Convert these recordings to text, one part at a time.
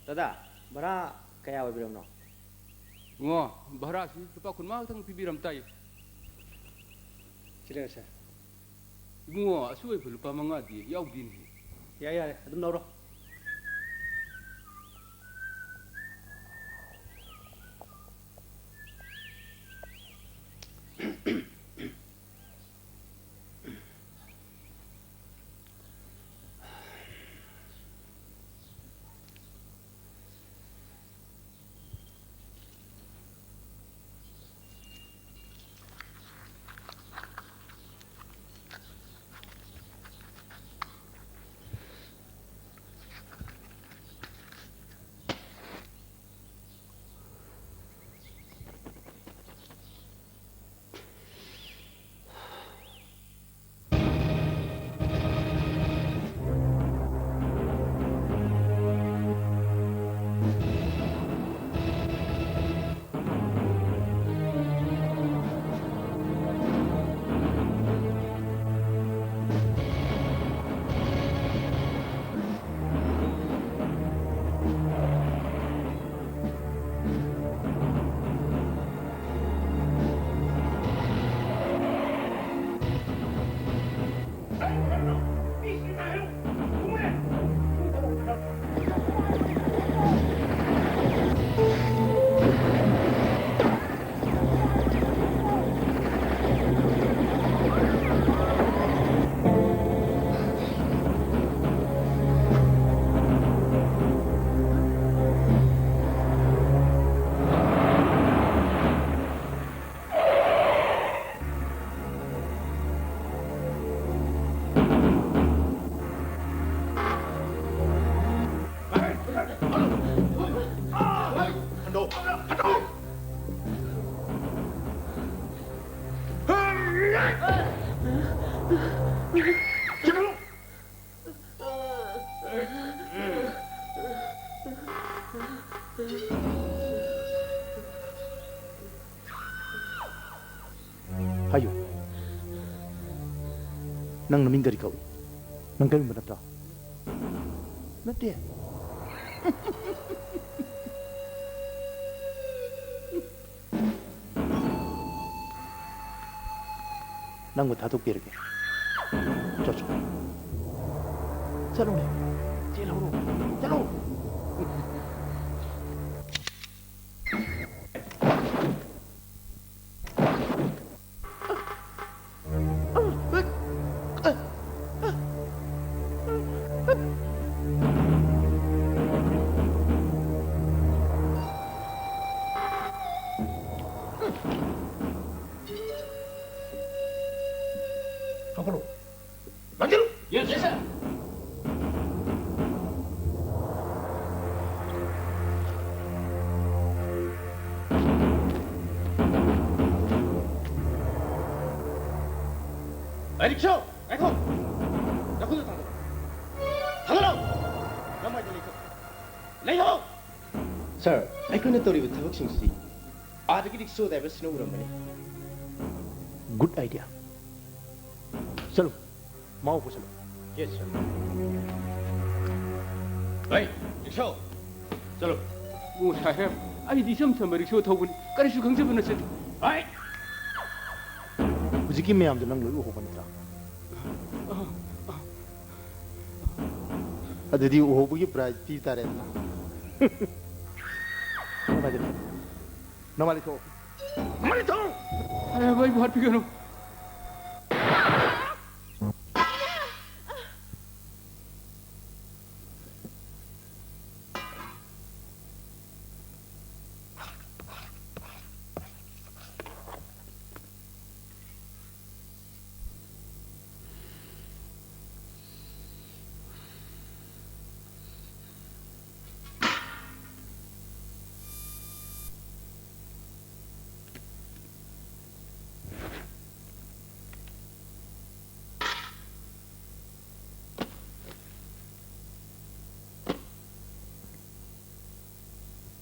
दादा भाड़ा कया अꯣइबिरमनो ngô bahara si lupa kun mak tang pibiram tai चिरे sir ngô asui pu lupa manga di yau din यारे अदुम लौरो 하요. năng là mình gari kau. Nang kami mana tahu? Nanti. Nang mau tatuk pergi. Cocok. Jalan ni. Jalan. Jalan. 앞으로 만지로. yes sir 에릭쇼 에코 나코도 타고 타더라 남아야 되니까 레이호 Sir, I couldn't tell you with the boxing see. Are you so that was no money? Good idea. चलो माओ को चलो Yes, sir. Hey, rickshaw चलो ngô sahib ai di sam sam riksho thawun kari su khangse bana se Hey! हुजिकी में हम जनंग लोग हो बनता अददी वो बुगी प्राइज पीता रहता नमाज़ नमाज़ तो हमारे तो ay bhai bahar pigano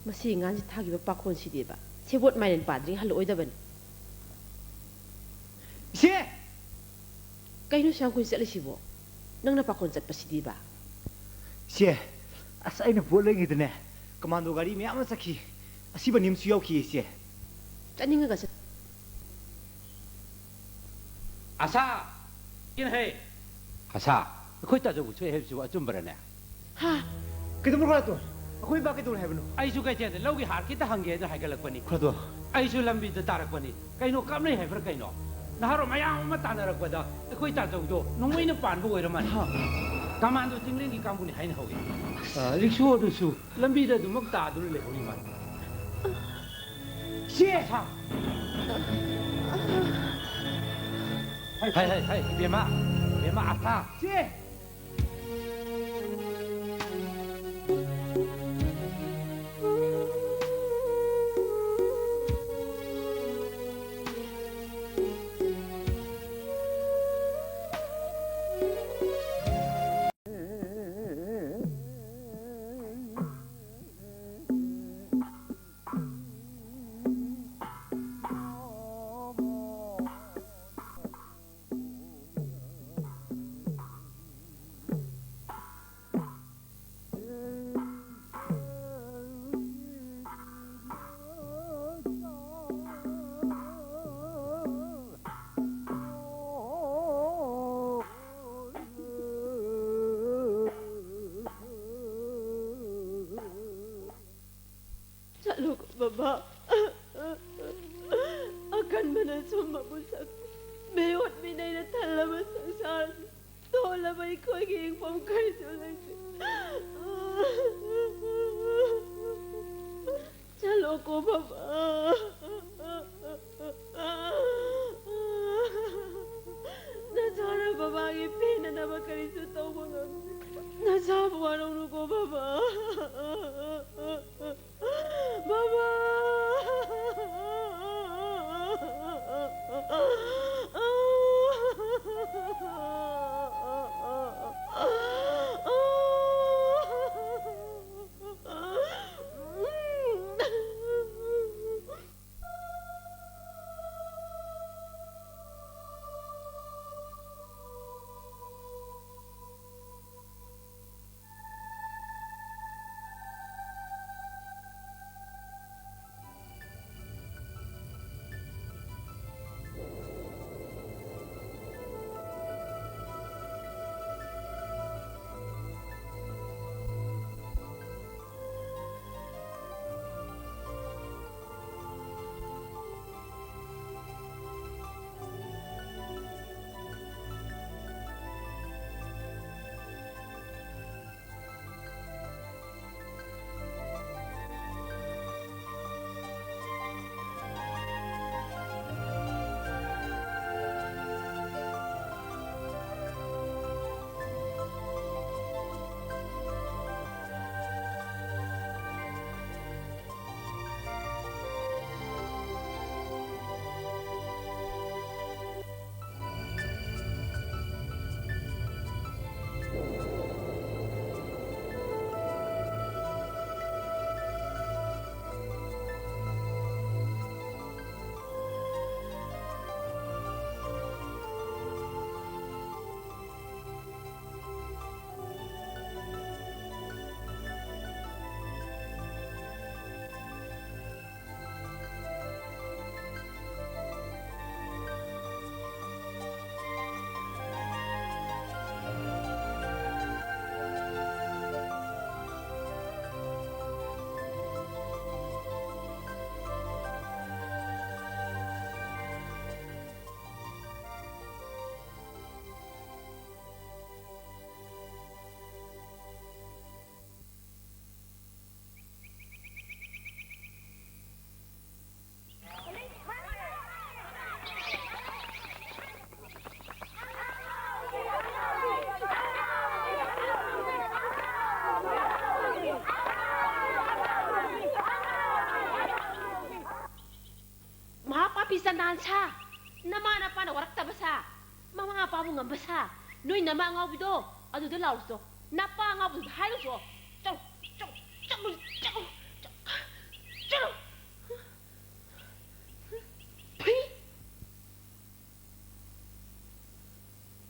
मसी गांजी थागिबा पाखोन सिदेबा सेबोट माइनेन पाद्रि हलोइदबन इसे कइनो सांकुइ चलिसिबो नंगना पाखोन चटपसिदिबा चे अस अने बोलेंगे इतने कमांडो गाड़ी में आम सखी असीब निम्स याउखी इसे ꯆꯠꯅꯤꯡꯉꯒ ꯆꯠ ꯑꯁꯥ ꯀꯤꯟꯍꯦ ꯑꯁꯥ ꯑꯩꯈꯣꯏ ꯇꯥꯖꯧꯕ ꯁꯣꯏ ꯍꯥꯏꯕꯁꯤꯕꯨ ꯑꯆꯨꯝꯕꯔꯅꯦ ꯍꯥ किधर मुड़ रहा तू अखोई बाकी दूर है बनो ꯑꯩꯁꯨ ꯀꯩꯊꯦꯜꯗ ꯂꯧꯒꯤ ꯍꯥꯔ ꯈꯤꯇ ꯍꯪꯒꯦꯅ ꯍꯥꯏꯒꯠꯂꯛꯄꯅꯤ खरदो ꯑꯩꯁꯨ ꯂꯝꯕꯤꯗ ꯇꯥꯔꯛꯄꯅꯤ ꯀꯩꯅꯣ ꯀꯥꯞꯅꯩ ꯍꯥꯏꯕ꯭ꯔꯥ ꯀꯩꯅꯣ ꯅꯍꯥꯔꯣ ꯃꯌꯥꯝ ꯑꯃ ꯇꯥꯟꯅꯔꯛꯄꯗ ꯑꯩꯈꯣꯏ ꯇꯥꯖꯧꯗꯣ ꯅꯣꯡꯃꯩꯅ ꯄꯥꯟꯕ ꯑꯣꯏꯔꯃꯥꯜꯂꯦ ꯀꯃꯥꯟꯗꯣ ꯆꯤꯡꯂꯦꯟꯒꯤ ꯀꯥꯡꯕꯨꯅꯤ ꯍꯥꯏꯅ ꯍꯧꯏ ꯔꯤꯛꯁꯣꯗꯨꯁꯨ ꯂꯝꯕꯤꯗ ꯑꯗꯨꯃꯛ ꯇꯥꯗꯨꯅ ꯂꯩꯍꯧꯔꯤ ꯃꯥꯜꯂꯦ ꯁꯤ ꯁꯥ ꯍꯥꯏ ꯏꯕꯦꯝꯃ 이마 아파. 씨! Baba, akan mana semua busak. Mewat minai na talaba sasar. Tola ba ikaw ang pamkay sulang. Chalo ko, Baba. Nasara Baba ang ipina na makarisutaw mga. Nasabuan ko, Baba. Baba! Pisandahan sa. Nama na pa na warak tabasa. Mga pa mo nga basa. Noy nama nga bido. Ado de laos do. Napa nga bido halos do. Chalo. Chalo. Pi.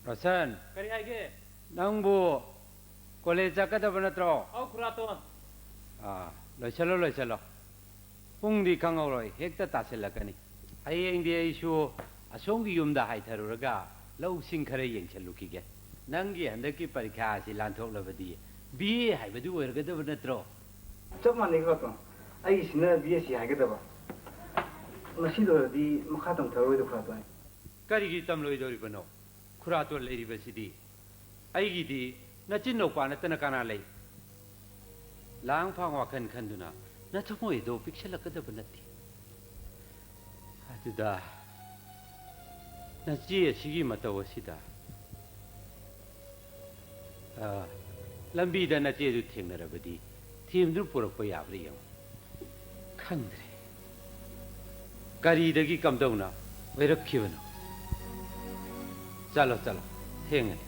Rasan, Kari haige. nangbu college zakadaba natro? Au kurato. Ah, 来吃了，风的刚好来，黑的大些了个呢。还有的说，兄弟用的还太多了个，老新开的营吃路去个，能给很多给白卡是烂透了不的，毕业还不多，个都不能做。 ꯆꯞ ꯃꯥꯟꯅꯩꯀꯣ ꯑꯩꯒꯤꯁꯤꯅ BSc ꯍꯥꯏꯒꯗꯕ ꯃꯁꯤꯗꯣꯔꯗꯤ ꯃꯈꯥ ꯇꯝꯊꯔꯣꯏꯗꯣ ꯈꯔ ꯀꯔꯤꯒꯤ ꯇꯝꯂꯣꯏꯗꯧꯔꯤꯕꯅꯣ ꯈꯨꯔꯥꯇꯣꯟ ꯂꯩꯔꯤꯕꯁꯤꯗꯤ ꯑꯩꯒꯤꯗꯤ ꯅꯆꯤꯟ ꯅꯧꯄꯥ ꯅꯠꯇꯅ ꯀꯅꯥ ꯂꯩ ꯂꯥꯡ ꯐꯥꯡ ꯋꯥꯈꯜ ꯈꯟꯗꯨꯅ ꯅꯊꯃꯣꯏꯗꯣ ꯄꯤꯛꯁꯜꯂꯛꯀꯗꯕ ꯅꯠꯇꯦ ꯑꯗꯨꯗ ꯅꯆꯦ ꯑꯁꯤꯒꯤ ꯃꯇꯧ ꯑꯁꯤꯗ ꯂꯝꯕꯤꯗ ꯅꯆꯦꯗꯨ ꯊꯦꯡꯅꯔꯕꯗꯤ ꯊꯦꯝꯗꯨꯅ ꯄꯨꯔꯛꯄ ꯌꯥꯕ꯭ꯔꯥ ꯌꯦꯡꯉꯨ ꯈꯪꯗ꯭ꯔꯦ ꯀꯔꯤꯗꯒꯤ ꯀꯝꯗꯧꯅ ꯑꯣꯏꯔꯛꯈꯤꯕꯅꯣ ꯆꯠꯂꯣ ꯊꯦꯡꯉꯅꯤ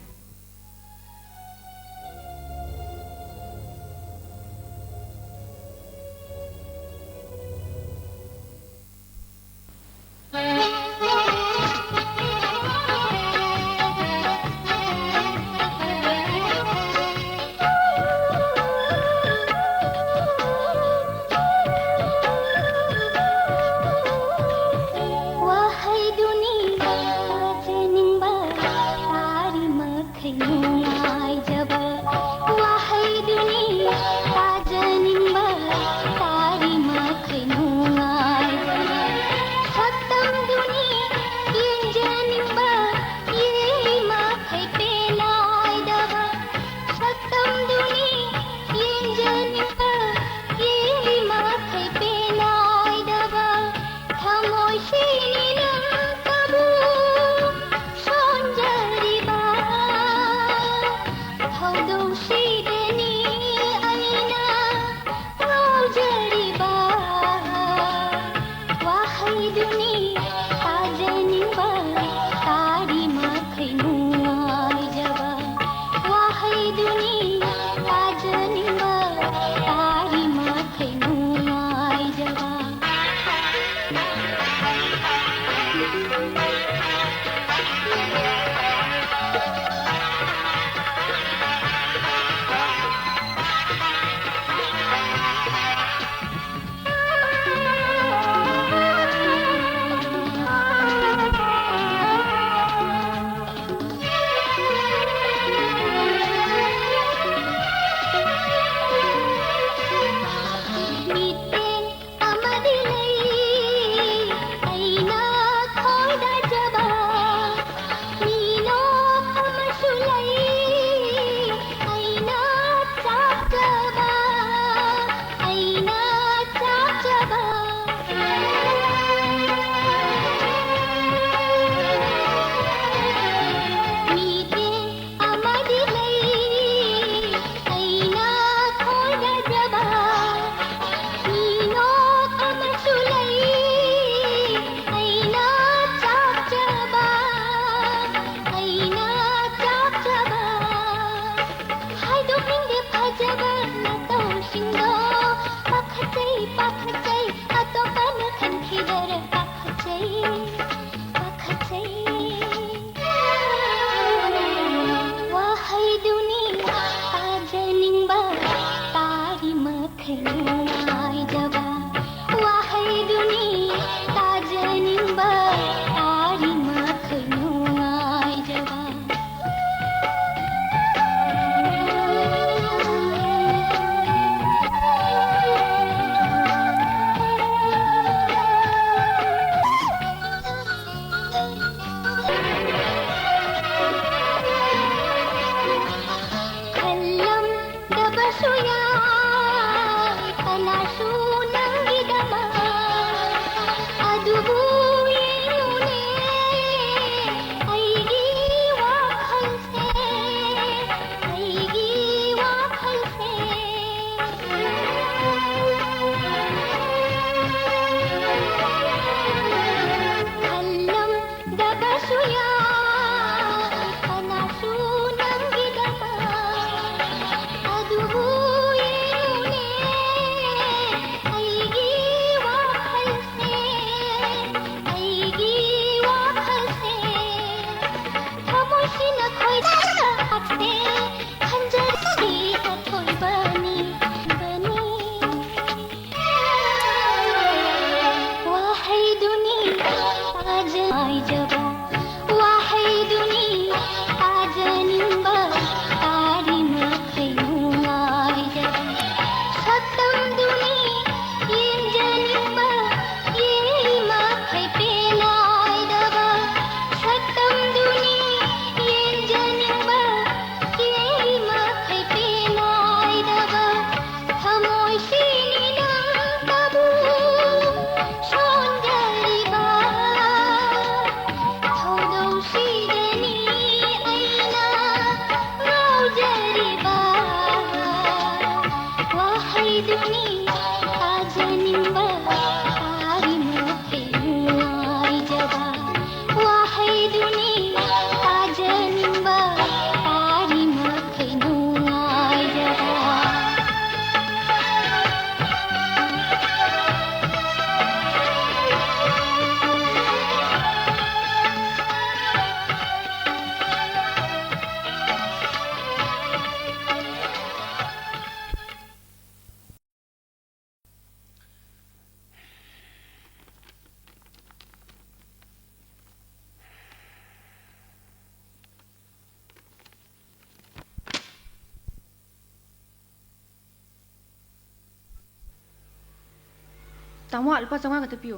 तामो अल्पा चंगा गत पियो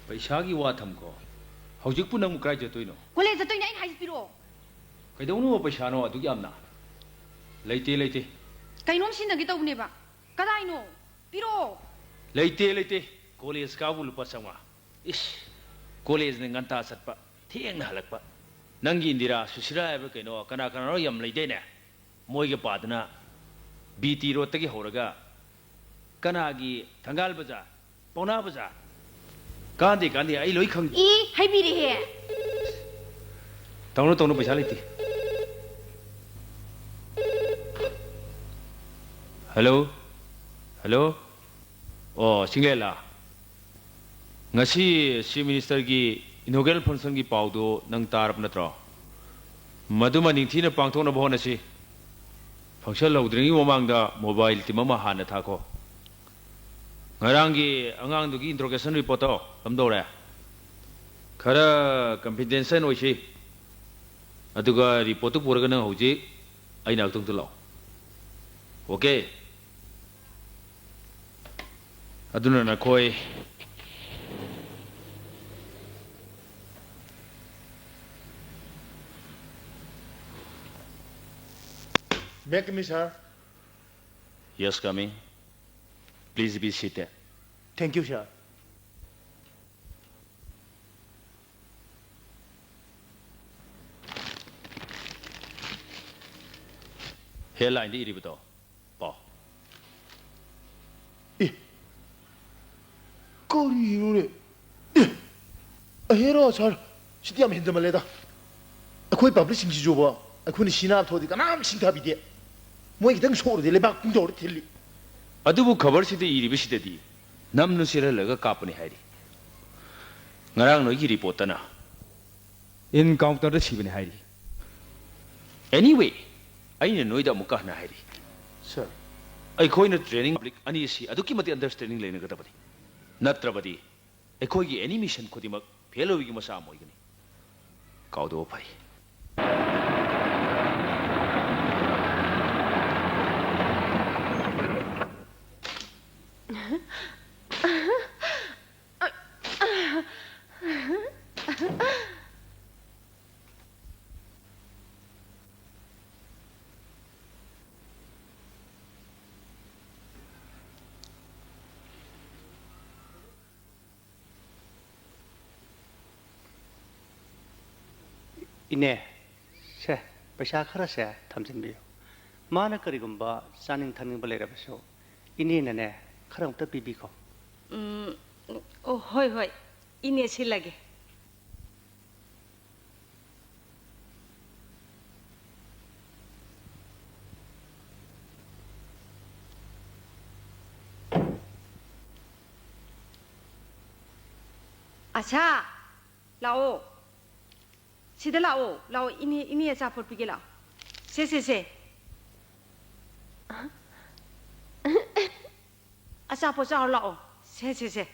पैसागी वा थमको हौजिक पुनम क्राइ जतोइनो कोले जतोय नाइन हाइस पिरो कइदौनो पैसानो अदु यामना लेते कइनोम सिनगे तौनेबा कदाइनो पिरो लेते कॉलेज काबु लुपा चंगा इस कॉलेज ने nganta satpa thengna halakpa nangi indira susira aba kaino kana ro yam leidene moige padna BT road tagi horaga kana gi thangal bazaar pauna bazaar kandi ai loi khang 이 하이비리 해. tawno paisa leti hello oh singlela ngasi si minister gi inaugural function gi paudo nang tarap natro maduma ningthina pangthona bhona si function laudringi momangda mobile timama hana thako ngarangi angang du gi interrogation report to amdore khara confidential oisi aduga report tu puraga nang hoji aina tung tu lo okay aduna na koi Make me, sir. yes coming please be seated Thank you, sir. headline di iribito pa 거리로네. 헤로 잘 시디암 핸드말레다. 거의 publishing 지줘봐. 그니 신압 토디가 남 신탑이데. 뭐 이게 등 소로 될래 막 궁도로 틀리. adubu khabar side iribi sidedi namnu siralaga kapani hairi ngarang no gi report na encounter da sibani hairi anyway aina noida muka na hairi Sir. ai khoina training public ani si aduki mati understanding lena gata badi natrabadi ai khoi gi animation khodimak fellow gi masa moigani kaudo pai 이네 세 पैसा खरा से थमजिनबियो माना करिगुम्बा चानिंग थानिंग बलेराबसो इनेनने खरंत पिबिखो ओ होय होय इने सिलागे अच्छा लाओ सीधा लाओ इन्हें अचापोट पी के लाओ से अचापोट चाहो लाओ से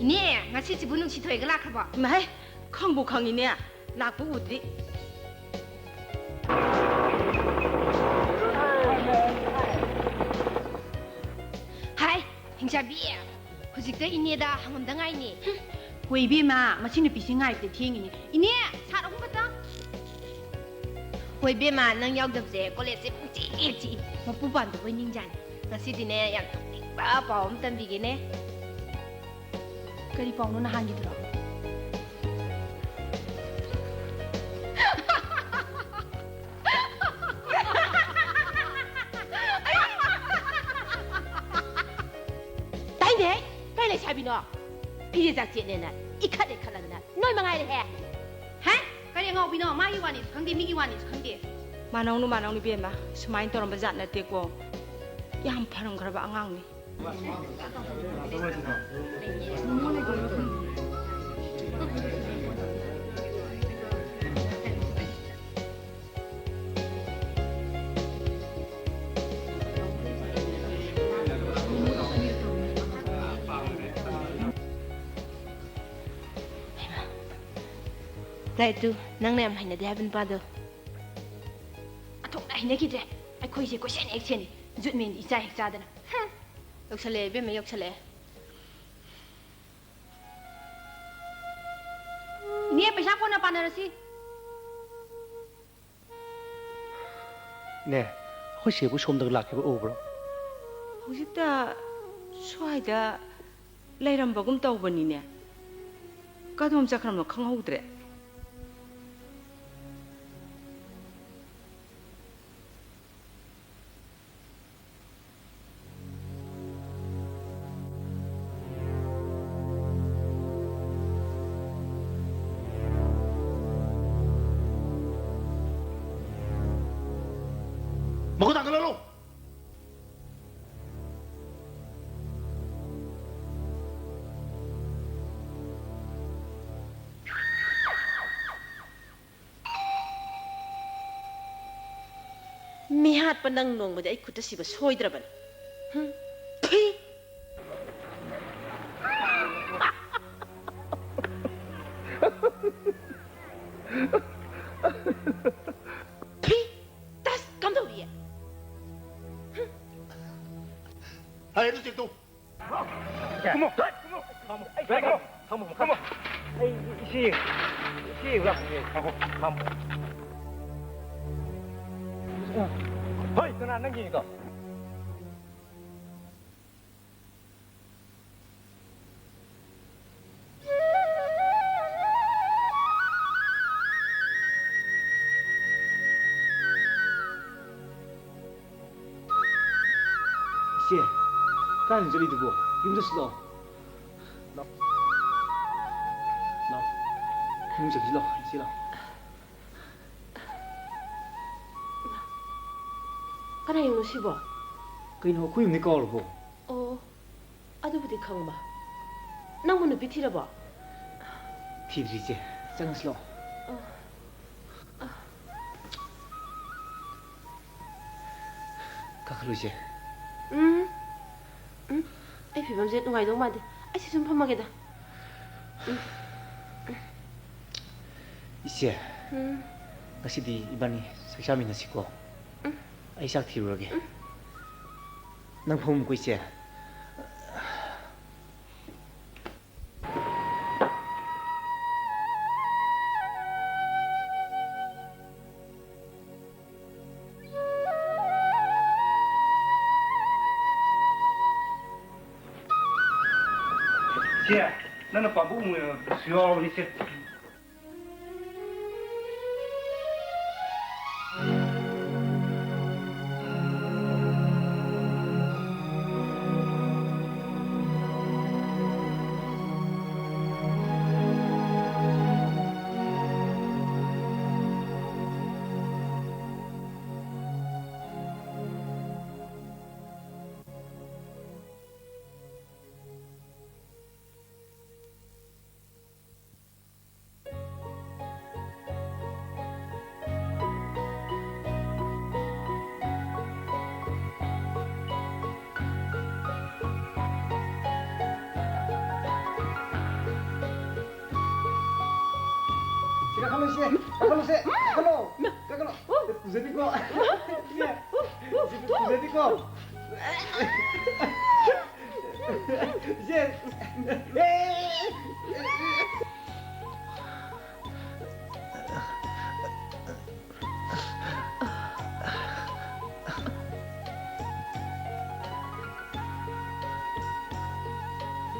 이네 ngasi 지부 능치 토이가 라카봐 마이 康不康이네 라부 우드리 하이 행자비 후직대 이네다 항엄당아이니 웨이비마 마치는 비싱아이 때 팅이니 이네 사라고 봤다 ꯍꯣꯏꯕꯦꯝꯃ ꯅꯪ ꯌꯥꯎꯗꯕꯁꯦ ꯀꯣꯂꯦꯖꯁꯦ ꯄꯨꯡꯆꯤ 마부 반도 웨닝자니 ꯉꯁꯤꯗꯤꯅꯦ ꯌꯥꯝ ꯊꯣꯛꯅꯤꯡꯕ ꯄꯥꯎ ꯑꯃ ꯇꯝꯕꯤꯒꯦꯅꯦ 그리 뻥노 나한기들어 따이네 따이네 샤비노 비리작지에는 이카레 칼라드나 너희 망아이래 해 하 그래 ngau비노 마이 와니 강디 미기 와니 강디 마나오누 비에마 스마인 떠는 바자 나때고 양 파는 거라 앙앙니 라이트 ꯅꯪꯅ ꯌꯥꯝ ꯍꯩꯅꯗꯦ ꯍꯥꯏꯕ ꯅꯨꯄꯥꯗꯣ ꯑꯊꯣꯛꯅ ꯍꯩꯅꯈꯤꯗ꯭ꯔꯦ ꯑꯩꯈꯣꯏꯁꯦ ꯀꯣꯏꯁꯦꯟ ꯍꯦꯛ ꯁꯦꯟꯅꯤ ꯖꯨꯠꯃꯦꯟꯗꯤ ꯏꯆꯥ ꯍꯦꯛ ꯆꯥꯗꯅ ꯌꯧꯁꯜꯂꯛꯑꯦ ꯏꯕꯦꯝꯃ ꯌꯧꯁꯜꯂꯛꯑꯦ 이네 पैसा कोना पानरसी 네, 혹시 그 솜덕 락해봐 오브로? ꯍꯧꯖꯤꯛꯇ ꯁ꯭ꯋꯥꯏꯗ ꯂꯩꯔꯝꯕꯒꯨꯝ ꯇꯧꯕꯅꯤꯅꯦ ꯀꯗꯣꯝ ꯆꯠꯈ꯭ꯔꯕꯅꯣ ꯈꯪꯍꯧꯗ꯭ꯔꯦ 먹고 당근하러. ꯃꯤ ꯍꯥꯠꯄ ꯅꯪ ꯅꯣꯡꯃꯗꯤ ꯑꯩ ꯈꯨꯠꯇ ꯁꯤꯕ ꯁꯣꯏꯗ꯭ꯔꯕꯅꯤ ꯐꯤ ꯐꯤ ꯇꯁ ꯀꯝꯗꯧꯔꯤꯌꯦ 하이드 잭도. 허이 그나 남기니까 씨, 간 저리 두고 용서 나 용서 싫어 ꯀꯅꯥ ꯁꯤꯕꯣ 그이노 구임니 까오르고 ꯑꯣ ꯑꯗꯨꯕꯨꯗꯤ ꯈꯪꯕ ꯅꯪꯕꯨ ꯅꯨꯄꯤ ꯊꯤꯔꯕꯣ 티드리제 짱슬로 가클로제 ꯑꯩ ꯐꯤꯕꯝꯁꯦ ꯅꯨꯡꯉꯥꯏꯗꯧ ꯃꯥꯟꯗꯦ ꯑꯩꯁꯦ ꯁꯨꯝ ꯐꯝꯃꯒꯦꯗ 이씨 ngasi디 이반이 삭샤미나시고 아이 싹 티루라게 난 밥 먹고 있지 쟤 나는 바보 뭐야 수요하고 있어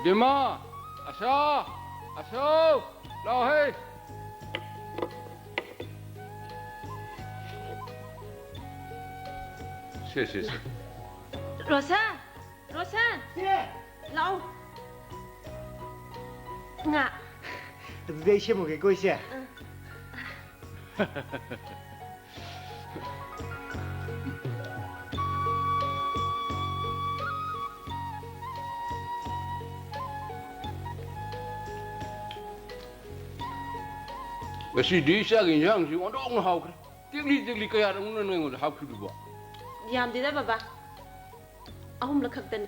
Dima, Asha, lao hey. 시. 로산 라오 nga 내 시험을 거 있어 Ngasi saging yang si ondong hau kre. Tigli kaya rung nang hau kudu ba. ꯌꯥꯝꯗꯦꯗ ꯕꯕꯥ ꯑꯍꯨꯝꯂꯛ ꯈꯛꯇꯅꯤ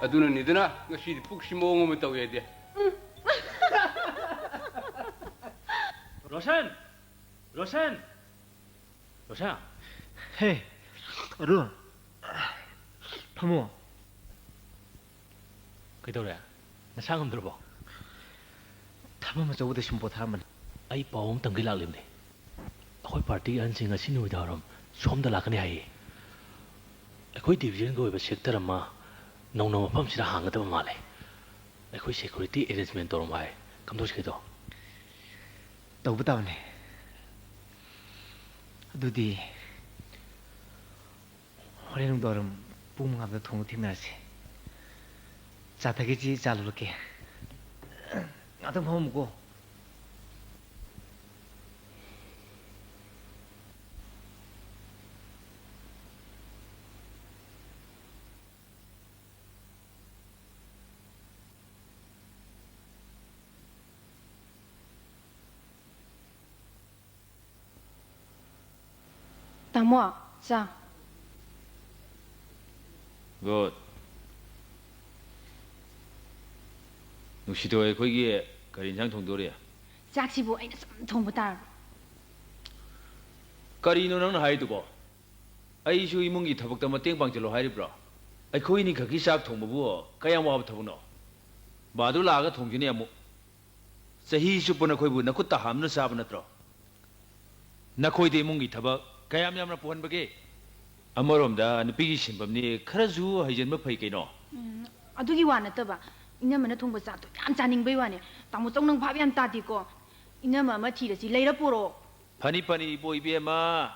Aduna nidana ngasi puk si mo ngom taw yede. 로션! 로션! 로션! 헤이, 어른. 파모. 그이도래? 나 상금 들어봐. 타면 저보다 심보타면. 아이 빠옴 తం기 락림네. 아코이 파티 안싱가 시누이다럼 솜다 락네 하이. 아코이 디비전 거 이바 섹터라마 농농 팜시다 항가다 말래. 아코이 세큐리티 어레인지먼트 도로 마이. 감도시게도. 떠부다네. 두디. 호레는 도름 뿜가다 통고 팀나시. 자타기지 잘르게. 나도 먹고. 다모, 자. 그 누시도에 거기에 거린장 통도리야. 짝시부 아이나 좀 통보다. 거리노 넌 하이두고. 아이슈 이문기 타박다마 땡방질로 하이리브라. 아이 거기니 거기 싹 통보부 가양 와부 타보노. 마둘라가 통준이야 뭐. 사히 슈퍼나 거이부 나쿠타 함는 사브나 들어. 나 거이데 이문기 타박 가양 얌나 보한버게. 아머롬다 누피기 신범니 카라주 하이젠마 파이케노. 아두기 와 나떠봐. 이놈은 통보 자도 ям 짜닝베 와네. 다모 쫑능 밥이 안 따디고. 이놈은 마티르지 레이라 보로. 파니 보이비에마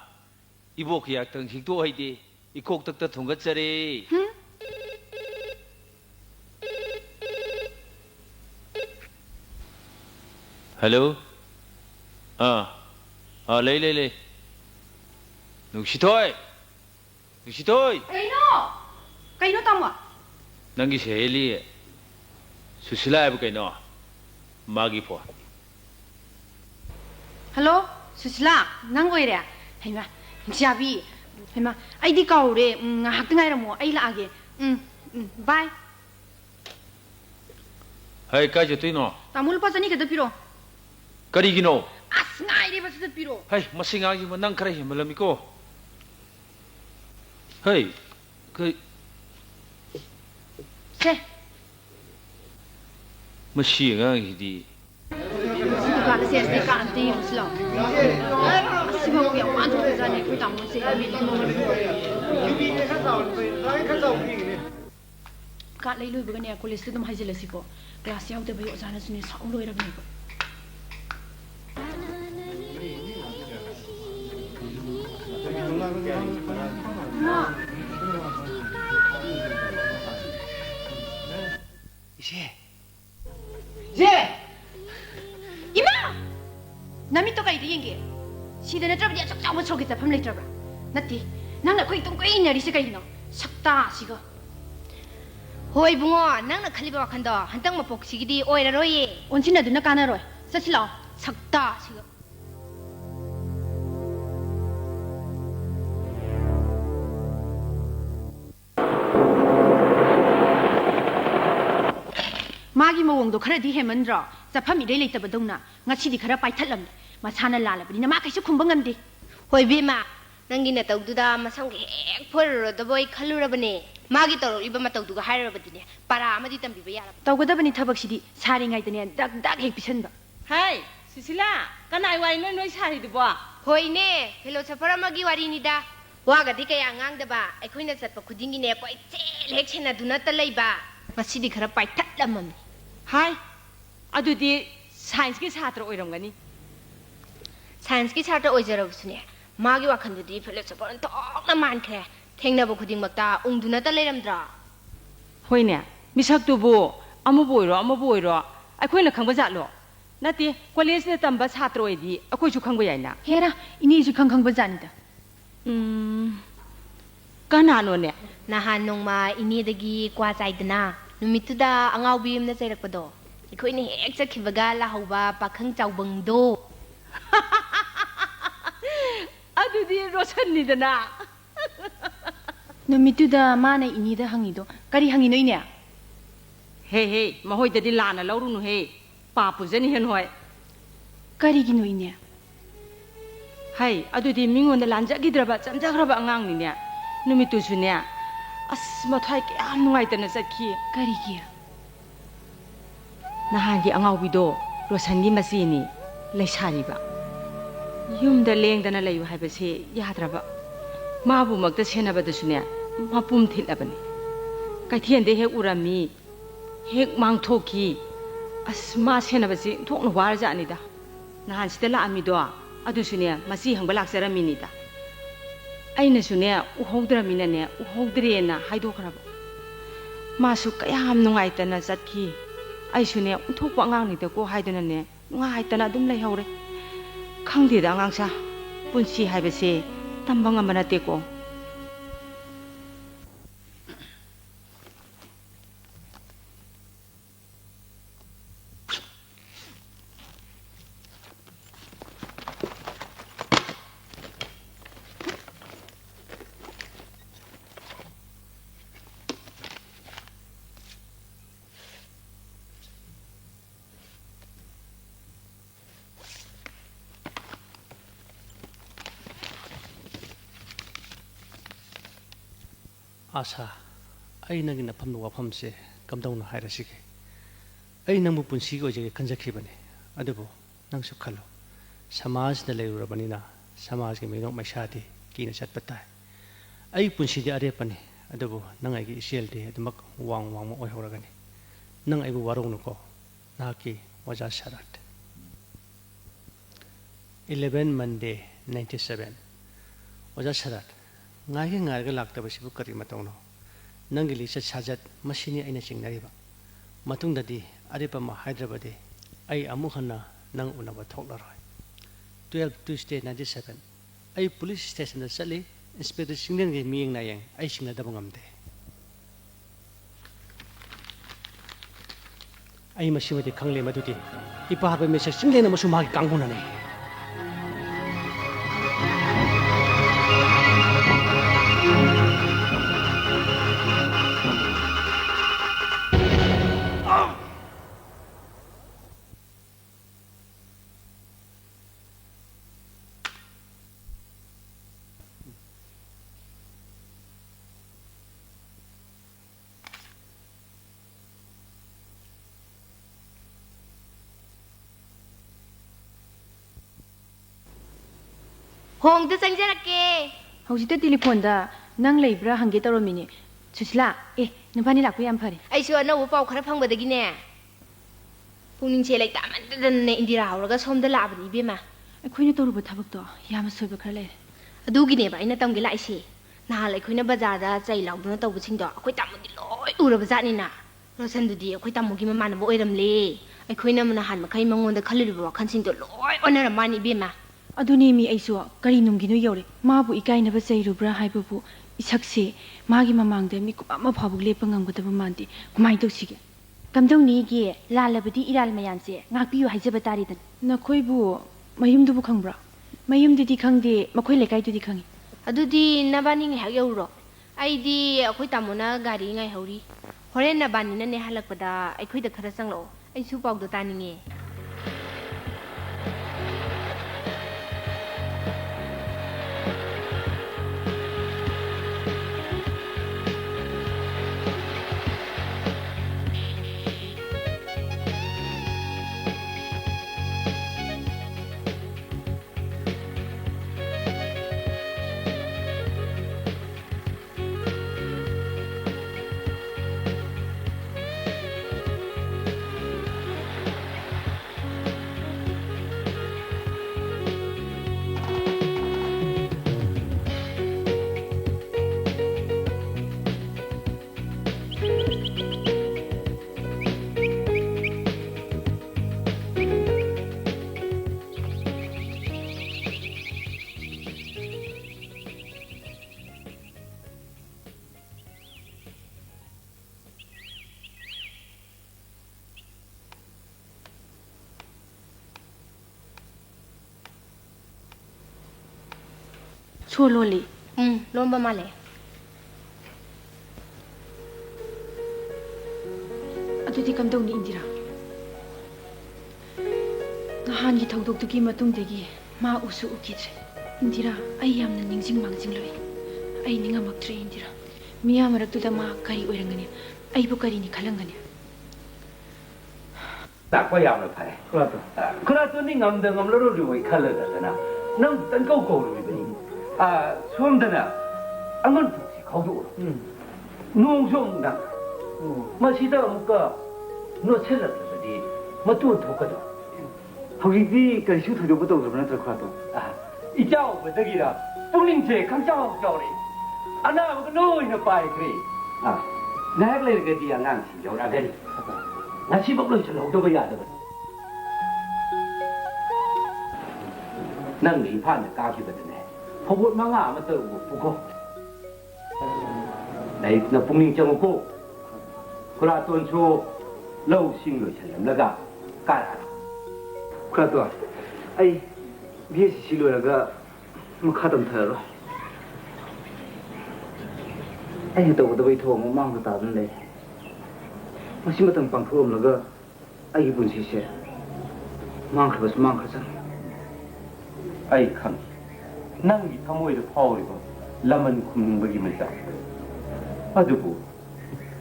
이보 그약당 식도 하이디 이 곡덕다 통과짜리. 응? 헬로. 레이. 누시토이. Kaino tamo? Nangi seheli susila bu kaino. Magi po. Hello, Susila, nang koy re. Hayma, jabi. Hayma, ai di kau re, hak tengai ra mo, ai la age. Bye. Hai ka jotino. Tamul pa sani ka piro. Kari gino. As ngai re ba sa piro. Hai masinga gi manang kare himalamiko. Hai 그 Se. 마시가이디 Ka la se ka ante yo slo. Sibo ko ya wan to za ne ko tamu se ka mi. Ka lai lui ba ne ko le sidum hajil siko. Class yaw de ba yo za na suni sa ulo ira ba ni ko. 이마! 남이 또 가이드 얘기. 시대는 저번에 쫙쫙 저기다 밤래 잡아. 나티. 나는 거기 또 거기 있냐 리시가 있노. 석다 시거. Hoi bungo, nang na khaliba wakhando, hantang mapok sigidi oiraroye. 온친나 누나 까나로. 사실라. 석다 시거. 마기 모공도 그래도 해만들어. 자팜이 레레 있다 보동나. nga치디 그래 빠이탈람. 마사나 라라버리나 마카시 쿰방감디. Hoi bima, nangi na tawduda masam ke hek phorro da boy khalurabane. Magi toro iba ma tawduga hairabadine. Para amadi tambiba yara. tawgadabani tabak시디 사링아이드네 딱딱 핵비천다. Hai, Susila, kanai wai noi sari di ba? Hoi ne, philosopher amagi warinida. Waga di kaya ngangdaba, aikhoina chatpa khudingi ne koi chel hek chena duna ta leiba. Masidi khara paithatlamam. Hai, adudi science ki chhatra oiramgani. Science ki chhatra oijarabsune. Magi wakhandudi philosopher tokna mankhre. Thengnaba khudingmakta ungduna ta leiramdra. Hoine, misaktubu amubu oiro, aikhoina khangba jatlo. Nati, college ne tamba chhatra oidi, akhoisu khangba yaina. 헤라 이니지 캉캉버자니다. Kanano ne? Nahan nongma inidagi kwa chaidana. Numituda angawbi amna chairakpado. Ikhoina hek chakhibaga lahauba pakhang chawbangdo. Adudi rosanidana. 누미뚜다 마나 이니다 항이도 까리 항이 너이냐? Hey, mahoidadi lana laurunu hey. Papuzani hen hoy. 까리기 너이냐? ꯍꯩ ꯑꯗꯨꯗꯤ ꯃꯤꯉꯣꯟꯗ ꯂꯥꯟꯖꯈꯤꯗ꯭ꯔꯕ ꯆꯝꯖꯈ꯭ꯔꯕ ꯑꯉꯥꯡꯅꯤꯅꯦ ꯅꯨꯃꯤꯠꯇꯨꯁꯨꯅꯦ ꯑꯁ ꯃꯊ꯭ꯋꯥꯏ ꯀꯌꯥꯝ ꯅꯨꯡꯉꯥꯏꯇꯅ ꯆꯠꯈꯤ ꯀꯔꯤꯒꯤ ꯅꯍꯥꯟꯒꯤ ꯑꯉꯥꯎꯕꯤꯗꯣ ꯔꯣꯁꯟꯒꯤ ꯃꯆꯦꯅꯤ ꯂꯩꯁꯥꯔꯤꯕ ꯌꯨꯝꯗ ꯂꯦꯡꯗꯅ ꯂꯩꯌꯨ ꯍꯥꯏꯕꯁꯦ ꯌꯥꯗ꯭ꯔꯕ ꯃꯥꯕꯨꯃꯛꯇ ꯁꯦꯟꯅꯕꯗꯁꯨꯅꯦ ꯃꯄꯨꯝ ꯊꯤꯠꯂꯕꯅꯤ ꯀꯩꯊꯦꯜꯗ ꯍꯦꯛ 우ꯔꯝꯃꯤ ꯍꯦꯛ ꯃꯥꯡꯊꯣꯛꯈꯤ ꯑꯁ ꯃꯥ ꯁꯦꯟꯅꯕꯁꯤ ꯊꯣꯛꯅ ꯋꯥꯔꯖꯥꯠꯅꯤꯗ ꯅꯍꯥꯟ ꯁꯤꯗ ꯂꯥꯛꯑꯝꯃꯤꯗꯣ ꯑꯗꯨꯁꯨꯅꯦ ꯃꯆꯤ ꯍꯪꯕ ꯂꯥꯛꯆꯔꯝꯃꯤꯅꯤꯗ ꯑꯩꯅꯁꯨꯅꯦ ꯎꯍꯧꯗ꯭ꯔꯃꯤꯅꯅꯦ ꯎꯍꯧꯗ꯭ꯔꯦꯅ ꯍꯥꯏꯗꯣꯛꯈ꯭ꯔꯕ ꯃꯥꯁꯨ ꯀꯌꯥꯝ ꯅꯨꯡꯉꯥꯏꯇꯅ ꯆꯠꯈꯤ ꯑꯩꯁꯨꯅꯦ ꯑꯣꯟꯊꯣꯛꯄ ꯑꯉꯥꯡꯅꯤꯗꯀꯣ ꯍꯥꯏꯗꯨꯅꯅꯦ ꯅꯨꯡꯉꯥꯏꯇꯅ ꯑꯗꯨꯝ ꯂꯩꯍꯧꯔꯦ ꯈꯪꯗꯦꯗ ꯑꯉꯥꯡꯁꯥ ꯄꯨꯟꯁꯤ ꯍꯥꯏꯕꯁꯦ ꯇꯝꯕ ꯉꯝꯕ ꯅꯠꯇꯦꯀꯣ आशा आई नंगी नफम वाफम से कमदौन हायरसिगे आई नंबु पुंसी ओजेगे खंजखिबने अदुबो नंगसु खलो समाज न लेरुरबनिना समाज के मेनो मैसादी कीना चटपताय आई पुंसी दे अरेपने अदुबो नंग आइगे इसेल दे अदमक वांग वांग ओय होरगनी नंग आइबु वारोनुको नाकी वजा शरत 11 Monday 97 वजा शरत ngaige ngarga laktabasibu kari matongno nangi lisa sajat masini aina chingnariba matungdadi aripa ma hyderabad ai amu khanna nang unaba thoklaroi 12 Tuesday 97 ai police station da chali inspector singlen ge miyeng na yang ai singna da bangamde ai masimati khangle madudi ipa habe mesa singlen na masu magi kanguna ne ꯍꯣꯡꯗ ꯆꯪꯖꯔꯛꯀꯦ ꯍꯧꯖꯤꯛꯇ ꯇꯦꯂꯤꯐꯣꯟꯗ ꯅꯪ ꯂꯩꯕ꯭ꯔꯥ ꯍꯪꯒꯦ ꯇꯧꯔꯝꯃꯤꯅꯦ ꯁꯨꯁꯤꯂꯥ ꯅꯕꯥꯅꯤ ꯂꯥꯛꯄ ꯌꯥꯝ ꯐꯔꯦ ꯑꯩꯁꯨ ꯑꯅꯧꯕ ꯄꯥꯎ ꯈꯔ ꯐꯪꯕꯗꯒꯤꯅꯦ ꯄꯨꯛꯅꯤꯡꯁꯦ ꯂꯩꯇꯥꯃꯟꯗꯗꯅꯅꯦ ꯏꯟꯗꯤꯔꯥ ꯍꯧꯔꯒ ꯁꯣꯝꯗ ꯂꯥꯛꯑꯕꯅꯤ ꯏꯕꯦꯝꯃ ꯑꯩꯈꯣꯏꯅ ꯇꯧꯔꯨꯕ ꯊꯕꯛꯇꯣ ꯌꯥꯝꯅ ꯁꯣꯏꯕ ꯈꯔ ꯂꯩꯔꯦ ꯑꯗꯨꯒꯤꯅꯦꯕ ꯑꯩꯅ ꯇꯝꯒꯦ ꯂꯥꯛꯏꯁꯦ ꯅꯍꯥꯟ ꯑꯩꯈꯣꯏꯅ ꯕꯖꯥꯔꯗ ꯆꯩ ꯂꯥꯎꯗꯨꯅ ꯇꯧꯕꯁꯤꯡꯗꯣ ꯑꯩꯈꯣꯏ ꯇꯥꯃꯣꯗꯤ ꯂꯣꯏ ꯎꯔꯕ ꯖꯥꯠꯅꯤꯅ ꯔꯣꯁꯟꯗꯨꯗꯤ ꯑꯩꯈꯣꯏ ꯇꯥꯃꯣꯒꯤ ꯃꯃꯥꯟꯅꯕ ꯑꯣꯏꯔꯝꯂꯦ ꯑꯩꯈꯣꯏꯅ ꯅꯍꯥꯟ ꯃꯈꯩ ꯃꯉꯣꯟꯗ ꯈꯜꯂꯨꯔꯤꯕ ꯋꯥꯈꯜꯁꯤꯡꯗꯣ ꯂꯣꯏ ꯑꯣꯟꯅꯔ ꯃꯥꯅꯤ ꯏꯕꯦꯝꯃ ꯑꯗꯨꯅꯦ ꯃꯤ ꯑꯩꯁꯨ ꯀꯔꯤ ꯅꯨꯡꯒꯤꯅꯣ ꯌꯧꯔꯦ ꯃꯥꯕꯨ ꯏꯀꯥꯏꯅꯕ ꯆꯩꯔꯨꯕ꯭ꯔꯥ ꯍꯥꯏꯕꯕꯨ ꯏꯁꯛꯁꯦ ꯃꯥꯒꯤ ꯃꯃꯥꯡꯗ ꯃꯤꯀꯨꯞ ꯑꯃ ꯐꯥꯎꯕ ꯂꯦꯞꯄ ꯉꯝꯒꯗꯕ ꯃꯥꯟꯗꯦ ꯀꯃꯥꯏꯅ ꯇꯧꯁꯤꯒꯦ ꯀꯝꯗꯧꯅꯤꯒꯦ ꯂꯥꯜꯂꯕꯗꯤ ꯏꯔꯥꯜ ꯃꯌꯥꯝꯁꯦ ꯉꯥꯛꯄꯤꯌꯨ ꯍꯥꯏꯖꯕ ꯇꯥꯔꯦꯗꯅ ꯅꯈꯣꯏꯕꯨ ꯃꯌꯨꯝꯗꯨꯕꯨ ꯈꯪꯕ꯭ꯔꯥ ꯃꯌꯨꯝꯗꯨꯗꯤ ꯈꯪꯗꯦ ꯃꯈꯣꯏ ꯂꯩꯀꯥꯏꯗꯨꯗꯤ ꯈꯪꯉꯤ ꯑꯗꯨꯗꯤ ꯅꯕꯥꯅꯤ ꯉꯥꯏꯍꯥꯛ ꯌꯧꯔꯨꯔꯣ ꯑꯩꯗꯤ ꯑꯩꯈꯣꯏ ꯇꯥꯃꯣꯅ ꯒꯥꯔꯤ ꯉꯥꯏꯍꯧꯔꯤ ꯍꯣꯔꯦꯟ ꯅꯕꯥꯅꯤꯅꯅꯦ ꯍꯜꯂꯛꯄꯗ ꯑꯩꯈꯣꯏꯗ ꯈꯔ ꯆꯪꯂꯛꯑꯣ ꯑꯩꯁꯨ ꯄꯥꯎꯗꯣ ꯇꯥꯅꯤꯡꯉꯦ ꯁꯣ ꯂꯣꯜꯂꯤ ꯂꯣꯟꯕ ꯃꯥꯜꯂꯦ ꯑꯗꯨꯗꯤ ꯀꯝꯗꯧꯅꯤ ꯏꯟꯗꯤꯔꯥ ꯅꯍꯥꯟꯒꯤ ꯊꯧꯗꯣꯛꯇꯨꯒꯤ ꯃꯇꯨꯡꯗꯒꯤ ꯃꯥ ꯎꯁꯨ ꯎꯈꯤꯗ꯭ꯔꯦ 인디라 ꯑꯩ ꯌꯥꯝꯅ ꯅꯤꯡꯁꯤꯡ ꯃꯥꯡꯖꯤꯡꯂꯣꯏ ꯑꯩ ꯅꯤꯡꯉꯝꯃꯛꯇ꯭ꯔꯦ 인디라 미야 ꯃꯔꯛꯇꯨꯗ ꯃꯥ ꯀꯔꯤ ꯑꯣꯏꯔꯝꯒꯅꯤ ꯑꯩꯕꯨ ꯀꯔꯤꯅꯤ ꯈꯜꯂꯝꯒꯅꯤ ꯇꯥꯛꯄ ꯌꯥꯝꯅ ꯐꯔꯦ ꯈꯨꯔꯥꯇꯣꯟꯗꯤ ꯉꯝꯗ ꯉꯝꯂꯔꯣꯏ ꯈꯜꯂꯗꯅ ꯅꯪ ꯇꯟꯀꯧ ꯀꯧꯔꯨꯔꯤꯕꯅꯤ ꯁꯣꯝꯗꯅ ꯑꯉꯟ ꯄꯨꯛꯁꯤ ꯈꯥꯎꯗꯣꯛꯎꯔꯣ ꯅꯣꯡꯁꯨ ꯑꯃꯨꯛ ꯅꯪ ꯃꯁꯤꯗ ꯑꯃꯨꯛꯀ ꯅꯣꯠꯁꯤꯜꯂꯛꯂꯕꯗꯤ ꯃꯇꯨ ꯊꯣꯛꯀꯗ꯭ꯔꯣ ꯍꯧꯖꯤꯛꯇꯤ ꯀꯔꯤꯁꯨ ꯊꯣꯏꯗꯣꯛꯄ ꯇꯧꯗ꯭ꯔꯕ ꯅꯠꯇ꯭ꯔ ꯈꯨꯔꯥꯇꯣꯟ 이자오버덕이라 뿡링체 강자하고 자오래 아나하고 너희는 빠이그리 나그래가 디야 낭시 요라데리 나 시법로 있을 오도가 야더라 낭리 판에 까기거든요 호봇 망아 아마 떠고 부고 나 뿡링 정고 그라톤수 러우싱로 찰람라가 까라 ꯈꯨꯔꯥꯇꯣꯟ ꯑꯩ ꯕꯤꯑꯦꯁꯁꯤ ꯂꯣꯏꯔꯒ ꯃꯈꯥ ꯇꯝꯊꯔꯔꯣꯏ ꯑꯩꯅ ꯇꯧꯒꯗꯕ ꯏꯊꯧ ꯑꯃ ꯃꯥꯡꯗ ꯇꯥꯗꯨꯅ ꯂꯩ ꯃꯁꯤ ꯃꯇꯝ ꯄꯥꯡꯊꯣꯛꯑꯝꯂꯒ ꯑꯩꯒꯤ ꯄꯨꯟꯁꯤꯁꯦ ꯃꯥꯡꯈ꯭ꯔꯕꯁꯨ ꯃꯥꯡꯈ꯭ꯔꯁꯅꯨ ꯑꯩ ꯈꯪꯏ ꯅꯪꯒꯤ ꯊꯃꯣꯏꯗ ꯐꯥꯎꯔꯤꯕ ꯂꯃꯟ ꯈꯨꯝꯅꯤꯡꯕꯒꯤ ꯃꯩꯆꯥꯛ ꯑꯗꯨꯕꯨ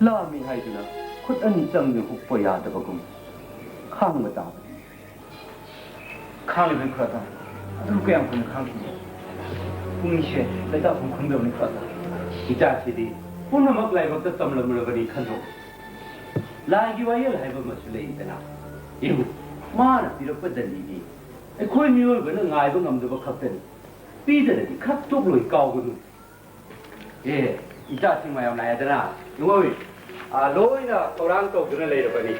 ꯂꯥꯝꯃꯤ ꯍꯥꯏꯗꯨꯅ ꯈꯨꯠ ꯑꯅꯤ ꯆꯪꯅ ꯍꯨꯛꯄ ꯌꯥꯗꯕꯒꯨꯝ ꯈꯥꯡꯕ ꯇꯥꯕꯅꯤ ꯈꯥꯡꯂꯤꯕꯅꯤ ꯈꯨꯔꯥꯇꯣꯟ ꯑꯗꯨꯕꯨ ꯀꯌꯥꯝ ꯀꯨꯏꯅ ꯈꯥꯡꯈꯤꯅꯤ ꯄꯨꯡꯁꯦ ꯂꯩꯇꯥꯛꯐꯝ ꯈꯪꯗꯕꯅꯤ ꯈꯨꯔꯥꯇꯣꯟ 이자치디 ꯄꯨꯝꯅꯃꯛ ꯂꯥꯏꯕꯛꯇ ꯇꯝꯂꯝꯂꯕꯅꯤ ꯈꯟꯗꯣꯛ ꯂꯥꯏꯒꯤ ꯋꯥꯌꯦꯜ ꯍꯥꯏꯕ ꯑꯃꯁꯨ ꯂꯩꯗꯅ ꯏꯕꯨ ꯃꯥꯅ ꯄꯤꯔꯛꯄ ꯗꯟꯗꯤꯗꯤ ꯑꯩꯈꯣꯏ ꯃꯤꯑꯣꯏꯕꯅ ꯉꯥꯏꯕ ꯉꯝꯗꯕ ꯈꯛꯇꯅꯤ ꯄꯤꯗꯅꯗꯤ ꯈꯛ ꯇꯣꯛꯂꯣꯏ ꯀꯥꯎꯒꯅꯨ 이자치 ꯃꯌꯥꯝ ꯂꯥꯛꯑꯦꯗꯅ ꯅꯨꯡꯉꯣꯏ ꯂꯣꯏꯅ ꯊꯧꯔꯥꯡ ꯇꯧꯗꯨꯅ ꯂꯩꯔꯕꯅꯤ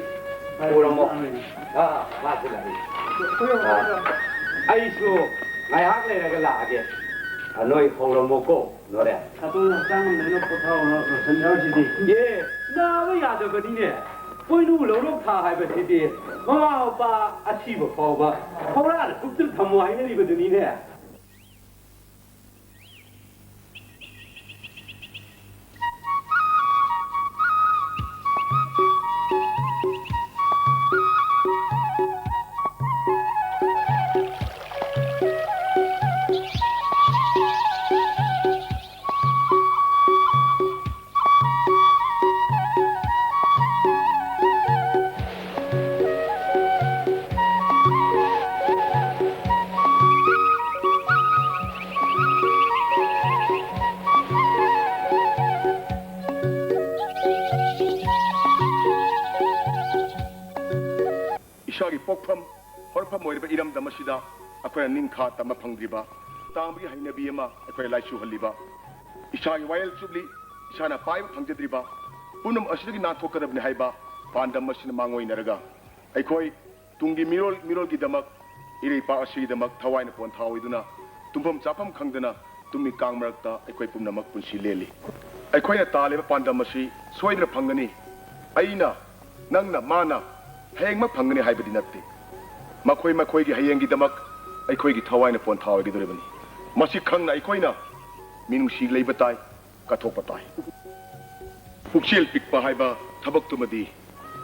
ꯎꯔꯝꯃꯣ ꯃꯥꯁꯨ ꯂꯥꯛꯏ ꯑꯩꯁꯨ ꯉꯥꯏꯍꯥꯛ ꯂꯩꯔꯒ ꯂꯥꯛꯑꯒꯦ ꯅꯣꯏ ꯍꯧꯔꯝꯃꯣꯀꯣ ꯅꯣꯔꯦ ꯈꯨꯔꯥꯇꯣꯟ ꯍꯛꯆꯥꯡ ꯉꯝꯗꯅ ꯄꯣꯊꯥꯎꯅ ꯁꯟꯖꯥꯎꯁꯤꯗꯤ 나왜 야저거니네 보이누 러럭 타 하이버시디 마마 오빠 아치버 파오바 파오라 국들 담모 하이네리거든이네 이샤기 뻑펌 헐펌 모이르바 이름담마시다 아코야 닝카 담마 팡드리바 तांबी हाइनबी अमा अखोय लाइसु हल्लिबा इशागी वायल चुबली इशाना पाइब फंगजद्रिबा पुनम असिदगी नाथोकदबनि हाइबा पांडम मसिन मांगोय नरगा अखोय तुंगी मिरोल की दमक इरेपा असि दमक थवाइन पोन थावइदुना तुमफम चाफम खंगदना तुमि कांग मरकता अखोय पुनमक पुंसि लेली अखोयना तालेबा पांडम मसि सोइद्र फंगनी अइना नंगना माना हयेंगमक फंगनी हाइबदि नत्ते मखोय हयेंगी दमक अखोयगी थवाइन पोन थावइगी दोरेबनी मसी खंगना अखोयना मिनुंसी लेबा ताई कथोकपा ताई पुक्सेल पिकपा हाइबा थबक्तुमदी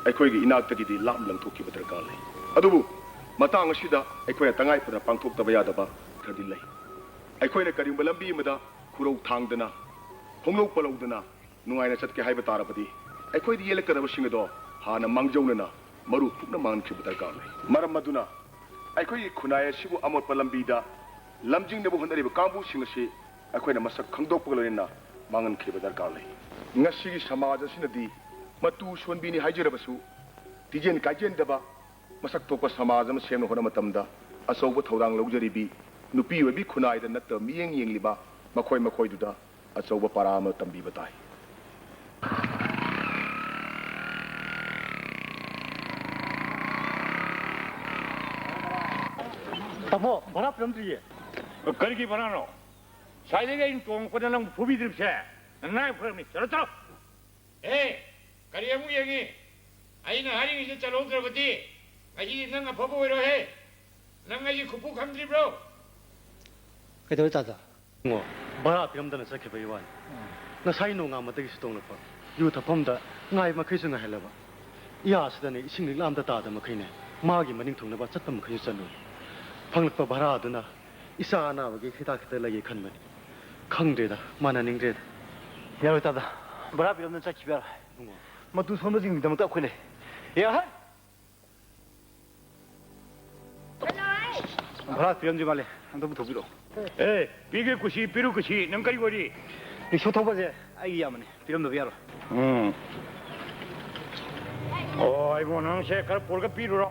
अखोयगी इनाक्तगिदी लाम लंथोकिबा दरकार लई अदुबु मतांग असिदा अखोयना तंगाई फना पांथोक्तबा यादबा खरदि लई अखोयना करिंबा लंबी अमदा खुरौ थांगदना होंगौ पलौदना नुंगाइना चटके हाइबा तारबदी अखोयदी येलकदबा सिंगदो हाना मांगजौनना मरु पुक्ना मांगखिबा दरकार लई मरम मदुना अखोयगी खुनाय सिबु अमोटपा लंबीदा लमजिंगदबु होनरिबा कांबु सिंगसी अखोयना मसक खंगदोकपा लोइना मांगनखिबा दरकार लई ngasiगी समाज असिनदी मतु सोनबीनी हाइजरबसु तिजेन काइजेनदबा मसक तोपा समाज अम सेमनो होना मतमदा असौब थौरांग लौजरिबी नुपी ओबी खुनाइदा नत्त मियेंग येंगलिबा मखोयदुदा असौब पाराम तंबीबा ताई तमो भरा प्रमद्रिये करिगी बनानो साइलेगा इन तोंग को नंग फुबी द्रिपसे नाय फरमी चलो चलो ए करियमु येंगी आइना हारिंग से चलो द्रबती अजी नंग फबो ओइरो हे नंग अजी खुपु खमद्रिब्रो कदो S ngो bara piramdana sakhiba iwan na sai no nga matagi sitong lapa yu thapamda ngai makhai sunga helaba ya sidani ising lamda ta da makhai ne magi maning thungna ba chatpam makhai chanu phanglakpa bara aduna 이사 아나에게 기다리게 칸만 강대다 만나닝대다 야르다다 브라비 없는 자 기별 마두 선도진 믿으면 딱 걸래 야 브라비 없지 말래 한도부 도비로 에 비게 것이 비루 것이 능가리 거리 이 쇼토바제 아이 야만에 비름도 비야로 아이고 난 새칼 볼가 비루라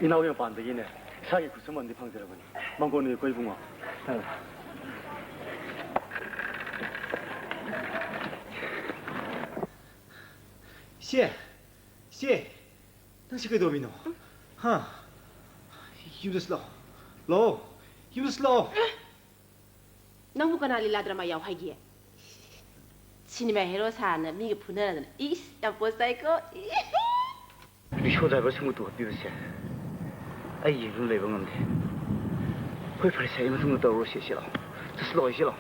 이나오면 반대기네 사기 구스만 네 방들어보니 망고는 거의 붕어 씨 당신 그 도미노 힘도 슬로 로 힘도 슬로 nang bukan ali ladra ma yaw haigi cinema hero sana mi ge phuna is ta po psycho 이 효자가 친구도 어디서 아이 이름 내본 건데会拍谁们怎么都有写了这是老些了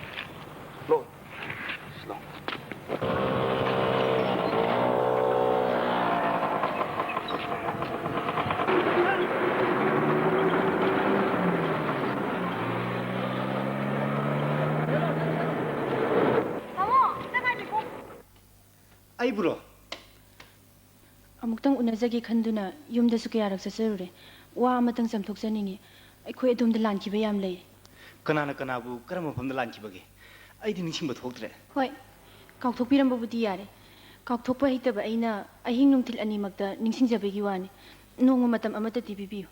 老是老 아이 불어 ꯑꯃꯨꯛꯇꯪ ꯎꯅꯖꯒꯦ ꯈꯟꯗꯨꯅ ꯌꯨꯝꯗꯁꯨ ꯀꯌꯥꯔꯛ ꯆꯠꯆꯔꯨꯔꯦ ꯋꯥ ꯑꯃꯇꯪ ꯆꯥꯝꯊꯣꯛꯆꯅꯤꯡꯉꯤ ꯑꯩꯈꯣꯏ ꯑꯗꯣꯝꯗ ꯂꯥꯟꯈꯤꯕ ꯌꯥꯝ ꯂꯩ 그나나 그나부 그런 ꯃꯐꯝꯗ ꯂꯥꯟꯈꯤꯕꯒꯦ ꯑꯩꯗꯤ ꯅꯤꯡꯁꯤꯡꯕ ꯊꯣꯛꯇ꯭ꯔꯦ ꯍꯣꯏ ꯀꯥꯎꯊꯣꯛꯄꯤꯔꯝꯕꯕꯨꯗꯤ ꯌꯥꯔꯦ ꯀꯥꯎꯊꯣꯛꯄ ꯍꯩꯇꯕ ꯑꯩꯅ ꯑꯍꯤꯡ ꯅꯨꯡꯊꯤꯜ ꯑꯅꯤꯃꯛꯇ ꯅꯤꯡꯁꯤꯡꯖꯕꯒꯤ ꯋꯥꯅꯤ ꯅꯣꯡꯃ ꯃꯇꯝ ꯑꯃꯠꯇꯗꯤ ꯄꯤꯕꯤꯌꯨ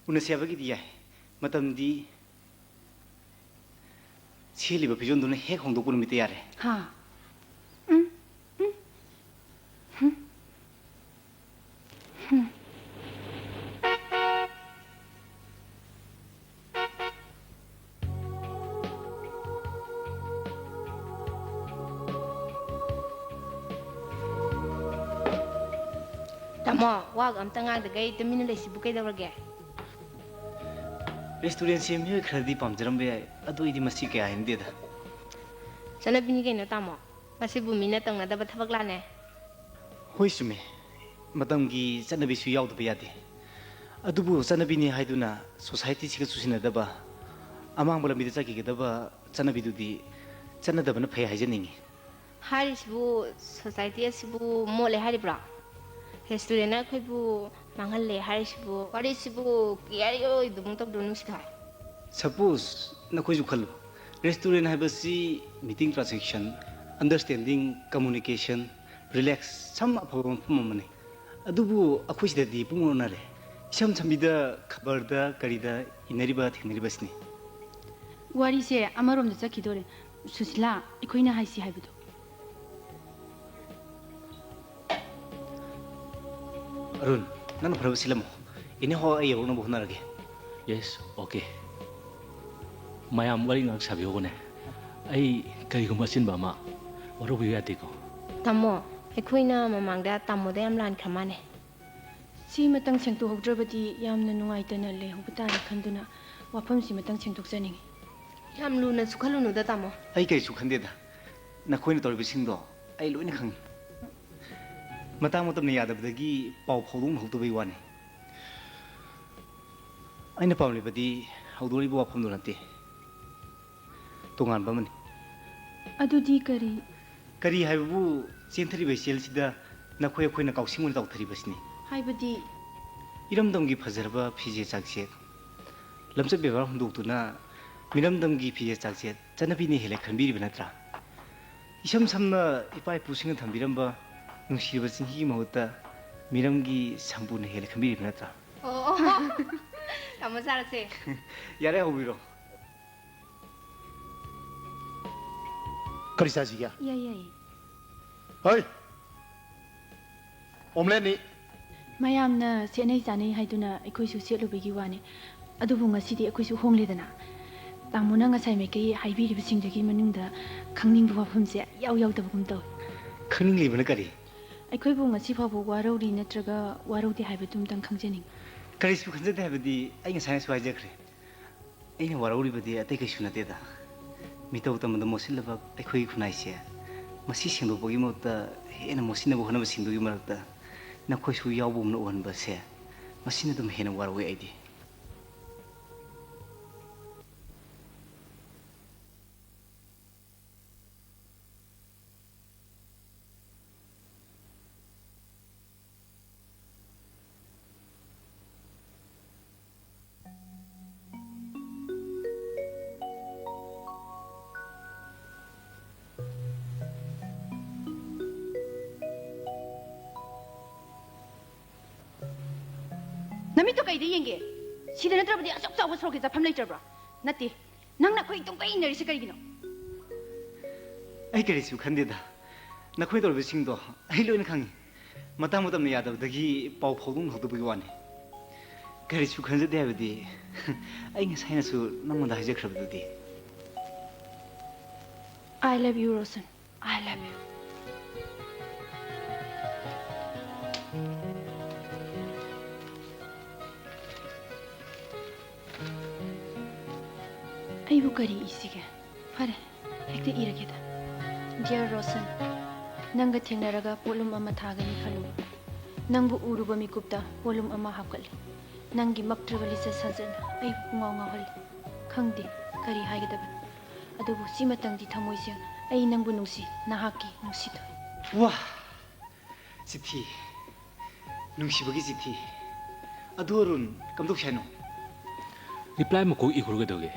ꯎꯅꯁꯦ ꯍꯥꯏꯕꯒꯤꯗꯤ ꯌꯥꯏ ꯃꯇꯝꯗꯤ ꯁꯦꯠꯂꯤꯕ ꯐꯤꯖꯣꯜꯗꯨꯅ ꯍꯦꯛ ꯍꯣꯡꯗꯣꯛꯄ ꯅꯨꯃꯤꯠꯇ ꯌꯥꯔꯦ ꯍꯥ Tamo, wag am tanga de gay temina le sibu kay dawrage. Restaurant से मैं खरीदी पामजरम बे अदो इदी मसी के आइंदे दा Sana bini kay no tamo. Masibu mina tang na dapat habag lane. होई सुमे मतम की चनबी सु याव दबे यादे अदुबु चनबी नि हाइदुना सोसाइटी सिग सुसिना दबा अमांग बला मिदे चकी के दबा चनबी दुदी चन दबन फै हाइजनिंगी Hari sibu society sibu mole hari bra. Restaurant na koy bu mangal le hari sibu kiyari o idumung tok dunung sithai. Suppose नखोइ जु खलु रेस्टोरेंट हाइबसी meeting transaction understanding communication relax सम अफबम फममने अदुबु अखोइसिददि पुंगोनारे इसम समबिदा खबरदा करिदा इनरिबा थेंनरिबसनी ꯋꯥꯔꯤꯁꯦ ꯑꯃꯔꯣꯝꯗ ꯆꯠꯈꯤꯗꯣꯔꯦ ꯁꯨꯁꯤꯂꯥ ꯑꯩꯈꯣꯏꯅ ꯍꯥꯏꯁꯤ ꯍꯥꯏꯕꯗꯣ अरुण नन फरब सिलमो इने हो अय यौन बहनारगे Yes, okay. Mayam wari ngak sabi ko ne. Ay kay gumasin ba ma? Waro biyo ati ko. Tamo, ꯑꯩꯈꯣꯏꯅ ꯃꯃꯥꯡꯗ ꯇꯥꯃꯣꯗ ꯌꯥꯝ ꯂꯥꯟꯈ꯭ꯔ ꯃꯥꯅꯦ. ꯁꯤ ꯃꯇꯪ ꯁꯦꯡꯗꯣꯛꯍꯧꯗ꯭ꯔꯕꯗꯤ ꯌꯥꯝꯅ ꯅꯨꯡꯉꯥꯏꯇꯅ ꯂꯩꯍꯧꯕ ꯇꯥꯔꯦ ꯈꯟꯗꯨꯅ ꯋꯥꯐꯝꯁꯤ ꯃꯇꯪ ꯁꯦꯡꯗꯣꯛꯆꯅꯤꯡꯉꯤ ꯌꯥꯝ ꯂꯨꯅꯁꯨ ꯈꯜꯂꯨꯅꯨꯗ ꯇꯥꯃꯣ. ꯑꯩ ꯀꯩꯁꯨ ꯈꯟꯗꯦꯗ ꯅꯈꯣꯏꯅ ꯇꯧꯔꯤꯕꯁꯤꯡꯗꯣ ꯑꯩ ꯂꯣꯏꯅ ꯈꯪꯉꯤ ꯃꯇꯥꯡ ꯃꯇꯝꯅ ꯌꯥꯗꯕꯗꯒꯤ ꯄꯥꯎ ꯐꯥꯎꯗꯣꯛꯅꯍꯧꯗꯕꯩ ꯋꯥꯅꯤ ꯑꯩꯅ ꯄꯥꯝꯂꯤꯕꯗꯤ ꯍꯧꯗꯣꯔꯤꯕ ꯋꯥꯐꯝꯗꯨ ꯅꯠꯇꯦ ꯇꯣꯉꯥꯟꯕ ꯑꯃꯅꯤ ꯑꯗꯨꯗꯤ ꯀꯔꯤ ꯀꯔꯤ ꯍꯥꯏꯕꯕꯨ ꯆꯦꯟꯊꯔꯤꯕ ꯏꯆꯦꯜꯁꯤꯗ ꯅꯈꯣꯏ ꯑꯩꯈꯣꯏꯅ ꯀꯥꯎꯁꯤꯡ ꯑꯣꯏꯅ ꯇꯧꯊꯔꯤꯕꯁꯤꯅꯤ ꯍꯥꯏꯕꯗꯤ ꯏꯔꯝꯗꯝꯒꯤ ꯐꯖꯔꯕ ꯐꯤꯖꯦꯠ ꯆꯥꯛꯁꯦꯠ ꯂꯝꯆꯠ ꯕꯦꯕꯥꯔ ꯍꯨꯟꯗꯣꯛꯇꯨꯅ ꯃꯤꯔꯝꯗꯝꯒꯤ ꯐꯤꯖꯦꯠ ꯆꯥꯛꯁꯦꯠ ꯆꯠꯅꯕꯤꯅꯤ ꯍꯦꯜꯂꯦ ꯈꯟꯕꯤꯔꯤꯕ ꯅꯠꯇ꯭ꯔꯥ 이섬 삼나 이빠이 부싱은 담비람바 능시리바 진희기 먹었다 미람기 상부는 해를 큰비리 변했다 어, tamo 잘했지. 야래 호비로 그리사지야 야야이 어이 옴레니 ꯃꯌꯥꯝꯅ ꯁꯦꯠꯅꯩ ꯆꯥꯅꯩ ꯍꯥꯏꯗꯨꯅ ꯑꯩꯈꯣꯏꯁꯨ ꯁꯦꯠꯂꯨꯕꯒꯤ ꯋꯥꯅꯤ ꯑꯗꯨꯕꯨ ꯉꯁꯤꯗꯤ ꯑꯩꯈꯣꯏꯁꯨ ꯍꯣꯡꯂꯦꯗꯅ ꯇꯥꯃꯣꯅ ꯉꯁꯥꯏ ꯃꯥꯏꯀꯩ ꯍꯥꯏꯕꯤꯔꯤꯕꯁꯤꯡꯗꯨꯒꯤ ꯃꯅꯨꯡꯗ ꯈꯪꯅꯤꯡꯕ ꯋꯥꯐꯝꯁꯦ ꯌꯥꯎꯗꯕꯒꯨꯝ ꯇꯧꯏ ꯈꯪꯅꯤꯡꯂꯤꯕꯅ ꯀꯔꯤ ꯑꯩꯈꯣꯏꯕꯨ ꯉꯁꯤ ꯐꯥꯎꯕ ꯋꯥꯔꯧꯔꯤ ꯅꯠꯇ꯭ꯔꯒ ꯋꯥꯔꯧꯗꯦ ꯍꯥꯏꯕꯗꯨꯝꯇꯪ ꯈꯪꯖꯅꯤꯡꯉꯤ ꯀꯔꯤꯁꯨ ꯈꯟꯖꯗꯦ ꯍꯥꯏꯕꯗꯤ ꯑꯩ ꯉꯁꯥꯏꯅꯁꯨ ꯍꯥꯏꯖꯈ꯭ꯔꯦ ꯑꯩꯅ ꯋꯥꯔꯧꯔꯤꯕꯗꯤ ꯑꯇꯩ ꯀꯩꯁꯨ ꯅꯠꯇꯦꯗ ꯃꯤꯇꯧ ꯇꯝꯕꯗ ꯃꯣꯠꯁꯤꯜꯂꯕ ꯑꯩꯈꯣꯏꯒꯤ ꯈꯨꯟꯅꯥꯏꯁꯦ ꯃꯁꯤ ꯁꯦꯡꯗꯣꯛꯄꯒꯤ ꯃꯍꯨꯠꯇ ꯍꯦꯟꯅ ꯃꯣꯠꯁꯤꯟꯅꯕ ꯍꯣꯠꯅꯕꯁꯤꯡꯗꯨꯒꯤ ꯃꯔꯛꯇ ꯅꯈꯣꯏꯁꯨ ꯌꯥꯎꯕꯒꯨꯝꯅ ꯎꯍꯟꯕꯁꯦ ꯃꯁꯤꯅ ꯑꯗꯨꯝ ꯍꯦꯟꯅ ꯋꯥꯔꯧꯏ ꯑꯩꯗꯤ ꯅꯃꯤꯠꯇꯣ ꯀꯩꯗ ꯌꯦꯡꯒꯦ ꯁꯤꯗ ꯅꯠꯇ꯭ꯔꯕꯗꯤ ꯑꯆꯧ ꯆꯥꯎꯕ ꯁꯣꯔꯣꯛꯀꯤ ꯆꯠꯐꯝ ꯂꯩꯇ꯭ꯔꯕ꯭ꯔꯥ ꯅꯠꯇꯦ ꯅꯪꯅ ꯑꯩꯈꯣꯏ ꯇꯨꯡꯀꯩ ꯏꯟꯅꯔꯤꯁꯦ ꯀꯔꯤꯒꯤꯅꯣ ꯑꯩ ꯀꯔꯤꯁꯨ ꯈꯟꯗꯦꯗ ꯅꯈꯣꯏ ꯇꯧꯔꯤꯕꯁꯤꯡꯗꯣ ꯑꯩ ꯂꯣꯏꯅ ꯈꯪꯉꯤ ꯃꯇꯥꯡ ꯃꯇꯝꯅ ꯌꯥꯗꯕꯗꯒꯤ ꯄꯥꯎ ꯐꯥꯎꯗꯣꯛꯅꯍꯧꯗꯕꯒꯤ ꯋꯥꯅꯤ ꯀꯔꯤꯁꯨ ꯈꯟꯖꯗꯦ ꯍꯥꯏꯕꯗꯤ ꯑꯩ ꯉꯁꯥꯏꯅꯁꯨ ꯅꯪꯉꯣꯟꯗ ꯍꯥꯏꯖꯈ꯭ꯔꯕꯗꯨꯗꯤ I love you, Roshan. I love you. ꯑꯩꯕꯨ ꯀꯔꯤ ꯏꯁꯤꯒꯦ ꯐꯔꯦ ꯍꯦꯛꯇ ꯏꯔꯒꯦꯗ Dear Roshan, ꯅꯪꯒ ꯊꯦꯡꯅꯔꯒ ꯄꯣꯠꯂꯨꯝ ꯑꯃ ꯊꯥꯒꯅꯤ ꯈꯜꯂꯨ ꯅꯪꯕꯨ ꯎꯔꯨꯕ ꯃꯤꯀꯨꯞꯇ ꯄꯣꯠꯂꯨꯝ ꯑꯃ ꯍꯥꯞꯀꯠꯂꯤ ꯅꯪꯒꯤ ꯃꯛꯇ꯭ꯔꯕ ꯂꯤꯆꯠ ꯁꯥꯖꯠꯅ ꯑꯩꯕꯨ ꯄꯨꯡꯉꯥꯎ ꯉꯥꯎꯍꯜꯂꯤ ꯈꯪꯗꯦ ꯀꯔꯤ ꯍꯥꯏꯒꯗꯕꯅꯣ ꯑꯗꯨꯕꯨ ꯁꯤꯃꯇꯪꯗꯤ ꯊꯃꯣꯏ ꯁꯦꯡꯅ ꯑꯩ ꯅꯪꯕꯨ ꯅꯨꯡꯁꯤ ꯅꯍꯥꯛꯀꯤ ꯅꯨꯡꯁꯤꯊꯣꯏ ꯋꯥ ꯆꯤꯊꯤ ꯅꯨꯡꯁꯤꯕꯒꯤ ꯆꯤꯊꯤ ꯑꯗꯨ ꯑꯔꯨꯟ ꯀꯝꯗꯧꯁꯤ ꯍꯥꯏꯅꯣ ꯔꯤꯄ꯭ꯂꯥꯏ ꯃꯀꯣꯛ 이후르ꯒꯗꯧꯒꯦ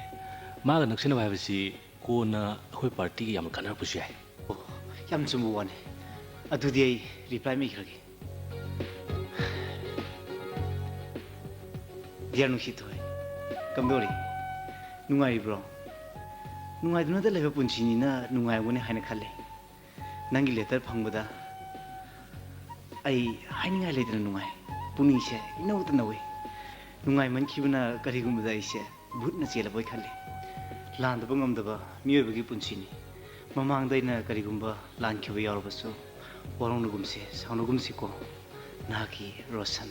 마가 ꯅꯛꯁꯤꯟꯅꯕ ꯍꯥꯏꯕꯁꯤ ꯀꯣꯟꯅ ꯑꯩꯈꯣꯏ ꯄꯥꯔꯇꯤꯒ ꯌꯥꯝ ꯀꯥꯟꯅꯔꯛꯄꯁꯨ ꯌꯥꯏ ꯑꯣ ꯌꯥꯝ ꯆꯨꯝꯕ ꯋꯥꯅꯤ ꯑꯗꯨꯗꯤ ꯑꯩ ꯔꯤꯄ꯭ꯂꯥꯏ ꯑꯃ ꯏꯈ꯭ꯔꯒꯦ ꯗꯤꯌꯔ ꯅꯨꯡꯁꯤꯊꯣꯏ ꯀꯝꯗꯧꯔꯤ ꯅꯨꯡꯉꯥꯏꯔꯤꯕ꯭ꯔꯣ ꯅꯨꯡꯉꯥꯏꯗꯨꯅꯇ ꯂꯩꯕ ꯄꯨꯟꯁꯤꯅꯤꯅ ꯅꯨꯡꯉꯥꯏꯔꯝꯒꯅꯤ ꯍꯥꯏꯅ ꯈꯜꯂꯦ ꯅꯪꯒꯤ ꯂꯦꯇꯔ ꯐꯪꯕꯗ ꯑꯩ ꯍꯥꯏꯅꯤꯡꯉꯥꯏ ꯂꯩꯇꯅ ꯅꯨꯡꯉꯥꯏ ꯄꯨꯛꯅꯤꯡꯁꯦ ꯏꯅꯧꯇ ꯅꯧꯏ ꯅꯨꯡꯉꯥꯏꯃꯟꯈꯤꯕꯅ ꯀꯔꯤꯒꯨꯝꯕꯗ ꯑꯩꯁꯦ ꯚꯨꯠꯅ ꯆꯦꯜꯂꯕꯣꯏ ꯈꯜꯂꯤ ꯂꯥꯟꯗꯕ ꯉꯝꯗꯕ ꯃꯤꯑꯣꯏꯕꯒꯤ ꯄꯨꯟꯁꯤꯅꯤ ꯃꯃꯥꯡꯗ ꯑꯩꯅ ꯀꯔꯤꯒꯨꯝꯕ ꯂꯥꯟꯈꯤꯕ ꯌꯥꯎꯔꯕꯁꯨ ꯋꯥꯔꯧꯅꯒꯨꯝꯁꯤ ꯁꯥꯎꯅꯒꯨꯝꯁꯤꯀꯣ ꯅꯍꯥꯛꯀꯤ ꯔꯣꯁꯟ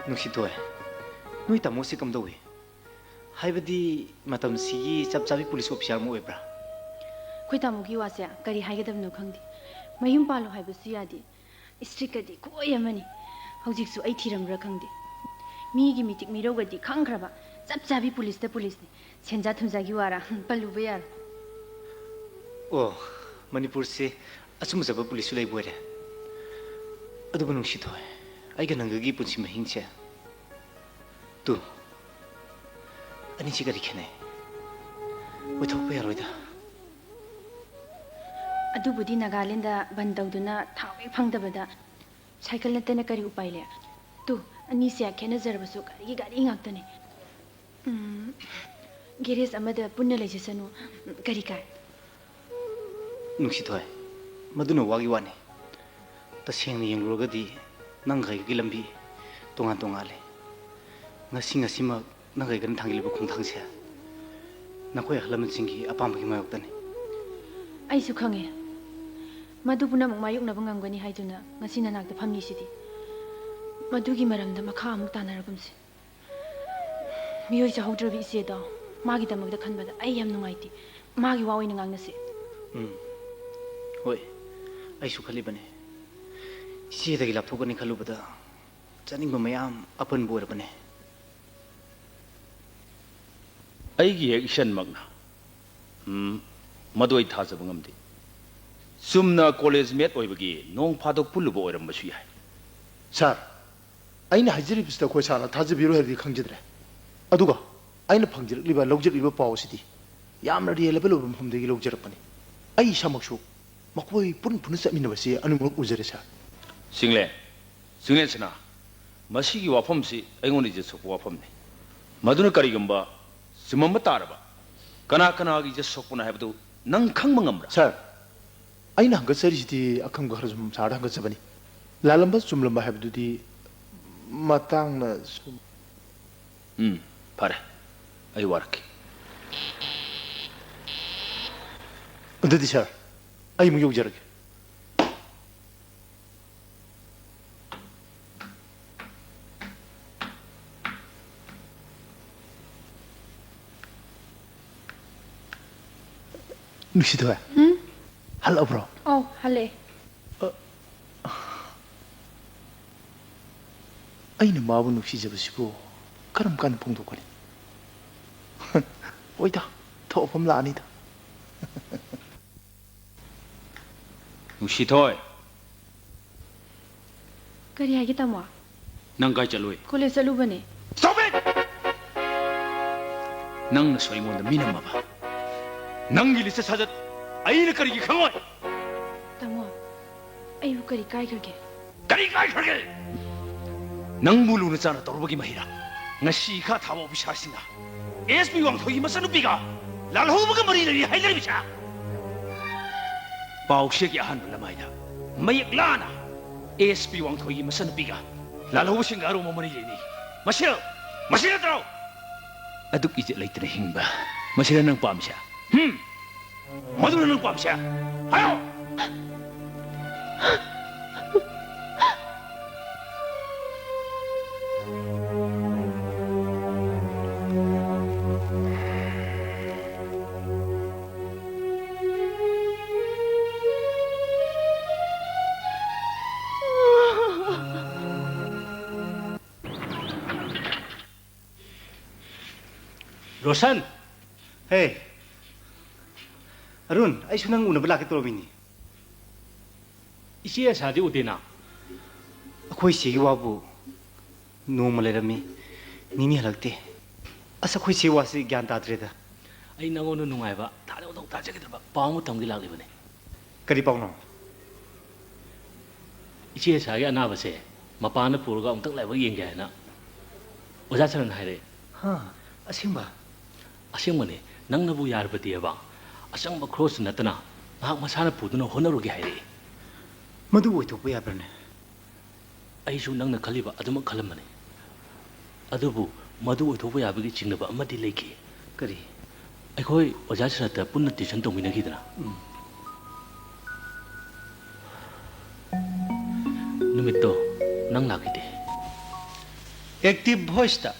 ꯅꯨꯡꯁꯤꯊꯣꯏ ꯅꯣꯏ ꯇꯥꯃꯣꯁꯤ ꯀꯝꯗꯧꯏ ꯍꯥꯏꯕꯗꯤ ꯃꯇꯝꯁꯤꯒꯤ ꯆꯞ ꯆꯥꯕꯤ ꯄꯨꯂꯤꯁ ꯑꯣꯐꯤꯁꯥꯔ ꯑꯃ ꯑꯣꯏꯕ꯭ꯔꯥ ꯑꯩꯈꯣꯏ ꯇꯥꯃꯣꯒꯤ ꯋꯥꯁꯦ ꯀꯔꯤ ꯍꯥꯏꯒꯗꯕꯅꯣ ꯈꯪꯗꯦ ꯃꯌꯨꯝ ꯄꯥꯜꯂꯣ ꯍꯥꯏꯕꯁꯨ ꯌꯥꯗꯦ ꯏꯁꯇ꯭ꯔꯤꯛꯀꯗꯤ ꯈꯨꯑꯣꯏ ꯑꯃꯅꯤ ꯍꯧꯖꯤꯛꯁꯨ ꯑꯩ ꯊꯤꯔꯝꯕ꯭ꯔꯥ ꯈꯪꯗꯦ ꯃꯤꯒꯤ ꯃꯤꯇꯤꯛ ꯃꯤꯔꯧꯒꯗꯤ ꯈꯪꯈ꯭ꯔꯕ ꯆꯞ ꯆꯥꯕꯤ ꯄꯨꯂꯤꯁꯇ ꯄꯨꯂꯤꯁꯅꯤ ꯁꯦꯟꯖꯥ ꯊꯨꯝꯖꯥꯒꯤ ꯋꯥꯔꯥ ꯄꯜꯂꯨꯕ ꯌꯥꯔꯣꯏ ꯑꯣ ꯃꯅꯤꯄꯨꯔꯁꯦ ꯑꯆꯨꯝꯕ ꯄꯨꯂꯤꯁꯁꯨ ꯂꯩꯕ ꯑꯣꯏꯔꯦ ꯑꯗꯨꯕꯨ ꯅꯨꯡꯁꯤꯊꯣꯏ ꯑꯩꯒ ꯅꯪꯒꯒꯤ ꯄꯨꯟꯁꯤ ꯃꯍꯤꯡꯁꯦ ꯇꯨ ꯑꯅꯤꯁꯤ ꯀꯔꯤ ꯈꯦꯠꯅꯩ ꯑꯣꯏꯊꯣꯛꯄ ꯌꯥꯔꯣꯏꯗ ꯑꯗꯨꯕꯨꯗꯤ ꯅꯥꯒꯥꯂꯦꯟꯗ ꯕꯟ ꯇꯧꯗꯨꯅ ꯊꯥꯎ ꯍꯦꯛ ꯐꯪꯗꯕꯗ ꯁꯥꯏꯀꯜ ꯅꯠꯇꯅ ꯀꯔꯤ ꯎꯄꯥꯏ ꯂꯩ ꯇꯨ ꯑꯅꯤꯁꯦ ꯈꯦꯠꯅꯖꯔꯕꯁꯨ ꯒꯥꯔꯤꯒꯤ ꯒꯥꯔꯤ ꯉꯥꯛꯇꯅꯤ ꯒꯦꯔꯦꯖ ꯑꯃꯗ ꯄꯨꯟꯅ ꯂꯩꯖꯁꯅꯨ ꯀꯔꯤ ꯀꯥꯏ ꯅꯨꯡꯁꯤꯊꯣꯏ ꯃꯗꯨꯅ ꯋꯥꯒꯤ ꯋꯥꯅꯤ ꯇꯁꯦꯡꯅ ꯌꯦꯡꯂꯨꯔꯒꯗꯤ ꯅꯪꯒ ꯑꯩꯒꯒꯤ ꯂꯝꯕꯤ ꯇꯣꯉꯥꯟ ꯇꯣꯉꯥꯟꯂꯦ ꯉꯁꯤꯃꯛ ꯅꯪꯒ ꯑꯩꯒꯅ ꯊꯥꯡꯒꯤꯜꯂꯤꯕ ꯈꯣꯡꯊꯥꯡꯁꯦ ꯅꯈꯣꯏ ꯑꯍꯜ ꯂꯃꯟꯁꯤꯡꯒꯤ ꯑꯄꯥꯝꯕꯒꯤ ꯃꯥꯌꯣꯛꯇꯅꯤ ꯑꯩꯁꯨ ꯈꯪꯉꯦ ꯃꯗꯨ ꯄꯨꯝꯅꯃꯛ ꯃꯥꯌꯣꯛꯅꯕ ꯉꯝꯒꯅꯤ ꯍꯥꯏꯗꯨꯅ ꯉꯁꯤ ꯅꯅꯥꯛꯇ ꯐꯝꯂꯤꯁꯤꯗꯤ ꯃꯗꯨꯒꯤ ꯃꯔꯝꯗ ꯃꯈꯥ ꯑꯃꯨꯛ ꯇꯥꯟꯅꯔꯒꯨꯝꯁꯤ ꯃꯤꯑꯣꯏ ꯆꯥꯍꯧꯗ꯭ꯔꯕꯤ ꯏꯆꯦꯗꯣ ꯃꯥꯒꯤꯗꯃꯛꯇ ꯈꯟꯕꯗ ꯑꯩ ꯌꯥꯝ ꯅꯨꯡꯉꯥꯏꯇꯦ ꯃꯥꯒꯤ ꯋꯥ ꯑꯣꯏꯅ ꯉꯥꯡꯅꯁꯤ ꯍꯣꯏ ꯑꯩꯁꯨ ꯈꯜꯂꯤꯕꯅꯤ ꯏꯆꯦꯗꯒꯤ ꯂꯥꯞꯊꯣꯛꯀꯅꯤ ꯈꯜꯂꯨꯕꯗ ꯆꯥꯅꯤꯡꯕ ꯃꯌꯥꯝ ꯑꯄꯟꯕ ꯑꯣꯏꯔꯕꯅꯤ ꯑꯩꯒꯤ ꯍꯦꯛ ꯏꯁꯟꯃꯛꯅ ꯃꯗꯨ ꯑꯩ ꯊꯥꯖꯕ ꯉꯝꯗꯦ ꯆꯨꯝꯅ ꯀꯣꯂꯦꯖ ꯃꯦꯠ ꯑꯣꯏꯕꯒꯤ ꯅꯣꯡ ꯐꯥꯗꯣꯛ ꯄꯨꯜꯂꯨꯕ ꯑꯣꯏꯔꯝꯕꯁꯨ ꯌꯥꯏ ꯁꯥꯔ ꯑꯩꯅ ꯍꯥꯏꯖꯔꯤꯕꯁꯤꯗ ꯑꯩꯈꯣꯏ ꯁꯥꯔꯅ ꯊꯥꯖꯕꯤꯔꯣꯏ ꯍꯥꯏꯕꯗꯤ ꯈꯪꯖꯗ꯭ꯔꯦ ꯑꯗꯨꯒ ꯑꯩꯅ ꯐꯪꯖꯔꯛꯂꯤꯕ ꯂꯧꯖꯔꯛꯂꯤꯕ ꯄꯥꯎ ꯑꯁꯤꯗꯤ ꯌꯥꯝꯅ ꯔꯤꯌꯦꯂꯦꯕꯜ ꯑꯣꯏꯕ ꯃꯐꯝꯗꯒꯤ ꯂꯧꯖꯔꯛꯄꯅꯤ ꯑꯩ ꯏꯁꯥꯃꯛꯁꯨ ꯃꯈꯣꯏ ꯄꯨꯟꯅ ꯆꯠꯃꯤꯟꯅꯕꯁꯤ ꯑꯅꯤꯃꯛ ꯎꯖꯔꯦ ꯁꯥꯔ ꯆꯤꯡꯂꯦꯟꯁꯅꯥ ꯃꯁꯤꯒꯤ ꯋꯥꯐꯝꯁꯤ ꯑꯩꯉꯣꯟꯗ ꯏꯖꯠ ꯁꯣꯛꯄ ꯋꯥꯐꯝꯅꯤ ꯃꯗꯨꯅ ꯀꯔꯤꯒꯨꯝꯕ ꯆꯨꯝꯃꯝꯕ ꯇꯥꯔꯕ ꯀꯅꯥꯒꯤ ꯏꯖꯠ ꯁꯣꯛꯄꯅ ꯍꯥꯏꯕꯗꯨ ꯅꯪ ꯈꯪꯕ ꯉꯝꯕ꯭ꯔꯥ ꯁꯥꯔ ꯑꯩꯅ ꯍꯪꯒꯠꯆꯔꯤꯁꯤꯗꯤ ꯑꯈꯪꯕ ꯈꯔ ꯁꯨꯝ ꯁꯥꯔ ꯍꯪꯒꯠꯆꯕꯅꯤ ꯂꯥꯜꯂꯝꯕ ꯆꯨꯝꯂꯝꯕ ꯍꯥꯏꯕꯗꯨꯗꯤ ꯃꯇꯥꯡꯅ ꯁꯨꯝ ꯐꯔꯦ ꯑꯩ ꯋꯥꯔꯛꯀꯦ ꯑꯗꯨꯗꯤ ꯁꯥꯔ ꯑꯩ ꯑꯃꯨꯛ ꯌꯧꯖꯔꯒꯦ ꯅꯨꯡꯁꯤꯊꯣꯏ ꯍꯜꯂꯛꯑꯕ꯭ꯔꯣ ꯑꯧ ꯍꯜꯂꯛꯑꯦ ꯑꯩꯅ ꯃꯥꯕꯨ ꯅꯨꯡꯁꯤꯖꯕꯁꯤꯕꯨ ꯀꯔꯝ ꯀꯥꯟꯗ ꯐꯣꯡꯗꯣꯛꯀꯅꯤ ꯍꯣꯏꯗ ꯊꯣꯛꯐꯝ ꯂꯥꯛꯑꯅꯤꯗ ꯅꯨꯡꯁꯤꯊꯣꯏ ꯀꯔꯤ ꯍꯥꯏꯒꯦ ꯇꯥꯃꯣ ꯅꯪ ꯀꯥꯏ ꯆꯠꯂꯨꯏ ꯀꯣꯂꯦꯖ ꯆꯠꯂꯨꯕꯅꯦ ꯅꯪꯅꯁꯨ ꯑꯩꯉꯣꯟꯗ ꯃꯤꯅꯝꯃꯕ ꯅꯪꯒꯤ ꯂꯤꯆꯠ ꯁꯥꯖꯠ ꯑꯩꯅ ꯀꯔꯤꯒꯤ ꯈꯪꯉꯣꯏ ꯇꯥꯃꯣ ꯑꯩꯕꯨ ꯀꯔꯤ ꯀꯥꯏꯈ꯭ꯔꯒꯦ ꯀꯔꯤ ꯀꯥꯏꯈ꯭ꯔꯒꯦ ꯅꯪꯕꯨ ꯂꯨꯅ ꯆꯥꯅ ꯇꯧꯔꯕꯒꯤ ꯃꯍꯩꯔꯥ ꯉꯁꯤ ꯏꯈꯥ ꯊꯥꯕ ꯑꯣꯐꯤꯁꯥꯔꯁꯤꯡꯅ ꯑꯦꯁ ꯄꯤ ꯋꯥꯡꯊꯣꯏꯒꯤ ꯃꯆꯥꯅꯨꯄꯤꯒ ꯂꯥꯜꯍꯧꯕꯒ ꯃꯔꯤ ꯂꯩꯔꯤ ꯍꯥꯏꯅꯔꯤꯕꯁꯦ ꯄꯥꯎꯆꯦꯒꯤ ꯑꯍꯥꯟꯕ ꯂꯃꯥꯏꯗ ꯃꯌꯦꯛ ꯂꯥꯅ ꯑꯦꯁ ꯄꯤ ꯋꯥꯡꯊꯣꯏꯒꯤ ꯃꯆꯥꯅꯨꯄꯤꯒ ꯂꯥꯜꯍꯧꯕꯁꯤꯡꯒ ꯑꯔꯨꯝꯕ ꯃꯔꯤ ꯂꯩꯅꯤ ꯃꯁꯤ ꯅꯠꯇ꯭ꯔꯣ ꯑꯗꯨꯛ ꯏꯖꯠ ꯂꯩꯇꯅ ꯍꯤꯡꯕ ꯃꯁꯤꯅ ꯅꯪ ꯄꯥꯝꯃꯤꯁꯦ ꯃꯗꯨꯅ ꯅꯪ ꯄꯥꯝꯃꯤꯁꯦ ꯍꯥꯏꯌꯣ रोशन हे अरुण ऐसु नंग उनब लाके तोरबिनी इसी शादी उदेना अखोई सेगी वाबू नोम लेरमी निमी हलकते अस अखोई से वासी ज्ञान ताद्रेदा आई नंगोनो नुंगाइबा थादो दो ताजगदबा पाऊ तमगी लागलिबने करी पाउनो इसी शादी अनाबसे मपान पुरगा उमतक लाइबा येंगे हैना ओजा चरन हाइरे हां असिंबा असेंबने नंगनबु यारबदियबा असंग क्रॉस नतना नाक मसाना पुदुना होनरुगे हाइरे मधु ओइथोप याबरने अइसु नंगना खलिबा अदुम खलमने अदुबु मधु ओइथोप याबगी चिंगनबा अमदि लेखि करी अखोई ओजा सरता पुन्ना ट्यूशन तोमिनगिदना नुमितो नंग लागिदे एक्टिव वॉइस ता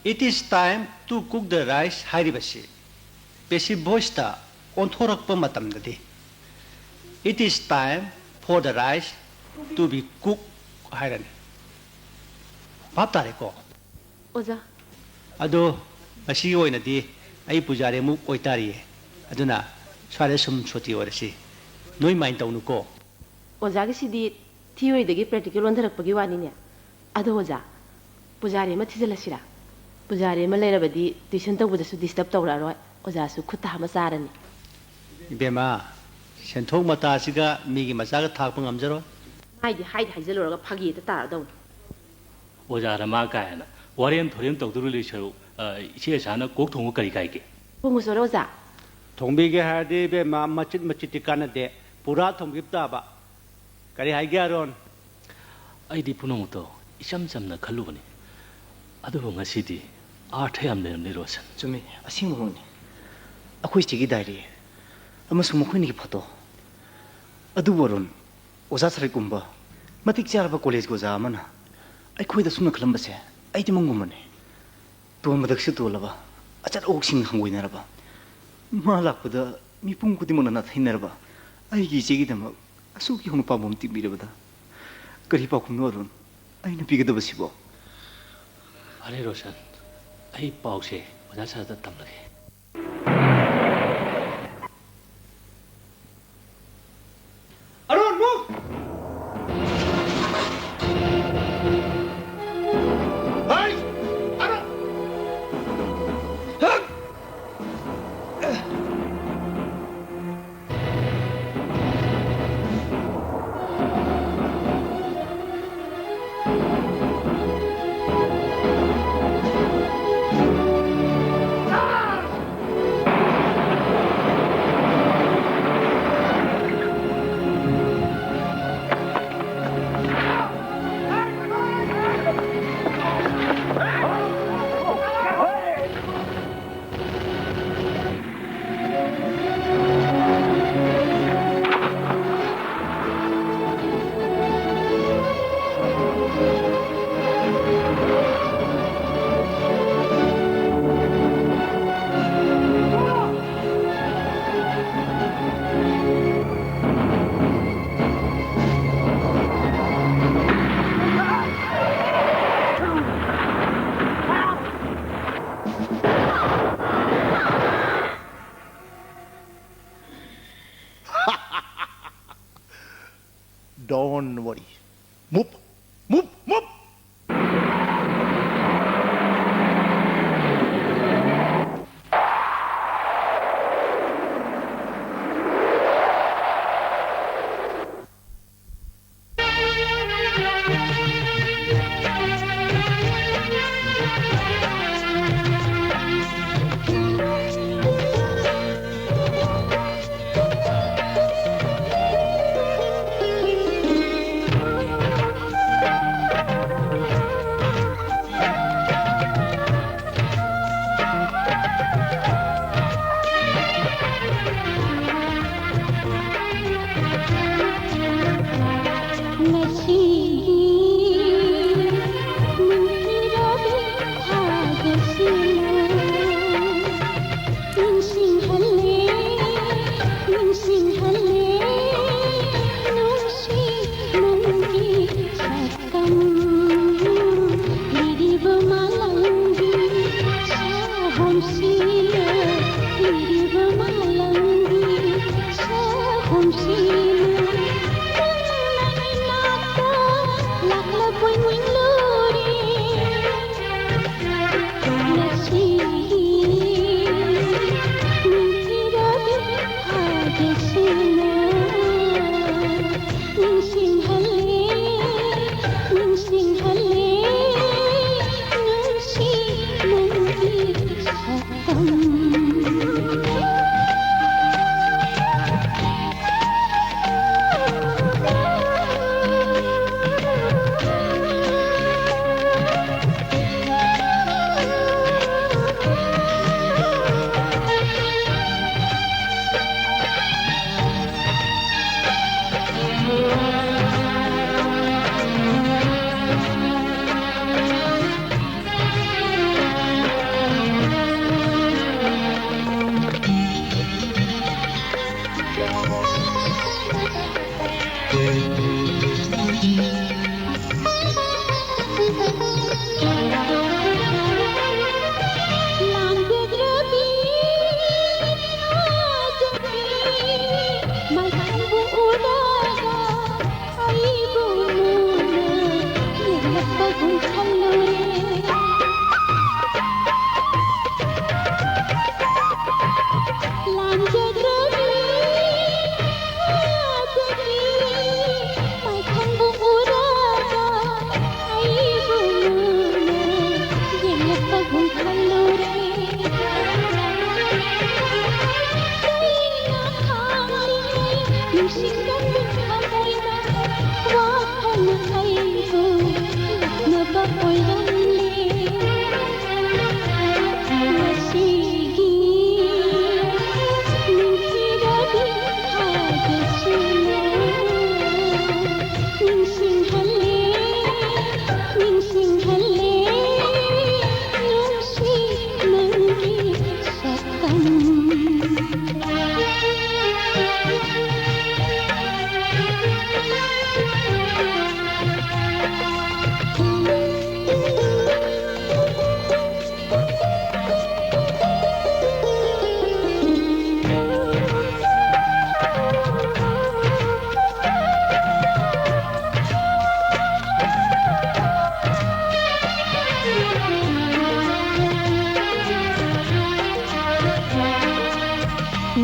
It is time to cook the rice हाइरिबसे passive voice ता ओंथोरकप मतमददि It is time for the rice to be cooked हाइरनि भाप तारे को ओजा अदो मसी ओइनदि आई पुजारे मु ओइतारिये अदुना स्वारे सुम सोति ओरसि नोइ माइन तौनु को ओजागी सिदी थियोइदगी प्रैक्टिकल वंधरकपगी वानिने अदो ओजा पुजारी म थिजलसिरा पुजारी म लेरबदी ट्यूशन तौबदसु डिस्टर्ब तौरारोय ओजासु खुत्ता हम चारनी बेमा सेंथोक मतासिगा मिगी मचागा थाकप ngamjaro हाइदि हाइजलोरगा फागी त तारदौ ओजा रमा कायना वारेन थोरेन तौदुरु लेसरु इसे साना कोक थोंगु करी काइके पुंगुसोरो ओजा थोंबिगे हादे बेमा मचित मचित कानदे पुरा थोंगिबताबा करी हाइग्यारोन आइदि पुनोंतो इसम समना खलुबनी अदुबो ngasidi आर्थ याम लेमने रोशन चुमी असिंग होने अखोई सिगी डायरी अमसु मखोइनि की फोटो अदु वरुन ओजा सरे कुंबा मतिक चारबा कॉलेज को जा मना अखोई द सुन खलमबसे आइदि मंगुमने तो मदक्सु तोलबा अचर ओक्सिंग हंगोइनरबा मा लाकपदा मिपुंग कुति मनना थैनरबा आइगी सिगी दम असुकी होनु पाबम तिबिरबदा करी पाखुनो अरुन आइना पिगदबसिबो अरे रोशन आई पाव से ओजा सरदा तमलगे अरुण मु हाय अरुण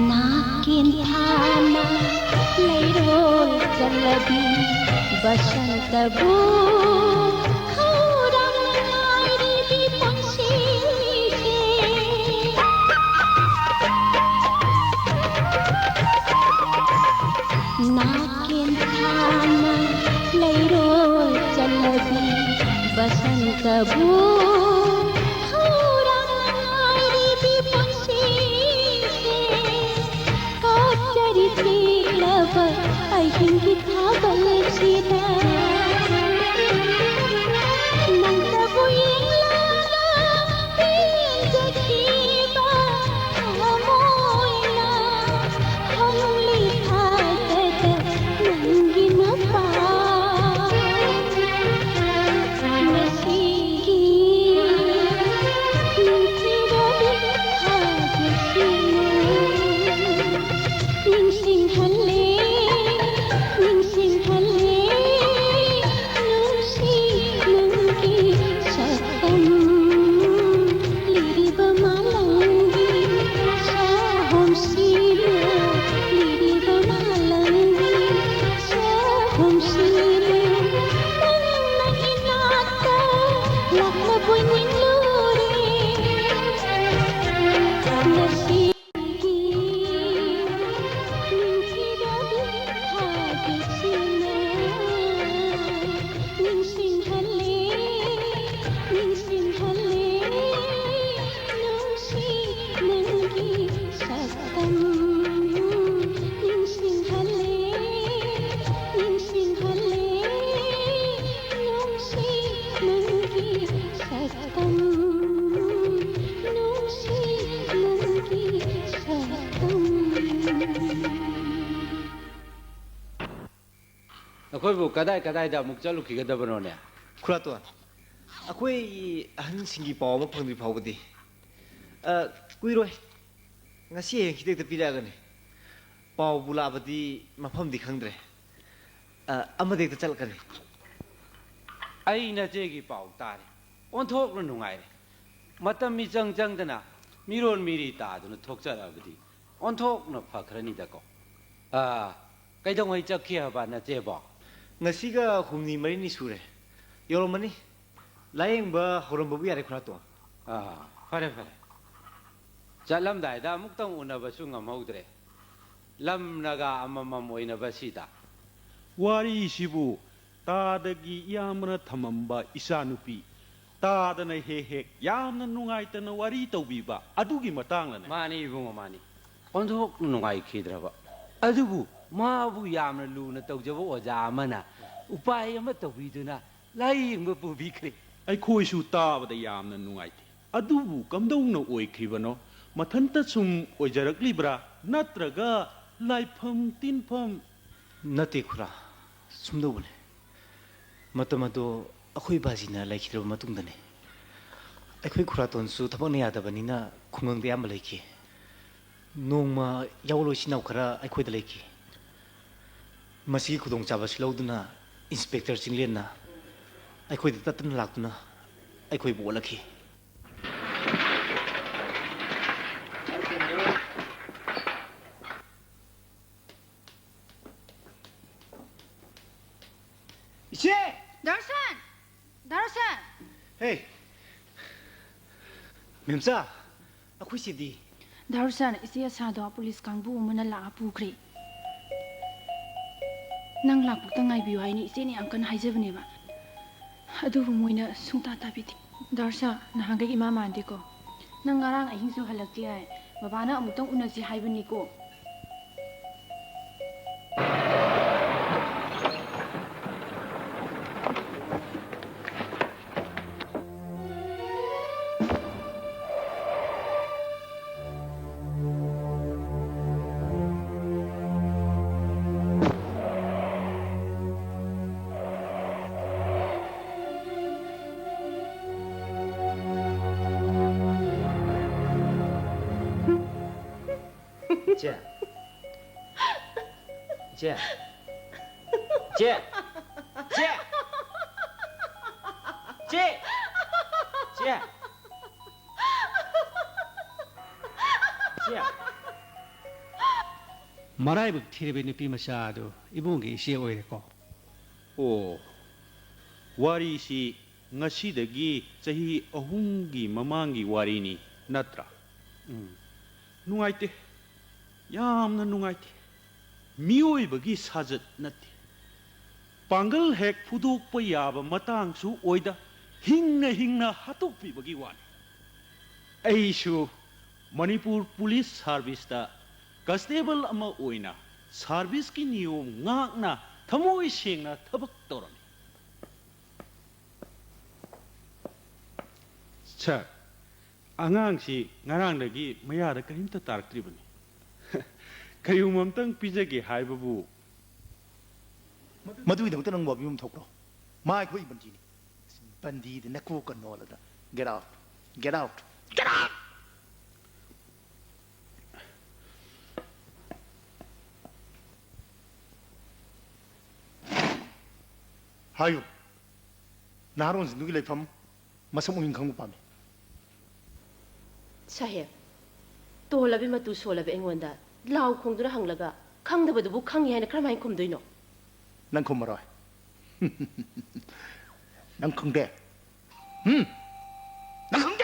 नाकिन थाना लैरोल चलबी बसंत बू खौरम नारी दी पंछी नाकिन थाना लैरोल चलबी बसंत बू I think it happened sida nang tabuing lala pinjakiba amoy na halong lihat nang ginapa nasigi nang tirabi hagasino ning singhale ꯑꯩꯈꯣꯏꯕꯨ ꯀꯗꯥꯏꯗ ꯑꯃꯨꯛ ꯆꯠꯂꯨꯈꯤꯒꯗꯕꯅꯣꯅꯦ ꯈꯨꯔꯥꯇꯣꯟ ꯑꯩꯈꯣꯏ ꯑꯍꯟꯁꯤꯡꯒꯤ ꯄꯥꯎ ꯑꯃ ꯐꯪꯗ꯭ꯔꯤ ꯐꯥꯎꯕꯗꯤ ꯀꯨꯏꯔꯣꯏ ꯉꯁꯤ ꯍꯌꯦꯡ ꯈꯤꯇꯪꯗ ꯄꯤꯔꯛꯑꯒꯅꯤ ꯄꯥꯎꯕꯨ ꯂꯥꯛꯑꯕꯗꯤ ꯃꯐꯝꯗꯤ ꯈꯪꯗ꯭ꯔꯦ ꯑꯃꯗ ꯍꯦꯛꯇ ꯆꯠꯂꯛꯀꯅꯤ ꯑꯩ ꯅꯆꯦꯒꯤ ꯄꯥꯎ ꯇꯥꯔꯦ ꯑꯣꯟꯊꯣꯛꯅ ꯅꯨꯡꯉꯥꯏꯔꯦ ꯃꯇꯝ ꯃꯤꯆꯪ ꯆꯪꯗꯅ ꯃꯤꯔꯣꯟ ꯃꯤꯔꯤ ꯇꯥꯗꯨꯅ ꯊꯣꯛꯆꯔꯛꯑꯕꯗꯤ ꯑꯣꯟꯊꯣꯛꯅ ꯐꯈ꯭ꯔꯅꯤꯗꯀꯣ ꯀꯩꯗꯧꯉꯩ ꯆꯠꯈꯤ ꯍꯥꯏꯕ ꯅꯆꯦꯕꯣ ngasiga humni marini sure yoromani layeng ba horom babu yare khurato fare ꯆꯠꯂꯝꯗꯥꯏꯗ ꯑꯃꯨꯛꯇꯪ ꯎꯅꯕꯁꯨ ꯉꯝꯍꯧꯗ꯭ꯔꯦ ꯂꯝꯅꯒ ꯑꯃꯃꯝ ꯑꯣꯏꯅꯕꯁꯤꯗ ꯋꯥꯔꯤꯁꯤꯕꯨ ꯇꯥꯗꯒꯤ ꯌꯥꯝꯅ ꯊꯝꯃꯝꯕ ꯏꯆꯥꯅꯨꯄꯤ ꯇꯥꯗꯅ ꯍꯦꯛ ꯌꯥꯝꯅ ꯅꯨꯡꯉꯥꯏꯇꯅ ꯋꯥꯔꯤ ꯇꯧꯕꯤꯕ ꯑꯗꯨꯒꯤ ꯃꯇꯥꯡꯂꯅꯦ ꯃꯥꯅꯤ ꯏꯕꯨꯡꯉꯣ ꯃꯥꯅꯤ ꯑꯣꯟꯊꯣꯛꯅ ꯅꯨꯡꯉꯥꯏꯈꯤꯗ꯭ꯔꯕ ꯑꯗꯨꯕꯨ ꯃꯥꯕꯨ ꯌꯥꯝꯅ ꯂꯨꯅ ꯇꯧꯖꯕ ꯑꯣꯖꯥ ꯑꯃꯅ ꯎꯄꯥꯏ ꯑꯃ ꯇꯧꯕꯤꯗꯨꯅ ꯂꯥꯏꯌꯦꯡꯕ ꯄꯨꯕꯤꯈ꯭ꯔꯦ ꯑꯩꯈꯣꯏꯁꯨ ꯇꯥꯕꯗ ꯌꯥꯝꯅ ꯅꯨꯡꯉꯥꯏꯇꯦ ꯑꯗꯨꯕꯨ ꯀꯝꯗꯧꯅ ꯑꯣꯏꯈ꯭ꯔꯤꯕꯅꯣ ꯃꯊꯟꯇ ꯁꯨꯝ ꯑꯣꯏꯖꯔꯛꯂꯤꯕ꯭ꯔꯥ ꯅꯠꯇ꯭ꯔꯒ ꯂꯥꯏꯐꯝ ꯇꯤꯟꯐꯝ ꯅꯠꯇꯦ ꯈꯨꯔꯥ ꯁꯨꯝꯗꯧꯕꯅꯦ ꯃꯇꯝ ꯑꯗꯣ ꯑꯩꯈꯣꯏ ꯕꯥꯖꯤꯅ ꯂꯩꯈꯤꯗ꯭ꯔꯕ ꯃꯇꯨꯡꯗꯅꯦ ꯑꯩꯈꯣꯏ ꯈꯨꯔꯥꯇꯣꯟꯁꯨ ꯊꯕꯛꯅ ꯌꯥꯗꯕꯅꯤꯅ ꯈꯨꯡꯒꯪꯗ ꯑꯌꯥꯝꯕ ꯂꯩꯈꯤ ꯅꯣꯡꯃ ꯌꯥꯎꯂꯣꯏꯁꯤꯟꯅꯥꯎ ꯈꯔ ꯑꯩꯈꯣꯏꯗ ꯂꯩꯈꯤ ꯃꯁꯤꯒꯤ ꯈꯨꯗꯣꯡꯆꯥꯕꯁꯤ ꯂꯧꯗꯨꯅ ꯏꯟꯁꯄꯦꯛꯇꯔ ꯆꯤꯡꯂꯦꯟꯅ ꯑꯩꯈꯣꯏꯗ ꯇꯠꯇꯅ ꯂꯥꯛꯇꯨꯅ ꯑꯩꯈꯣꯏꯕꯨ ꯑꯣꯠꯂꯛꯈꯤ 이제 다르산 헤이 멤사 ꯑꯩꯈꯣꯏ ꯁꯤꯗꯤ 다르산 이제 사도 폴리스 강부 오면은 라 부크리 ꯅꯪ ꯂꯥꯛꯄꯨꯛꯇ ꯉꯥꯏꯕꯤꯌꯨ ꯍꯥꯏꯅꯤ ꯏꯆꯦꯅ ꯌꯥꯝ ꯀꯟꯅ ꯍꯥꯏꯖꯕꯅꯦꯕ ꯑꯗꯨꯕꯨ ꯃꯣꯏꯅ ꯁꯨꯡꯇꯥ ꯇꯥꯕꯤꯗꯦ ꯗꯥꯔꯁꯥ ꯅꯍꯥꯟꯒꯩ ꯏꯃꯥ ꯃꯥꯟꯗꯦꯀꯣ ꯅꯪ ꯉꯔꯥꯡ ꯑꯍꯤꯡꯁꯨ ꯍꯜꯂꯛꯇꯦ ꯍꯥꯏ ꯕꯕꯥꯅ ꯑꯃꯨꯛꯇꯪ ꯎꯅꯁꯤ ꯍꯥꯏꯕꯅꯤꯀꯣ 제, 제, 제, 제, 제, 제, 예. 예. 말아이브 티레베 누피 마샤도 이봉기 이시에 오이레고. 오, 와리시 ngasiꯗꯒꯤ ꯆꯍꯤ 3ꯒꯤ ꯃꯃꯥꯡꯒꯤ ꯋꯥꯔꯤꯅꯤ ꯅꯠꯇ꯭ꯔꯥ? ꯅꯨꯡꯉꯥꯏꯇꯦ. ꯌꯥꯝꯅ ꯅꯨꯡꯉꯥꯏꯇꯦ. ꯃꯤꯑꯣꯏꯕꯒꯤ ꯁꯥꯖꯠ ꯅꯠꯇꯦ. ꯄꯥꯡꯒꯜ ꯍꯦꯛ ꯐꯨꯗꯣꯛꯄ ꯌꯥꯕ ꯃꯇꯥꯡꯁꯨ ꯑꯣꯏꯗ ꯍꯤꯡꯅ ꯍꯥꯠꯇꯣꯛꯄꯤꯕꯒꯤ ꯋꯥꯅꯤ. ꯑꯩꯁꯨ ꯃꯅꯤꯄꯨꯔ ꯄꯨꯂꯤꯁ ꯁꯥꯔꯚꯤꯁꯇ ꯀꯟꯁꯇꯦꯕꯜ ꯑꯃ ꯑꯣꯏꯅ ꯁꯥꯔꯚꯤꯁꯀꯤ ꯅꯤꯌꯣꯝ ꯉꯥꯛꯅ ꯊꯃꯣꯏ ꯁꯦꯡꯅ ꯊꯕꯛ ꯇꯧꯔꯝꯃꯤ. ꯁꯥꯔ, ꯑꯉꯥꯡꯁꯤ ꯉꯔꯥꯡꯗꯒꯤ ꯃꯌꯥꯗ ꯀꯔꯤꯝꯇ ꯇꯥꯔꯛꯇ꯭ꯔꯤꯕꯅꯤ. ꯀꯔꯤꯒꯨꯝꯕ ꯑꯝꯇꯪ ꯄꯤꯖꯒꯦ ꯍꯥꯏꯕꯕꯨ ꯃꯗꯨꯒꯤꯗꯃꯛꯇ ꯅꯪ ꯋꯥꯕꯤꯐꯝ ꯊꯣꯛꯄ꯭ꯔꯣ? ꯃꯥ ꯑꯩꯈꯣꯏ ꯕꯟꯗꯤꯅꯤ. ꯕꯟꯗꯤꯗ ꯅꯀꯣꯛꯀ ꯅꯣꯜꯂꯗ get out, get out, get out. ꯍꯥꯏꯌꯨ. ꯅꯍꯥꯔꯣꯟꯁꯤꯡꯗꯨꯒꯤ ꯂꯩꯐꯝ ꯃꯁꯛ ꯃꯃꯤꯡ ꯈꯪꯕ ꯄꯥꯝꯃꯤ. 사해, 또올라비 마뚜 소올라비 앵원다 라우 콩두라 항라가 강다바도부 강이 하나 그럼 많이 콤도이노. 난 콤마라. 난 콩대. 난 콩대.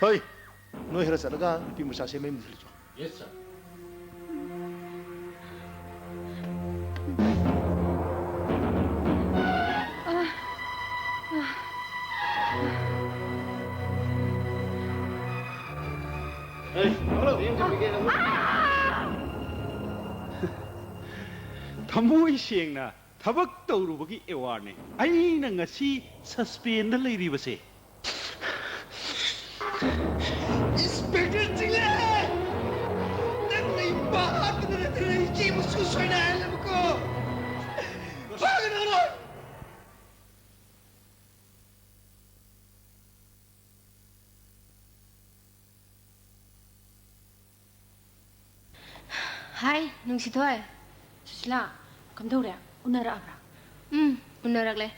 Hey, no hira salaga, pi musa se mem diljo. Yes sir. Hey, hello. ꯊꯃꯣꯏ ꯁꯦꯡꯅ ꯊꯕꯛ ꯇꯧꯔꯨꯕꯒꯤ ꯑꯦꯋꯥꯔꯗꯅꯤ ꯑꯩꯅ ꯉꯁꯤ ꯁꯁꯄꯦꯟꯗ ꯂꯩꯔꯤꯕꯁꯦ. Inspector Chile! Nang bahat na natin ang hindi mo susoy na alam ko! Bakit ano? Hi, nung si Toy. 수실아, 감독이야. 오늘 알아. Unarakle.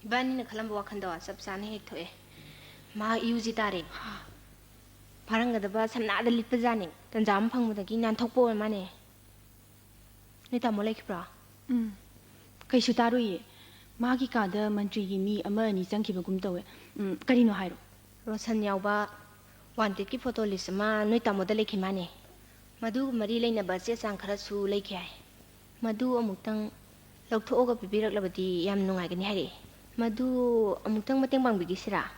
Ibani na kalamba wakanda sabsani hek thoe. Ma iuji tare. Parangada samna da lipazani. Tanjam phangmudagi nan thokpo mane. Ni tamo lekibra. Kaisu taruye. 마기 가다 만tri기 미 아마니 장기bagum tawe. Karino hairo. Rosan yauba wanted ki photo list ma noi tamoda lekhimane. Madu mari leinaba che sang khara su lekhai. Madu amutang ꯂꯧꯊꯣꯛꯑꯒ ꯄꯤꯕꯤꯔꯛꯂꯕꯗꯤ ꯌꯥꯝ ꯅꯨꯡꯉꯥꯏꯒꯅꯤ ꯍꯥꯏꯔꯛꯑꯦ. ꯃꯗꯨ ꯑꯃꯨꯛꯇꯪ ꯃꯇꯦꯡ ꯄꯥꯡꯕꯤꯒꯦꯁꯤꯔꯥ?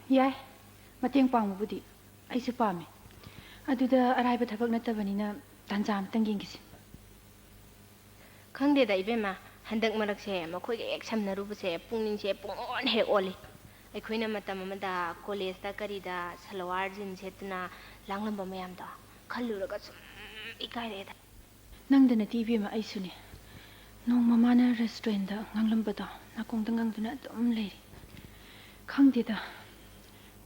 ꯌꯥꯏ. ꯃꯇꯦꯡ ꯄꯥꯡꯕꯕꯨꯗꯤ ꯑꯩꯁꯨ ꯄꯥꯝꯃꯦ. ꯑꯗꯨꯗ ꯑꯔꯥꯏꯕ ꯊꯕꯛ ꯅꯠꯇꯕꯅꯤꯅ ꯇꯥꯟꯖꯥ ꯑꯃꯇꯪ ꯌꯦꯡꯒꯤꯁꯤ. ꯈꯪꯗꯦꯗ ꯏꯕꯦꯝꯃ, ꯍꯟꯗꯛ ꯃꯔꯛꯁꯦ ꯃꯈꯣꯏꯒ ꯍꯦꯛ ꯁꯝꯅꯔꯨꯕꯁꯦ ꯄꯨꯛꯅꯤꯡꯁꯦ ꯄꯨꯡꯑꯣꯟ ꯍꯦꯛ ꯑꯣꯜꯂꯤ. ꯑꯩꯈꯣꯏꯅ ꯃꯇꯝ ꯑꯃꯗ ꯀꯣꯂꯦꯖꯇ ꯀꯔꯤꯗ ꯁꯜꯋꯥꯔ ꯖꯤꯟ ꯁꯦꯠꯇꯨꯅ ꯂꯥꯡꯂꯝꯕ ꯃꯌꯥꯝꯗꯣ ꯈꯜꯂꯨꯔꯒ ꯁꯨꯝ ꯏꯀꯥꯏꯔꯛꯑꯦꯗ. ꯅꯪꯗ ꯅꯠꯇꯦ ꯏꯕꯦꯝꯃ ꯑꯩꯁꯨꯅꯦ. ꯅꯣꯡꯃ ꯃꯥꯅ ꯔꯦꯁꯇꯨꯔꯦꯟꯗ ꯉꯥꯡꯂꯝꯕꯗꯣ ꯅꯥꯀꯣꯡꯗ ꯉꯥꯡꯗꯨꯅ ꯑꯗꯨꯝ ꯂꯩꯔꯤ. ꯈꯪꯗꯦꯗ.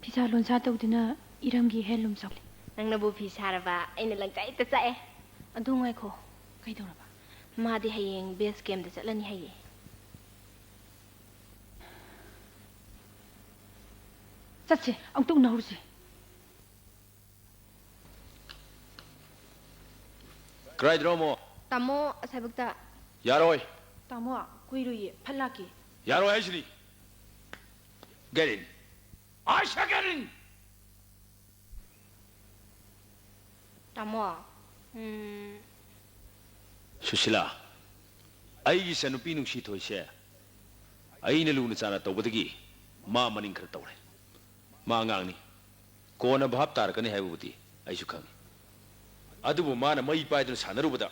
ꯐꯤꯁꯥ ꯂꯣꯟꯁꯥ ꯇꯧꯗꯨꯅ ꯏꯔꯝꯒꯤ ꯍꯦꯟꯂꯨꯝ ꯆꯥꯎꯂꯤ. ꯅꯪꯅꯕꯨ ꯐꯤ ꯁꯥꯔꯕ ꯑꯩꯅ ꯂꯪꯆꯥꯏꯇ ꯆꯥꯛꯑꯦ. ꯑꯗꯨ ꯉꯥꯏꯈꯣ. ꯀꯩꯗꯧꯔꯕ? ꯃꯥꯗꯤ ꯍꯌꯦꯡ ꯕꯦꯁ ꯀꯦꯝꯗ ꯆꯠꯂꯅꯤ ꯍꯥꯏꯌꯦ. ꯆꯠꯁꯦ. ꯑꯃꯨꯛꯇ ꯎꯅꯍꯧꯔꯁꯤ. ꯀꯔꯥꯏꯗ꯭ꯔꯣꯃꯣ? ꯇꯥꯃꯣ ꯑꯁꯥꯏꯕꯛꯇ. ꯌꯥꯔꯣꯏ. ꯇꯥꯃꯣ ꯀꯨꯏꯔꯣꯏꯌꯦ. ꯐꯠ ꯂꯥꯛꯀꯦ. ꯌꯥꯔꯣꯏ ꯍꯥꯏꯁꯤꯅꯤ. Get in. I shall get in. Tamo. 수실아, ꯑꯩꯒꯤ ꯁꯅꯨꯄꯤ ꯅꯨꯡꯁꯤ ꯊꯣꯏꯁꯦ ꯑꯩꯅ ꯂꯨꯅ ꯆꯥꯅ ꯇꯧꯕꯗꯒꯤ ꯃꯥ ꯃꯅꯤꯡ ꯈꯔ ꯇꯧꯔꯦ ꯃꯥ ꯑꯉꯥꯡꯅꯤ ꯀꯣꯟꯅ ꯚꯥꯞ ꯇꯥꯔꯛꯀꯅꯤ ꯍꯥꯏꯕꯕꯨꯗꯤ ꯑꯩꯁꯨ ꯈꯪꯉꯤ ꯑꯗꯨꯕꯨ ꯃꯥꯅ ꯃꯩ ꯄꯥꯏꯗꯨꯅ ꯁꯥꯟꯅꯔꯨꯕꯗ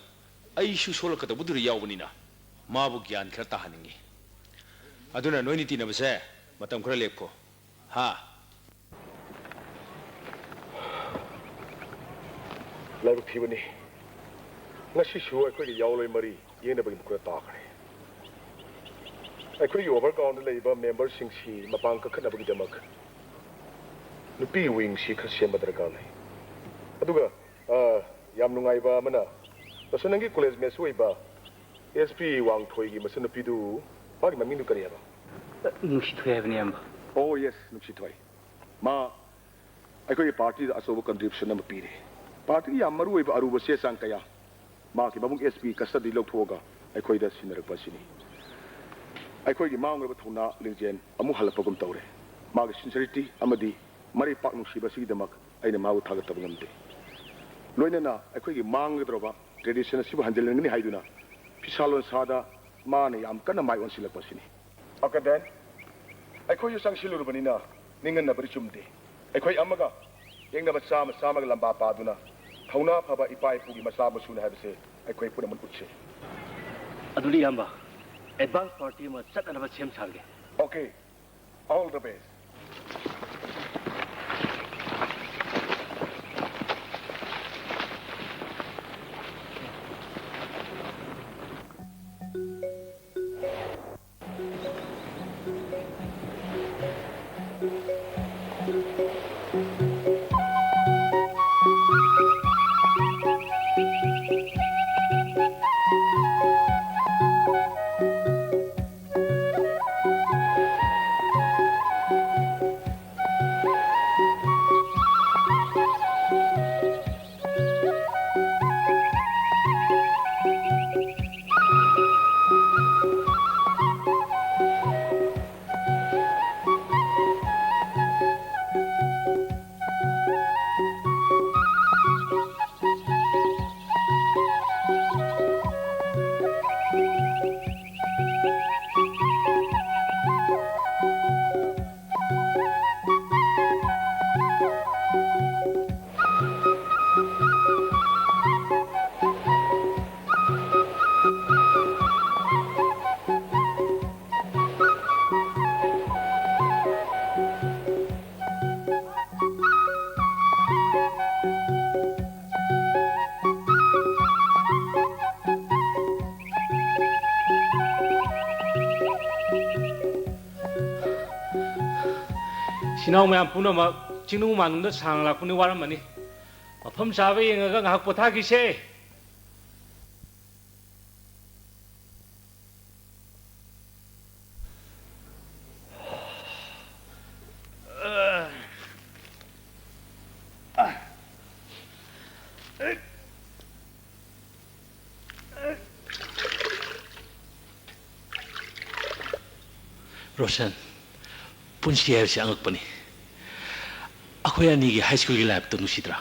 ꯑꯩꯁꯨ ꯁꯣꯜꯂꯛꯀꯗꯧꯕꯗꯨꯗ ꯌꯥꯎꯕꯅꯤꯅ ꯃꯥꯕꯨ ꯒ꯭ꯌꯥꯟ ꯈꯔ ꯇꯥꯍꯟꯅꯤꯡꯉꯤ ꯑꯗꯨꯅ ꯅꯣꯏꯅꯤ ꯇꯤꯟꯅꯕꯁꯦ ꯃꯇꯝ ꯈꯔ ꯂꯦꯞꯈꯣ ꯍꯥ ꯂꯥꯏꯕꯛ ꯊꯤꯕꯅꯤ ꯉꯁꯤꯁꯨ ꯑꯩꯈꯣꯏꯒꯤ ꯌꯥꯎꯂꯣꯏ ꯃꯔꯤ ꯌꯦꯡꯅꯕꯒꯤ ꯃꯈꯣꯏꯗ ꯇꯥꯈ꯭ꯔꯦ ꯑꯩꯈꯣꯏꯒꯤ ꯑꯣꯚꯔꯒ꯭ꯔꯥꯎꯟꯗ ꯂꯩꯔꯤꯕ ꯃꯦꯝꯕꯔꯁꯤꯡꯁꯤ ꯃꯄꯥꯡ ꯀꯟꯈꯠꯅꯕꯒꯤꯗꯃꯛ ꯅꯨꯄꯤ ꯋꯤꯡꯁꯤ ꯈꯔ ꯁꯦꯝꯕ ꯗꯔꯀꯥꯔ ꯂꯩ ꯑꯗꯨꯒ ꯌꯥꯝ ꯅꯨꯡꯉꯥꯏꯕ ꯑꯃꯅ ꯇꯁꯦꯡ ꯅꯪꯒꯤ ꯀꯣꯂꯦꯖ ꯃꯦꯠꯁ ꯑꯣꯏꯕ SP ꯋꯥꯡꯊꯣꯏꯒꯤ ꯃꯆꯟꯅꯨꯄꯤꯗꯨ ꯃꯥꯒꯤ ꯃꯃꯤꯡꯗꯨ ꯀꯔꯤ ꯍꯥꯏꯕ ꯅꯨꯡꯁꯤꯊꯣꯏ ꯍꯥꯏꯕꯅꯤ ꯏꯌꯥꯝꯕ ꯑꯣ ꯌꯦꯁ ꯅꯨꯡꯁꯤꯊꯣꯏ ꯃꯥ ꯑꯩꯈꯣꯏꯒꯤ ꯄꯥꯔꯇꯤꯗ ꯑꯆꯧꯕ ꯀꯟꯇ꯭ꯔꯤꯕ꯭ꯌꯨꯁꯟ ꯑꯃ ꯄꯤꯔꯤ ꯄꯥꯔꯇꯤꯒꯤ ꯌꯥꯝ ꯃꯔꯨꯑꯣꯏꯕ ꯑꯔꯨꯕ ꯆꯦ ꯆꯥꯡ ꯀꯌꯥ ꯃꯥꯒꯤ ꯃꯕꯨꯡ SP ꯀꯁꯇꯗꯤ ꯂꯧꯊꯣꯛꯑꯒ ꯑꯩꯈꯣꯏꯗ ꯁꯤꯟꯅꯔꯛꯄ ꯑꯁꯤꯅꯤ ꯑꯩꯈꯣꯏꯒꯤ ꯃꯥꯡꯂꯕ ꯊꯧꯅꯥ ꯂꯤꯡꯖꯦꯜ ꯑꯃꯨꯛ ꯍꯜꯂꯛꯄꯒꯨꯝ ꯇꯧꯔꯦ ꯃꯥꯒꯤ ꯁꯤꯟꯁꯤꯌꯔꯤꯇꯤ ꯑꯃꯗꯤ ꯃꯔꯩ ꯄꯥꯛ ꯅꯨꯡꯁꯤꯕ ꯑꯁꯤꯒꯤꯗꯃꯛ ꯑꯩꯅ ꯃꯥꯕꯨ ꯊꯥꯒꯠꯇꯕ ꯉꯝꯗꯦ ꯂꯣꯏꯅꯅ ꯑꯩꯈꯣꯏꯒꯤ ꯃꯥꯡꯒꯗꯧꯔꯕ ꯇ꯭ꯔꯦꯗꯤꯁꯟ ꯑꯁꯤꯕꯨ ꯍꯟꯖꯤꯜꯍꯟꯒꯅꯤ ꯍꯥꯏꯗꯨꯅ ꯐꯤꯁꯥ ꯂꯣꯟꯁꯥꯗ ꯃꯥꯅ ꯌꯥꯝ ꯀꯟꯅ ꯃꯥꯏ ꯑꯣꯟꯁꯤꯜꯂꯛꯄ ꯑꯁꯤꯅꯤ ꯑꯀꯗꯦꯟ ꯑꯩꯈꯣꯏꯁꯨ ꯆꯪꯁꯤꯜꯂꯨꯔꯕꯅꯤꯅ ꯅꯤꯡꯍꯟꯅꯕꯗꯤ ꯆꯨꯝꯗꯦ ꯑꯩꯈꯣꯏ ꯑꯃꯒ ꯌꯦꯡꯅꯕ ꯆꯥꯝꯃꯒ ꯂꯝꯕꯥ ꯄꯥꯗꯨꯅ ꯊꯧꯅꯥ ꯐꯕ ꯏꯄꯥ ꯏꯄꯨꯒꯤ ꯃꯆꯥ ꯃꯁꯨꯅꯤ ꯍꯥꯏꯕꯁꯦ ꯑꯩꯈꯣꯏ ꯄꯨꯝꯅꯃꯛ ꯎꯠꯁꯤ ꯑꯗꯨꯗꯤ ꯏꯌꯥꯝꯕ ꯑꯦꯗꯚꯥꯟꯁ ꯄꯥꯔꯇꯤ ꯑꯃ ꯆꯠꯅꯅꯕ ꯁꯦꯝ ꯁꯥꯒꯦ ꯑꯣꯀꯦ ꯑꯣꯜ ꯗ ꯕꯦꯁ ꯁꯤꯅꯥꯎ ꯃꯌꯥꯝ ꯄꯨꯝꯅꯃꯛ ꯆꯤꯡꯅꯨꯡ ꯃꯥꯅꯨꯡꯗ ꯁꯥꯡꯅ ꯂꯥꯛꯄꯅꯤ ꯋꯥꯔꯝꯃꯅꯤ ꯃꯐꯝ ꯆꯥꯕ ꯌꯦꯡꯉꯒ ꯉꯥꯏꯍꯥꯛ ꯄꯣꯊꯥꯈꯤꯁꯦ ꯔꯣꯁꯟ ꯄꯨꯟꯁꯤ ꯍꯥꯏꯕꯁꯤ ꯑꯉꯛꯄꯅꯤ ꯑꯩꯈꯣꯏ ꯑꯅꯤꯒꯤ ꯍꯥꯏ ꯁ꯭ꯀꯨꯜꯒꯤ ꯂꯥꯏꯐꯇꯣ ꯅꯨꯡꯁꯤꯗ꯭ꯔꯥ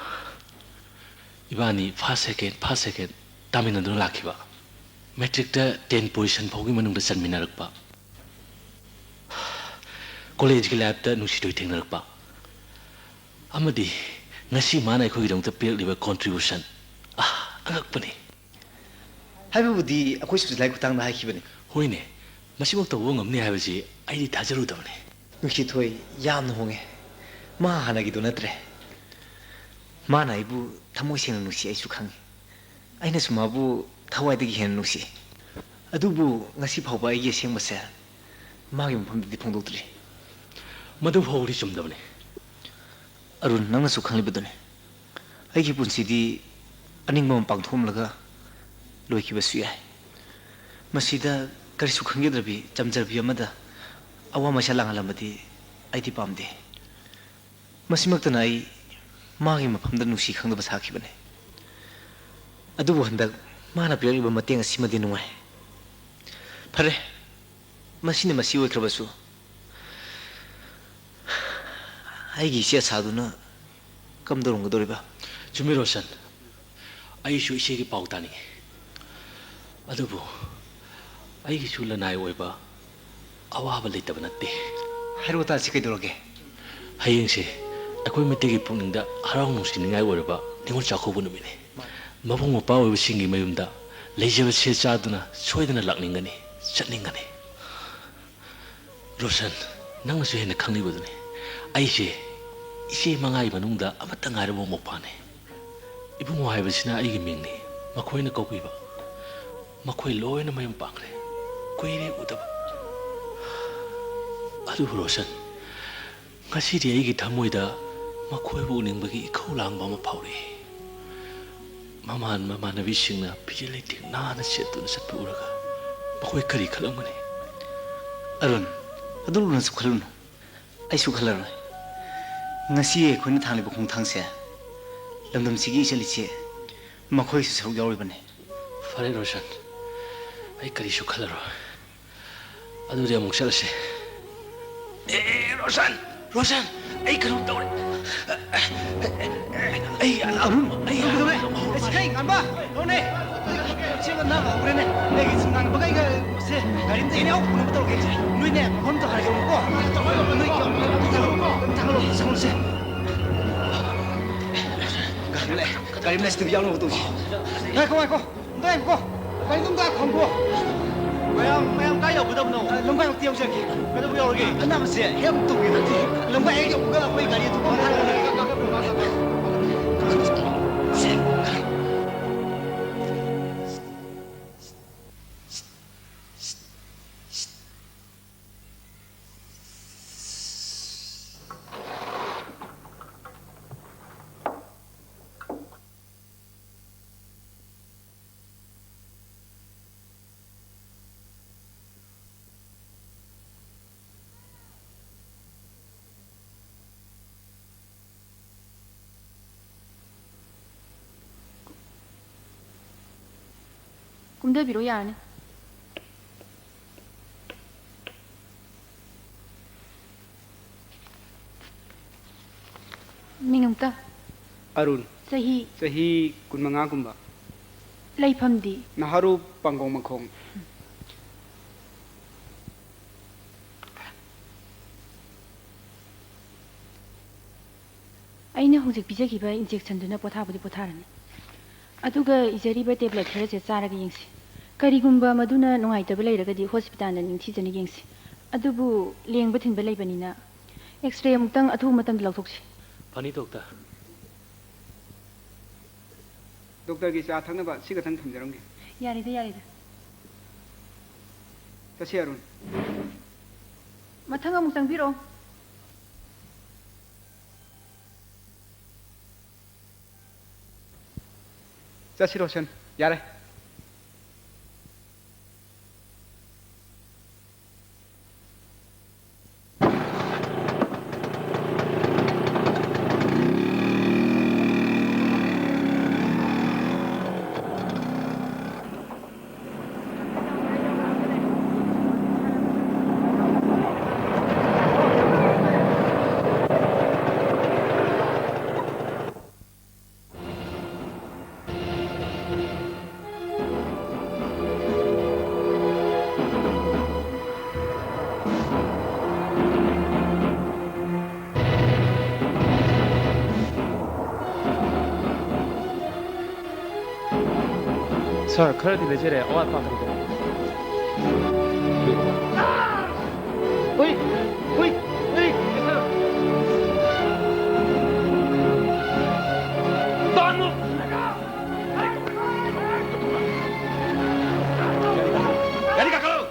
ꯏꯕꯥꯅꯤ ꯐꯥꯔꯁ ꯁꯦꯀꯦꯟ ꯇꯥꯃꯤꯟꯅꯗꯨꯅ ꯂꯥꯛꯈꯤꯕ ꯃꯦꯇ꯭ꯔꯤꯛꯇ 10 ꯄꯣꯖꯤꯁꯟ ꯐꯥꯎꯒꯤ ꯃꯅꯨꯡꯗ ꯆꯟꯃꯤꯟꯅꯔꯛꯄ ꯀꯣꯂꯦꯖꯀꯤ ꯂꯥꯏꯐꯇ ꯅꯨꯡꯁꯤꯗꯣꯏ ꯊꯦꯡꯅꯔꯛꯄ ꯑꯃꯗꯤ ꯉꯁꯤ ꯃꯥꯅ ꯑꯩꯈꯣꯏꯒꯤꯗꯃꯛꯇ ꯄꯤꯔꯛꯂꯤꯕ ꯀꯣꯟꯇ꯭ꯔꯤꯕ꯭ꯌꯨꯁꯟ ꯑꯉꯛꯄꯅꯤ ꯍꯥꯏꯕꯕꯨꯗꯤ ꯑꯩꯈꯣꯏꯁꯨ ꯂꯥꯏꯔꯤꯛ ꯈꯨꯠꯊꯥꯡꯗ ꯍꯥꯏꯈꯤꯕꯅꯤ ꯍꯣꯏꯅꯦ ꯃꯁꯤꯃꯛ ꯇꯧꯕ ꯉꯝꯅꯤ ꯍꯥꯏꯕꯁꯤ ꯑꯩꯗꯤ ꯊꯥꯖꯔꯨꯗꯕꯅꯤ ꯅꯨꯡꯁꯤꯊꯣꯏ ꯌꯥꯝꯅ ꯍꯣꯡꯉꯦ ꯃꯥ ꯍꯥꯟꯅꯒꯤꯗꯨ ꯅꯠꯇ꯭ꯔꯦ ꯃꯥꯅ ꯑꯩꯕꯨ ꯊꯃꯣꯏ ꯁꯦꯡꯅ ꯅꯨꯡꯁꯤ ꯑꯩꯁꯨ ꯈꯪꯉꯤ ꯑꯩꯅꯁꯨ ꯃꯥꯕꯨ ꯊꯋꯥꯏꯗꯒꯤ ꯍꯦꯟꯅ ꯅꯨꯡꯁꯤ ꯑꯗꯨꯕꯨ ꯉꯁꯤ ꯐꯥꯎꯕ ꯑꯩꯒꯤ ꯑꯁꯦꯡꯕꯁꯦ ꯃꯥꯒꯤ ꯃꯐꯝꯗꯗꯤ ꯐꯣꯡꯗꯣꯛꯇ꯭ꯔꯤ ꯃꯗꯨ ꯐꯥꯎꯕꯗꯤ ꯆꯨꯝꯗꯕꯅꯤ ꯑꯔꯨꯟ ꯅꯪꯅꯁꯨ ꯈꯪꯂꯤꯕꯗꯨꯅꯤ ꯑꯩꯒꯤ ꯄꯨꯟꯁꯤꯗꯤ ꯑꯅꯤꯡꯕ ꯑꯃ ꯄꯥꯡꯊꯣꯛꯂꯒ ꯂꯣꯏꯈꯤꯕꯁꯨ ꯌꯥꯏ ꯃꯁꯤꯗ ꯀꯔꯤꯁꯨ ꯈꯪꯖꯗ꯭ꯔꯕꯤ ꯆꯝꯖꯔꯕꯤ ꯑꯃꯗ ꯑꯋꯥ ꯃꯩꯁꯥ ꯂꯥꯡꯍꯜꯂꯝꯕꯗꯤ ꯑꯩꯗꯤ ꯄꯥꯝꯗꯦ ꯃꯁꯤꯃꯛꯇꯅ ꯑꯩ ꯃꯥꯒꯤ ꯃꯐꯝꯗ ꯅꯨꯡꯁꯤ ꯈꯪꯗꯕ ꯁꯥꯈꯤꯕꯅꯤ ꯑꯗꯨꯕꯨ ꯍꯟꯗꯛ ꯃꯥꯅ ꯄꯤꯔꯛꯂꯤꯕ ꯃꯇꯦꯡ ꯑꯁꯤꯃꯗꯤ ꯅꯨꯡꯉꯥꯏ ꯐꯔꯦ ꯃꯁꯤꯅ ꯃꯁꯤ ꯑꯣꯏꯈ꯭ꯔꯕꯁꯨ ꯑꯩꯒꯤ ꯏꯆꯦ ꯑꯁꯥꯗꯨꯅ ꯀꯝꯗꯧꯔꯝꯒꯗꯧꯔꯤꯕ ꯆꯨꯝꯃꯤ ꯔꯣꯁꯟ ꯑꯩꯁꯨ ꯏꯆꯦꯒꯤ ꯄꯥꯎ ꯇꯥꯅꯤꯡꯉꯤ ꯑꯗꯨꯕꯨ ꯑꯩꯒꯤꯁꯨ ꯂꯅꯥꯏ ꯑꯣꯏꯕ ꯑꯋꯥꯕ ꯂꯩꯇꯕ ꯅꯠꯇꯦ ꯍꯥꯏꯔꯣ ꯇꯥꯁꯤ ꯀꯩꯗꯧꯔꯒꯦ ꯍꯌꯦꯡꯁꯦ ꯑꯩꯈꯣꯏ ꯃꯩꯇꯩꯒꯤ ꯄꯨꯛꯅꯤꯡꯗ ꯍꯔꯥꯎ ꯅꯨꯡꯁꯤꯅꯤꯡꯉꯥꯏ ꯑꯣꯏꯔꯕ ꯅꯤꯉꯣꯜ ꯆꯥꯛꯀꯧꯕ ꯅꯨꯃꯤꯠꯅꯤ ꯃꯕꯨꯡ ꯃꯧꯄ꯭ꯋꯥ ꯑꯣꯏꯕꯁꯤꯡꯒꯤ ꯃꯌꯨꯝꯗ ꯂꯩꯖꯕ ꯁꯦ ꯆꯥꯗꯨꯅ ꯁꯣꯏꯗꯅ ꯂꯥꯛꯅꯤꯡꯒꯅꯤ ꯆꯠꯅꯤꯡꯒꯅꯤ ꯔꯣꯁꯟ ꯅꯪꯅꯁꯨ ꯍꯦꯟꯅ ꯈꯪꯂꯤꯕꯗꯨꯅꯤ ꯑꯩꯁꯦ ꯏꯆꯦ ꯃꯉꯥꯒꯤ ꯃꯅꯨꯡꯗ ꯑꯃꯠꯇ ꯉꯥꯏꯔꯕ ꯃꯧꯄ꯭ꯋꯥꯅꯤ ꯏꯕꯨꯡꯉꯣ ꯍꯥꯏꯕꯁꯤꯅ ꯑꯩꯒꯤ ꯃꯤꯡꯅꯤ ꯃꯈꯣꯏꯅ ꯀꯧꯕꯤꯕ ꯃꯈꯣꯏ ꯂꯣꯏꯅ ꯃꯌꯨꯝ ꯄꯥꯡꯈ꯭ꯔꯦ ꯀꯨꯏꯔꯦ ꯎꯗꯕ ꯑꯗꯨꯕꯨ ꯔꯣꯁꯟ ꯉꯁꯤꯗꯤ ꯑꯩꯒꯤ ꯊꯃꯣꯏꯗ ꯃꯈꯣꯏꯕꯨ ꯎꯅꯤꯡꯕꯒꯤ ꯏꯈꯧ ꯂꯥꯡꯕ ꯑꯃ ꯐꯥꯎꯔꯛꯏ ꯃꯃꯥꯟꯅꯕꯤꯁꯤꯡꯅ ꯐꯤꯖꯦ ꯂꯩꯇꯦꯡ ꯅꯥꯟꯅ ꯁꯦꯠꯇꯨꯅ ꯆꯠꯄ ꯎꯔꯒ ꯃꯈꯣꯏ ꯀꯔꯤ ꯈꯜꯂꯝꯒꯅꯤ ꯑꯔꯨꯟ ꯑꯗꯨꯅꯁꯨ ꯈꯜꯂꯨꯅꯨ ꯑꯩꯁꯨ ꯈꯜꯂꯔꯣꯏ ꯉꯁꯤ ꯑꯩꯈꯣꯏꯅ ꯊꯥꯡꯂꯤꯕ ꯈꯣꯡꯊꯥꯡꯁꯦ ꯂꯝꯗꯝꯁꯤꯒꯤ ꯏꯆꯜ ꯏꯆꯦ ꯃꯈꯣꯏꯁꯨ ꯁꯔꯨꯛ ꯌꯥꯎꯔꯤꯕꯅꯤ ꯐꯔꯦ ꯔꯣꯁꯟ ꯑꯩ ꯀꯔꯤꯁꯨ ꯈꯜꯂꯔꯣꯏ ꯑꯗꯨꯗꯤ ꯑꯃꯨꯛ ꯆꯠꯂꯁꯤ ꯔꯣꯁꯟ ꯔꯣꯁꯟ ꯑꯩ ꯀꯩꯅꯣꯝ ꯇꯧꯔꯦ ꯑꯩ ꯑꯔꯨꯟ ꯑꯩ ꯀꯩ ꯉꯥꯟꯕ ꯅꯣꯅꯦ ꯆꯦꯕ ꯅꯪ ꯍꯧꯔꯦꯅꯦ ꯑꯩꯒꯤ ꯁꯨꯝ ꯉꯥꯟꯕ ꯀꯩꯒ ꯁꯦ ꯒꯥꯔꯤ ꯑꯃ ꯏꯅꯦ ꯄꯨꯅꯕ ꯇꯧꯔꯒꯦ ꯅꯣꯏꯅꯦ ꯃꯐꯝꯗꯣ ꯍꯥꯟꯅ ꯌꯧꯔꯨꯀꯣ ꯅꯣꯏ ꯊꯥꯡꯒꯠꯂꯣ ꯁꯪꯉꯨꯁꯦ ꯒꯥꯔꯤ ꯑꯃ ꯂꯩꯁꯤꯗ ꯌꯥꯎꯅꯕ ꯇꯧꯁꯤ ꯉꯥꯏꯈꯣ ꯉꯥꯏꯈꯣ ꯀꯔꯤꯗꯨꯝꯗ ꯈꯪꯕ꯭ꯔꯣ ꯃꯌꯥꯝ ꯀꯥꯏ ꯌꯧꯒꯗꯕꯅꯣ ꯂꯝꯒꯥꯏ ꯃꯛꯇꯤ ꯌꯧꯖꯔꯒꯦ ꯀꯩꯗꯧꯕ ꯌꯧꯔꯒꯦ ꯑꯅꯥꯕꯁꯦ ꯍꯦꯛ ꯇꯧꯕꯤꯔꯗꯤ ꯂꯝꯒꯥꯏ ꯍꯦꯛ ꯌꯧꯕꯒ ꯑꯩꯈꯣꯏ ꯒꯥꯔꯤ ꯑꯗꯨ ꯀꯨꯝꯊꯕꯤꯔꯣ ꯌꯥꯔꯅꯤ ꯃꯤꯡ ꯑꯃꯨꯛꯇ ꯑꯔꯨꯟ ꯆꯍꯤ 15 ꯂꯩꯐꯝꯗꯤ ꯅꯍꯥꯔꯨ ꯄꯥꯡꯒꯣꯡ ꯃꯈꯣꯡ ꯑꯩꯅ ꯍꯧꯖꯤꯛ ꯄꯤꯖꯈꯤꯕ ꯏꯟꯖꯦꯛꯁꯟꯗꯨꯅ ꯄꯣꯊꯥꯕꯨꯗꯤ ꯄꯣꯊꯥꯔꯅꯤ ꯑꯗꯨꯒ ꯏꯖꯔꯤꯕ ꯇꯦꯕ꯭ꯂꯦꯠ ꯈꯔꯁꯦ ꯆꯥꯔꯒ ꯌꯦꯡꯁꯤ ꯀꯔꯤꯒꯨꯝꯕ ꯃꯗꯨꯅ ꯅꯨꯡꯉꯥꯏꯇꯕ ꯂꯩꯔꯒꯗꯤ ꯍꯣꯁꯄꯤꯇꯥꯜꯗ ꯅꯤꯡꯊꯤꯖꯅ ꯌꯦꯡꯁꯤ ꯑꯗꯨꯕꯨ ꯂꯦꯡꯕ ꯊꯤꯟꯕ ꯂꯩꯕꯅꯤꯅ ꯑꯦꯛꯁ ꯔꯦ ꯑꯃꯨꯛꯇꯪ ꯑꯊꯨꯕ ꯃꯇꯝꯗ ꯂꯧꯊꯣꯛꯁꯤ ꯐꯅꯤ ꯗꯣꯛꯇꯔ ꯗꯣꯛꯇꯔꯒꯤ ꯆꯥ ꯊꯛꯅꯕ ꯁꯤ ꯈꯛꯇꯪ ꯊꯝꯖꯔꯝꯒꯦ ꯌꯥꯔꯦꯗ ꯆꯠꯁꯤ ꯑꯔꯨꯟ ꯃꯊꯪ ꯑꯃꯨꯛ ꯆꯪꯕꯤꯔꯛꯑꯣ चसी रोशन यार Sir, खरदी लेजरे आवाज पाकर दो। ओए, दानु। गाड़ी का करो।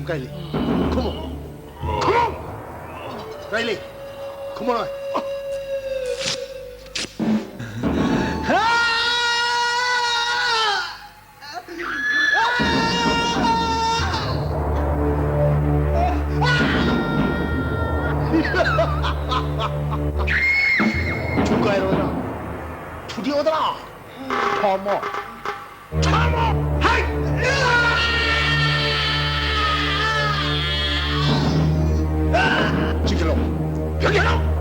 Kylie, come on, Riley, come on. 수디오더라. 참어. 참어. 지킬로. 병기로.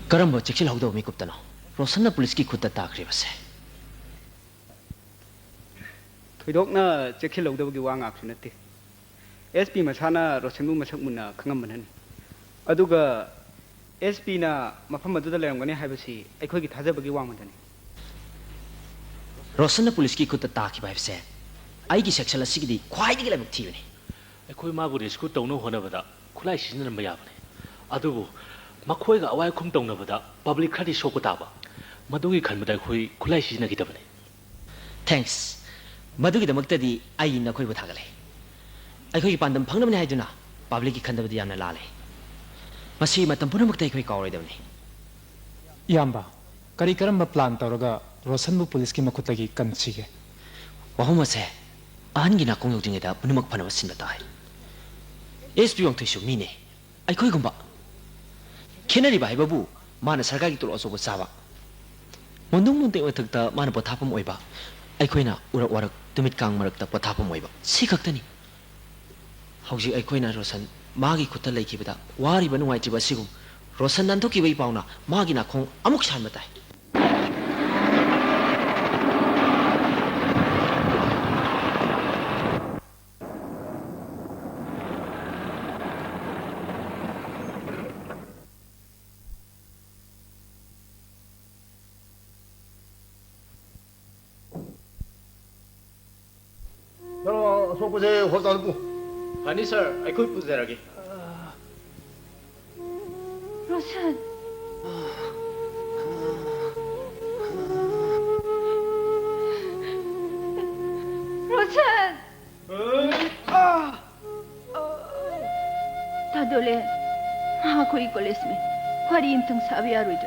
ꯀꯔꯝꯕ ꯆꯦꯛꯁꯤꯜꯍꯧꯗꯕ ꯃꯤꯀꯨꯞꯇꯅꯣ ꯔꯣꯁꯟꯅ ꯄꯨꯂꯤꯁꯀꯤ ꯈꯨꯠꯇ ꯇꯥꯈ꯭ꯔꯤꯕꯁꯦ ꯊꯣꯏꯗꯣꯛꯅ ꯆꯦꯛꯁꯤꯜꯍꯧꯗꯕꯒꯤ ꯋꯥ ꯉꯥꯛꯁꯨ ꯅꯠꯇꯦ SP ꯃꯁꯥꯅ ꯔꯣꯁꯟꯕꯨ ꯃꯁꯛ ꯃꯨꯟꯅ ꯈꯪꯉꯝꯕꯅꯅꯤ ꯑꯗꯨꯒ SPꯅ ꯃꯐꯝ ꯑꯗꯨꯗ ꯂꯩꯔꯝꯒꯅꯤ ꯍꯥꯏꯕꯁꯤ ꯑꯩꯈꯣꯏꯒꯤ ꯊꯥꯖꯕꯒꯤ ꯋꯥꯡꯃꯗꯅꯤ ꯔꯣꯁꯟꯅ ꯄꯨꯂꯤꯁꯀꯤ ꯈꯨꯠꯇ ꯇꯥꯈꯤꯕ ꯍꯥꯏꯕꯁꯦ ꯑꯩꯒꯤ ꯁꯦꯛꯁꯟ ꯑꯁꯤꯒꯤꯗꯤ ꯈ꯭ꯋꯥꯏꯗꯒꯤ ꯂꯥꯏꯕꯛ ꯊꯤꯕꯅꯤ ꯑꯩꯈꯣꯏ ꯃꯥꯕꯨ ꯔꯦꯁꯀ꯭ꯌꯨ ꯇꯧꯅꯕ ꯍꯣꯠꯅꯕꯗ ꯈꯨꯠꯂꯥꯏ ꯁꯤꯖꯤꯟꯅꯔꯝꯕ ꯌꯥꯕꯅꯤ ꯑꯗꯨꯕꯨ ꯃꯈꯣꯏꯒ ꯑꯋꯥꯏ ꯑꯈꯨꯝ ꯇꯧꯅꯕꯗ ꯄꯕ꯭ꯂꯤꯛ ꯈꯔꯗꯤ ꯁꯣꯛꯄ ꯇꯥꯕ ꯃꯗꯨꯒꯤ ꯈꯟꯕꯗ ꯑꯩꯈꯣꯏ ꯈꯨꯠꯂꯥꯏ ꯁꯤꯖꯤꯟꯅꯈꯤꯗꯕꯅꯤ ꯊꯦꯡꯛꯁ ꯃꯗꯨꯒꯤꯗꯃꯛꯇꯗꯤ ꯑꯩ ꯅꯈꯣꯏꯕꯨ ꯊꯥꯒꯠꯂꯦ ꯑꯩꯈꯣꯏꯒꯤ ꯄꯥꯟꯗꯝ ꯐꯪꯅꯕꯅꯤ ꯍꯥꯏꯗꯨꯅ ꯄꯕ꯭ꯂꯤꯛꯀꯤ ꯈꯟꯗꯕꯗꯤ ꯌꯥꯝꯅ ꯂꯥꯜꯂꯦ ꯃꯁꯤ ꯃꯇꯝ ꯄꯨꯝꯅꯃꯛꯇ ꯑꯩꯈꯣꯏ ꯀꯥꯎꯔꯣꯏꯗꯕꯅꯤ ꯏꯌꯥꯝꯕ ꯀꯔꯤ ꯀꯔꯝꯕ ꯄ꯭ꯂꯥꯟ ꯇꯧꯔꯒ ꯔꯣꯁꯟꯕꯨ ꯄꯨꯂꯤꯁꯀꯤ ꯃꯈꯨꯠꯇꯒꯤ ꯀꯟꯁꯤꯒꯦ ꯋꯥꯐꯝ ꯑꯁꯦ ꯑꯍꯟꯒꯤ ꯅꯥꯀꯣꯡ ꯌꯧꯗ꯭ꯔꯤꯉꯩꯗ ꯄꯨꯝꯅꯃꯛ ꯐꯅꯕ ꯁꯤꯟꯕ ꯇꯥꯏ SP ꯋꯥꯡꯊꯣꯏꯁꯨ ꯃꯤꯅꯦ ꯑꯩꯈꯣꯏꯒꯨꯝꯕ ꯈꯦꯅꯔꯤꯕ ꯍꯥꯏꯕꯕꯨ ꯃꯥꯅ ꯁꯔꯀꯥꯔꯒꯤ ꯇꯣꯂꯣꯞ ꯑꯆꯧꯕ ꯆꯥꯕ ꯃꯣꯟꯗꯨꯡ ꯃꯣꯟꯇꯦꯛ ꯃꯊꯛꯇ ꯃꯥꯅ ꯄꯣꯊꯥꯐꯝ ꯑꯣꯏꯕ ꯑꯩꯈꯣꯏꯅ ꯎꯔꯛ ꯋꯥꯔꯛ ꯇꯨꯃꯤꯠ ꯀꯥꯡ ꯃꯔꯛꯇ ꯄꯣꯊꯥꯐꯝ ꯑꯣꯏꯕ ꯁꯤ ꯈꯛꯇꯅꯤ ꯍꯧꯖꯤꯛ ꯑꯩꯈꯣꯏꯅ ꯔꯣꯁꯟ ꯃꯥꯒꯤ ꯈꯨꯠꯇ ꯂꯩꯈꯤꯕꯗ ꯋꯥꯔꯤꯕ ꯅꯨꯡꯉꯥꯏꯇ꯭ꯔꯤꯕ ꯑꯁꯤꯒꯨꯝ ꯔꯣꯁꯟ ꯅꯥꯟꯊꯣꯛꯈꯤꯕꯒꯤ ꯄꯥꯎꯅ ꯃꯥꯒꯤ ꯅꯥꯈꯣꯡ ꯑꯃꯨꯛ ꯁꯥꯟꯕ ꯇꯥꯏ ꯑꯁꯣꯛꯄꯁꯦ ꯍꯣꯁꯄꯤꯇꯥꯜ ꯄꯨ ꯐꯅꯤ ꯁꯔ ꯑꯩꯈꯣꯏ ꯄꯨꯖꯔꯒꯦ 로션 로션 다돌레 하고이 걸레스메 화리 임통 사비아로이들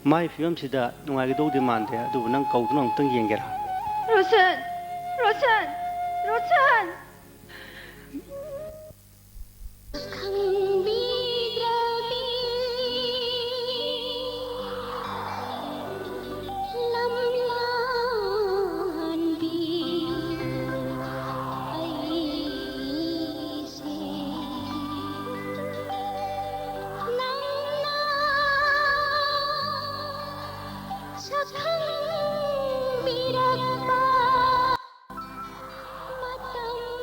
마이 피엄시다 누가기도우디 만데 아두부 난 거우두나 엄청 yenge라 로션 로션 로션 Matam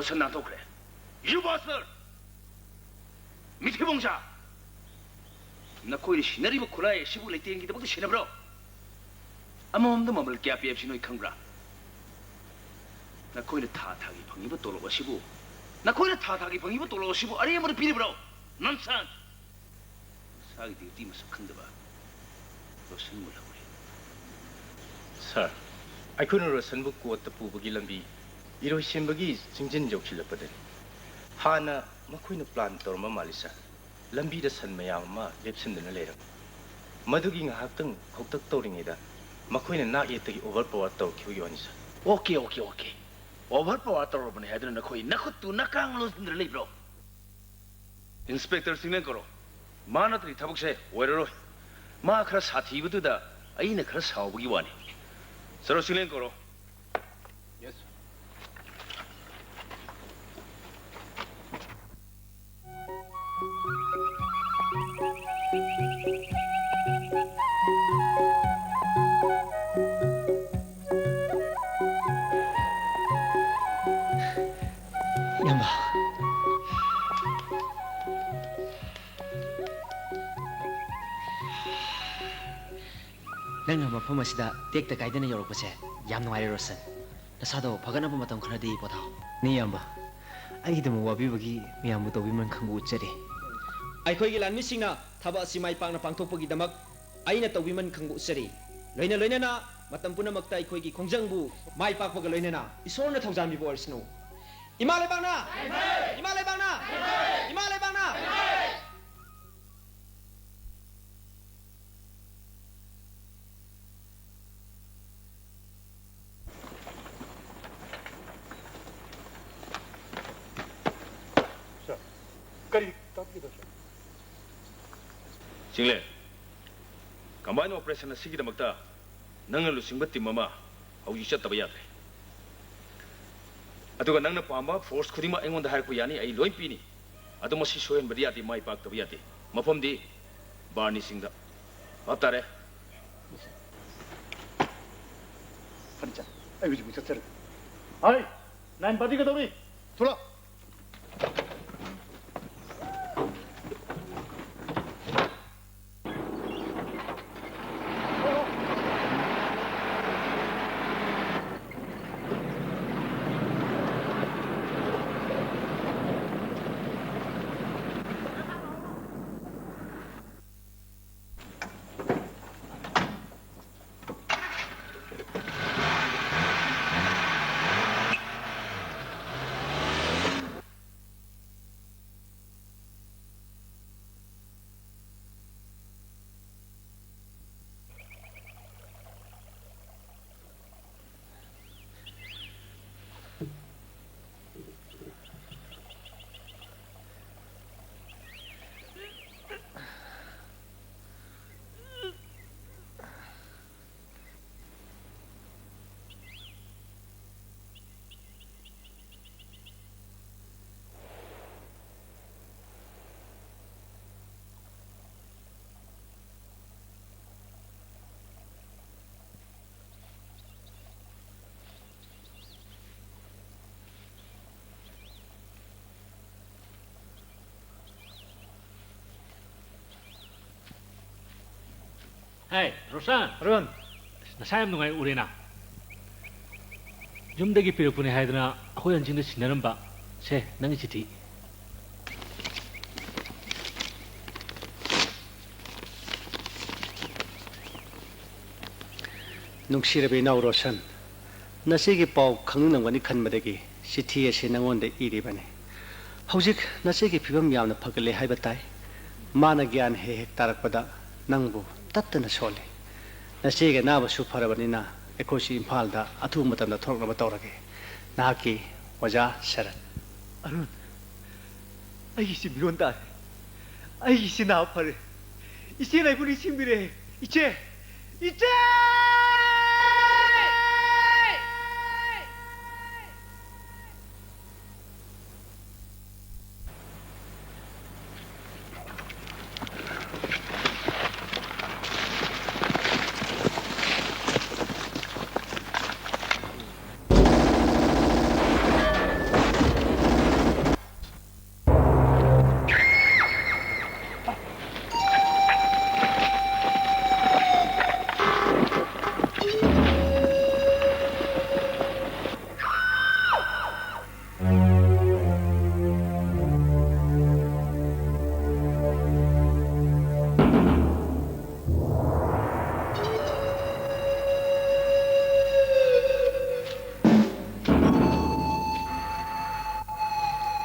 로션 나도 그래. 유버스 미티봉자. 나 코일이 시나리오 쿠라에 시부 레이팅기도 모두 시나브로. 아무도 머물 게 앞에 없이 너희 칸그라. 나 코일이 타타기 방이부 돌아가 시부. 나 코일이 타타기 방이부 돌아가 시부. 아니 아무리 비리브로. 난산. 사기 되게 뛰면서 큰데 봐. 로션 몰라고 그래. Sir, ꯑꯩꯈꯣꯏꯅ ꯔꯣꯁꯟꯕꯨ ꯀꯣꯠꯇ ꯄꯨꯕꯒꯤ ꯂꯝꯕꯤ ꯏꯔꯣꯏꯁꯦꯝꯕꯒꯤ ꯆꯤꯡꯖꯤꯟ ꯌꯧꯁꯤꯜꯂꯛꯄꯗꯅꯤ ꯍꯥꯟꯅ ꯃꯈꯣꯏꯅ ꯄ꯭ꯂꯥꯟ ꯇꯧꯔꯝꯕ ꯃꯥꯜꯂꯤ ꯁꯥꯔ ꯂꯝꯕꯤꯗ ꯁꯟ ꯃꯌꯥꯝ ꯑꯃ ꯂꯦꯞꯁꯤꯟꯗꯨꯅ ꯂꯩꯔꯝꯃꯤ ꯃꯗꯨꯒꯤ ꯉꯥꯏꯍꯥꯛꯇꯪ ꯈꯧꯇꯛ ꯇꯧꯔꯤꯉꯩꯗ ꯃꯈꯣꯏꯅ ꯅꯥꯛ ꯌꯦꯠꯇꯒꯤ ꯑꯣꯚꯔ ꯄꯥꯋꯔ ꯇꯧꯔꯛꯈꯤꯕꯒꯤ ꯋꯥꯅꯤ ꯁꯥꯔ 오케이. 오버 파워 떨어보네 해드는 거의 나것도 나강으로 흔들어 리브로. 인스펙터 승인 거로. 마나들이 타복세 오해로. 마 그라 사티부두다. 아이네 그라 사오보기 와니. 서로 승인 거로. Yes. ꯌꯥꯝꯕ ꯅꯪꯅ ꯃꯐꯝ ꯑꯁꯤꯗ ꯇꯦꯛꯇ ꯀꯥꯏꯗꯅ ꯌꯧꯔꯛꯄꯁꯦ ꯌꯥꯝ ꯅꯨꯡꯉꯥꯏꯔꯦ ꯔꯣꯁꯟ ꯅꯁꯥꯗꯣ ꯐꯒꯠꯅꯕ ꯃꯇꯝ ꯈꯔꯗꯤ ꯄꯣꯊꯥꯎ ꯅꯦ ꯌꯥꯝꯕ ꯑꯩꯒꯤꯗꯃꯛ ꯋꯥꯕꯤꯕꯒꯤ ꯃꯌꯥꯝꯕꯨ ꯇꯧꯕꯤꯃꯟ ꯈꯪꯕ ꯎꯠꯆꯔꯤ ꯑꯩꯈꯣꯏꯒꯤ ꯂꯥꯟꯃꯤꯁꯤꯡꯅ ꯊꯕꯛ ꯑꯁꯤ ꯃꯥꯏ ꯄꯥꯛꯅ ꯄꯥꯡꯊꯣꯛꯄꯒꯤꯗꯃꯛ ꯑꯩꯅ ꯇꯧꯕꯤꯃꯟ ꯈꯪꯕ ꯎꯠꯆꯔꯤ ꯂꯣꯏꯅꯅ ꯃꯇꯝ ꯄꯨꯝꯅꯃꯛꯇ ꯑꯩꯈꯣꯏꯒꯤ ꯈꯣꯡꯖꯪꯕꯨ ꯃꯥꯏ ꯄꯥꯛꯄꯒ ꯂꯣꯏꯅꯅ ꯏꯁꯣꯔꯅ ꯊꯧꯖꯥꯟꯕꯤꯕ ꯑꯣꯏꯔꯁꯅꯨ ꯏꯃꯥ ꯂꯩꯕꯥꯛꯅ ꯏꯃꯥ ꯂꯩꯕꯥꯛꯅ ꯏꯃꯥ ꯂꯩꯕꯥꯛꯅ करी तब की दशा 징레. 컴바인 오퍼레이션 시기다막다. 낭을 루싱바 팀마마. 아우지 쳤다바 야데. 아두가 낭나 파마 포스 쿠디마 앵원다 할고 야니 아이 로이 피니. 아두 머시 쇼엔 버디야디 마이 박다바 야데. 마폼디 바니 싱다. 맞다래. 한자 아이고 좀 쳤잖아 아이 난 바디가 더니 돌아 Hey, Rosan. Ron. Nasayam nungay uri na. Jumdagi pirupuni haydana ako yan jingda sinaran ba? Se, nangi chiti. ꯅꯨꯡꯁꯤꯔꯕ ꯏꯅꯥꯎ ꯔꯣꯁꯟ ꯅꯆꯦꯒꯤ ꯄꯥꯎ ꯈꯪꯅꯤꯡꯂꯝꯒꯅꯤ ꯈꯟꯕꯗꯒꯤ ꯆꯤꯊꯤ ꯑꯁꯤ ꯅꯉꯣꯟꯗ ꯏꯔꯤꯕꯅꯤ ꯍꯧꯖꯤꯛ ꯅꯆꯦꯒꯤ ꯐꯤꯕꯝ ꯌꯥꯝꯅ ꯐꯒꯠꯂꯦ ꯍꯥꯏꯕ ꯇꯥꯏ ꯃꯥꯅ ꯒ꯭ꯌꯥꯟ ꯍꯦꯛ ꯍꯦꯛ ꯇꯥꯔꯛꯄꯗ ꯅꯪꯕꯨ ꯇꯠꯇꯅ ꯁꯣꯜꯂꯤ ꯅꯆꯦꯒꯤ ꯑꯅꯥꯕꯁꯨ ꯐꯔꯕꯅꯤꯅ ꯑꯩꯈꯣꯏꯁꯤ ꯏꯝꯐꯥꯜꯗ ꯑꯊꯨꯕ ꯃꯇꯝꯗ ꯊꯣꯛꯅꯕ ꯇꯧꯔꯒꯦ ꯅꯍꯥꯛꯀꯤ ꯑꯣꯖꯥ ꯁꯔꯠ ꯑꯔꯨꯟ ꯑꯩꯒꯤꯁꯤ ꯃꯤꯔꯣꯟ ꯇꯥꯔꯦ ꯑꯩꯒꯤꯁꯤ ꯅꯥꯕ ꯐꯔꯦ 이제는 이분이 신비래 이제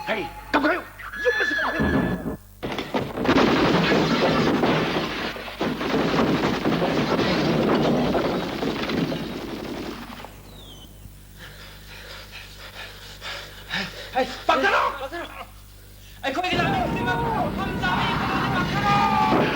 Hey, cầm khẩu, giúp mà cầm khẩu. Hey, bác Thắng Long! Bác Thắng Long! Anh khôi cái làm gì mà không dám đi, bác Thắng Long!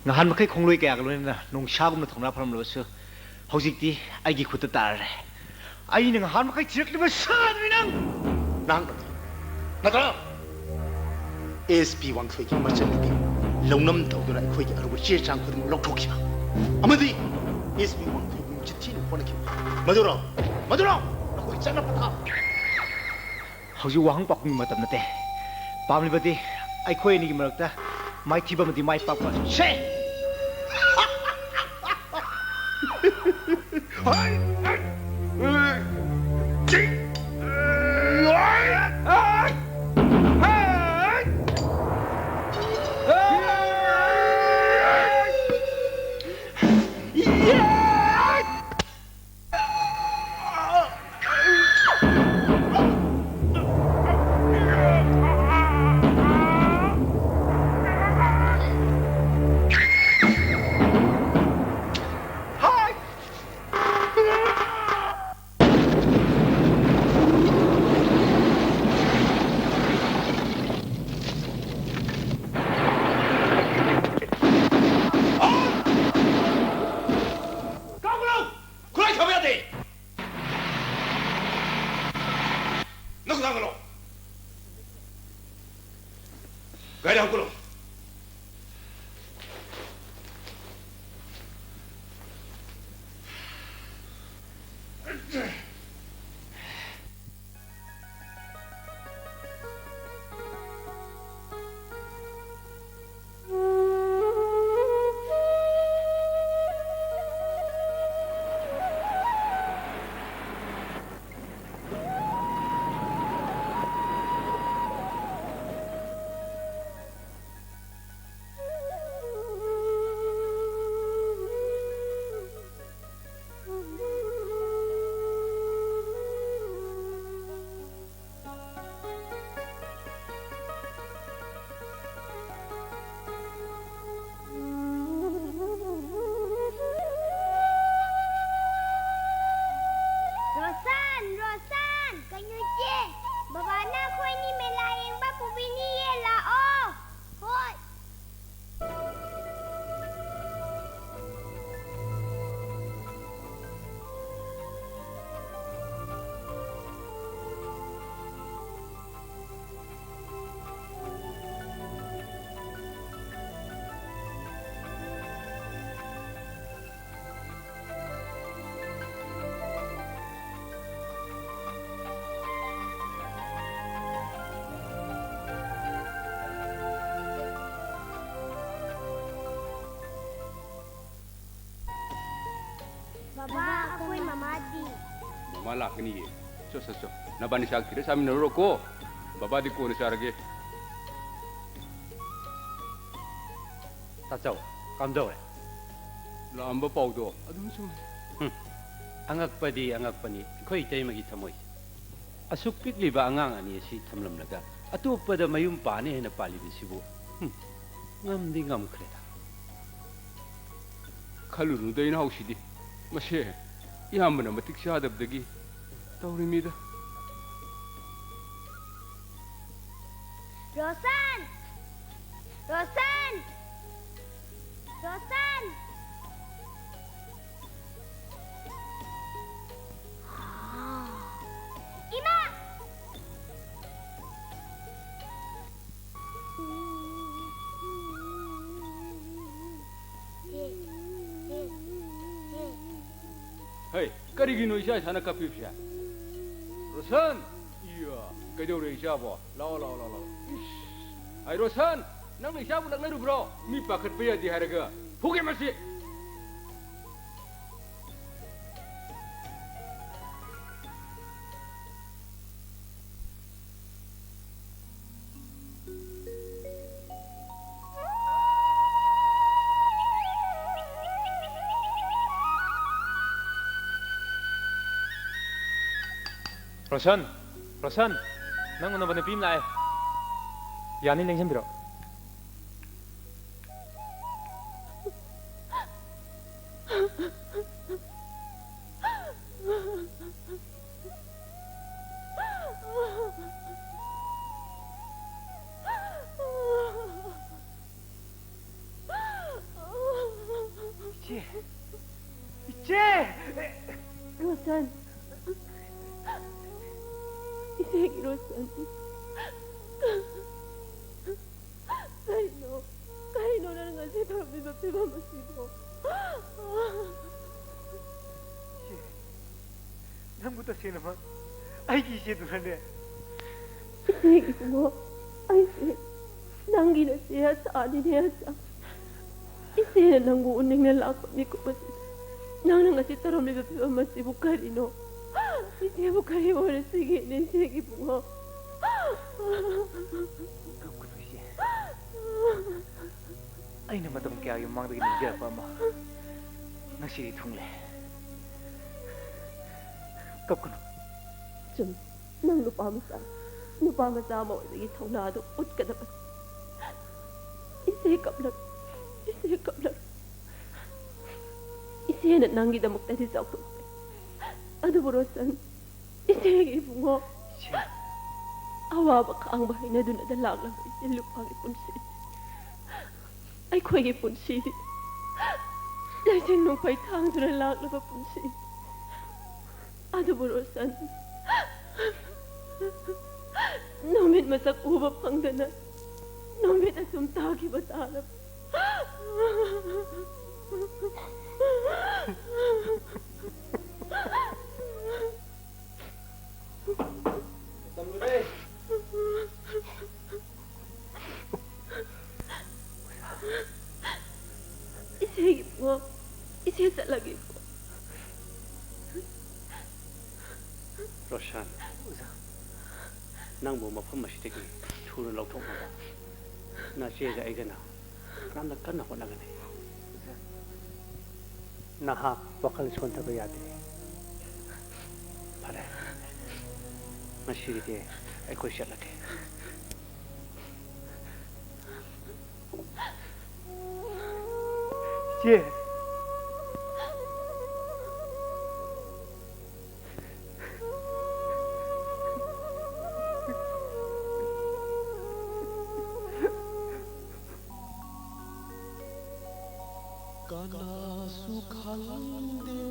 Ngahan makai khongloi kaya galoi na nongsa gumna thongna pharam lo su hojikti aigi khutta tar ai nang han makai chirak liba san winang Nang Natra ASP wang khoi ki merchant ki longnam tawduna khoi ki aruba che chang khudum lokthokhiba amadi ASP wang khoi ki chithi no phone ki madura khoi chana pata hoji wahang pakung matam nate pamli bati ai khoi ni ki marakta mai thiba mati mai pak pa she Baba, ako'y mamati. Mama lakini ye. So. Nabani siya kira sa amin naruro ko. Baba di ko na siya rage. Tatsaw, kamdaw eh. Lamba pao do. Adun sum. Angakpadi, ko'y tayo magitamoy. Asuk pikli ba angang ani si tamlam naga. Atu pada mayum pani na pali di sibo. Ngam di ngam kreda. ꯈꯜꯂꯨꯅꯨꯗ ꯏꯅꯥꯎꯁꯤꯗꯤ ꯃꯁꯦ ꯏꯌꯥꯝꯕꯅ ꯃꯇꯤꯛ ꯆꯥꯗꯕꯗꯒꯤ ꯇꯧꯔꯤꯃꯤꯗ. Rosan! Rosan! Rosan! Ima! Hey, karigino isha sana kapipsha. Rosan! Iya, kaidore isha bo. Lao. Ay Rosan, nang isha mo naglaro bro. Mi pakat pa yadi haraga. Hugi masi. Rosan, nang unang ba na pim na Yani lang siyang biro. Rosan. Isegi Rosan. Kahino na nga siya kami sa pimamasibo. Namuta siya naman. Ay, kisya doon na. Isegi mo. Ay, nanggi na siya sa anin niya sa. Isegi na nang buuning nalakot ni Kupasit. Nang nga si Tarami sa pimamasibo karino. Isegi mo kayo na sige na isegi mo. Ay na matam kaya yung mga naging pa mo. Nasi thungle. Kap ko. Chum, nang lupa masa mo sige thonado ut ka dapat. Isekap lang. Ise na nanggi damok tadi sa ako. Ano Rosan? Isegi mo. Awa ba ka ang bahay na doon na dalag lang sa lupa ipon siya. Ay ko ay ipon siya. Lasin nung pa'y tang doon na dalag lang ipon siya. Ano Rosan? Nomit masak ubap pang dana. Nomit asumtagi batalap. Samurai! Isegi po. Isesa lagi po. Roshan, nang mo mafam masitigi thuru lauthok ma na chega aigana ramna kanna honagane naha wakal sontaba yade pare masiride aikoi shalake Che. Kana sukhalde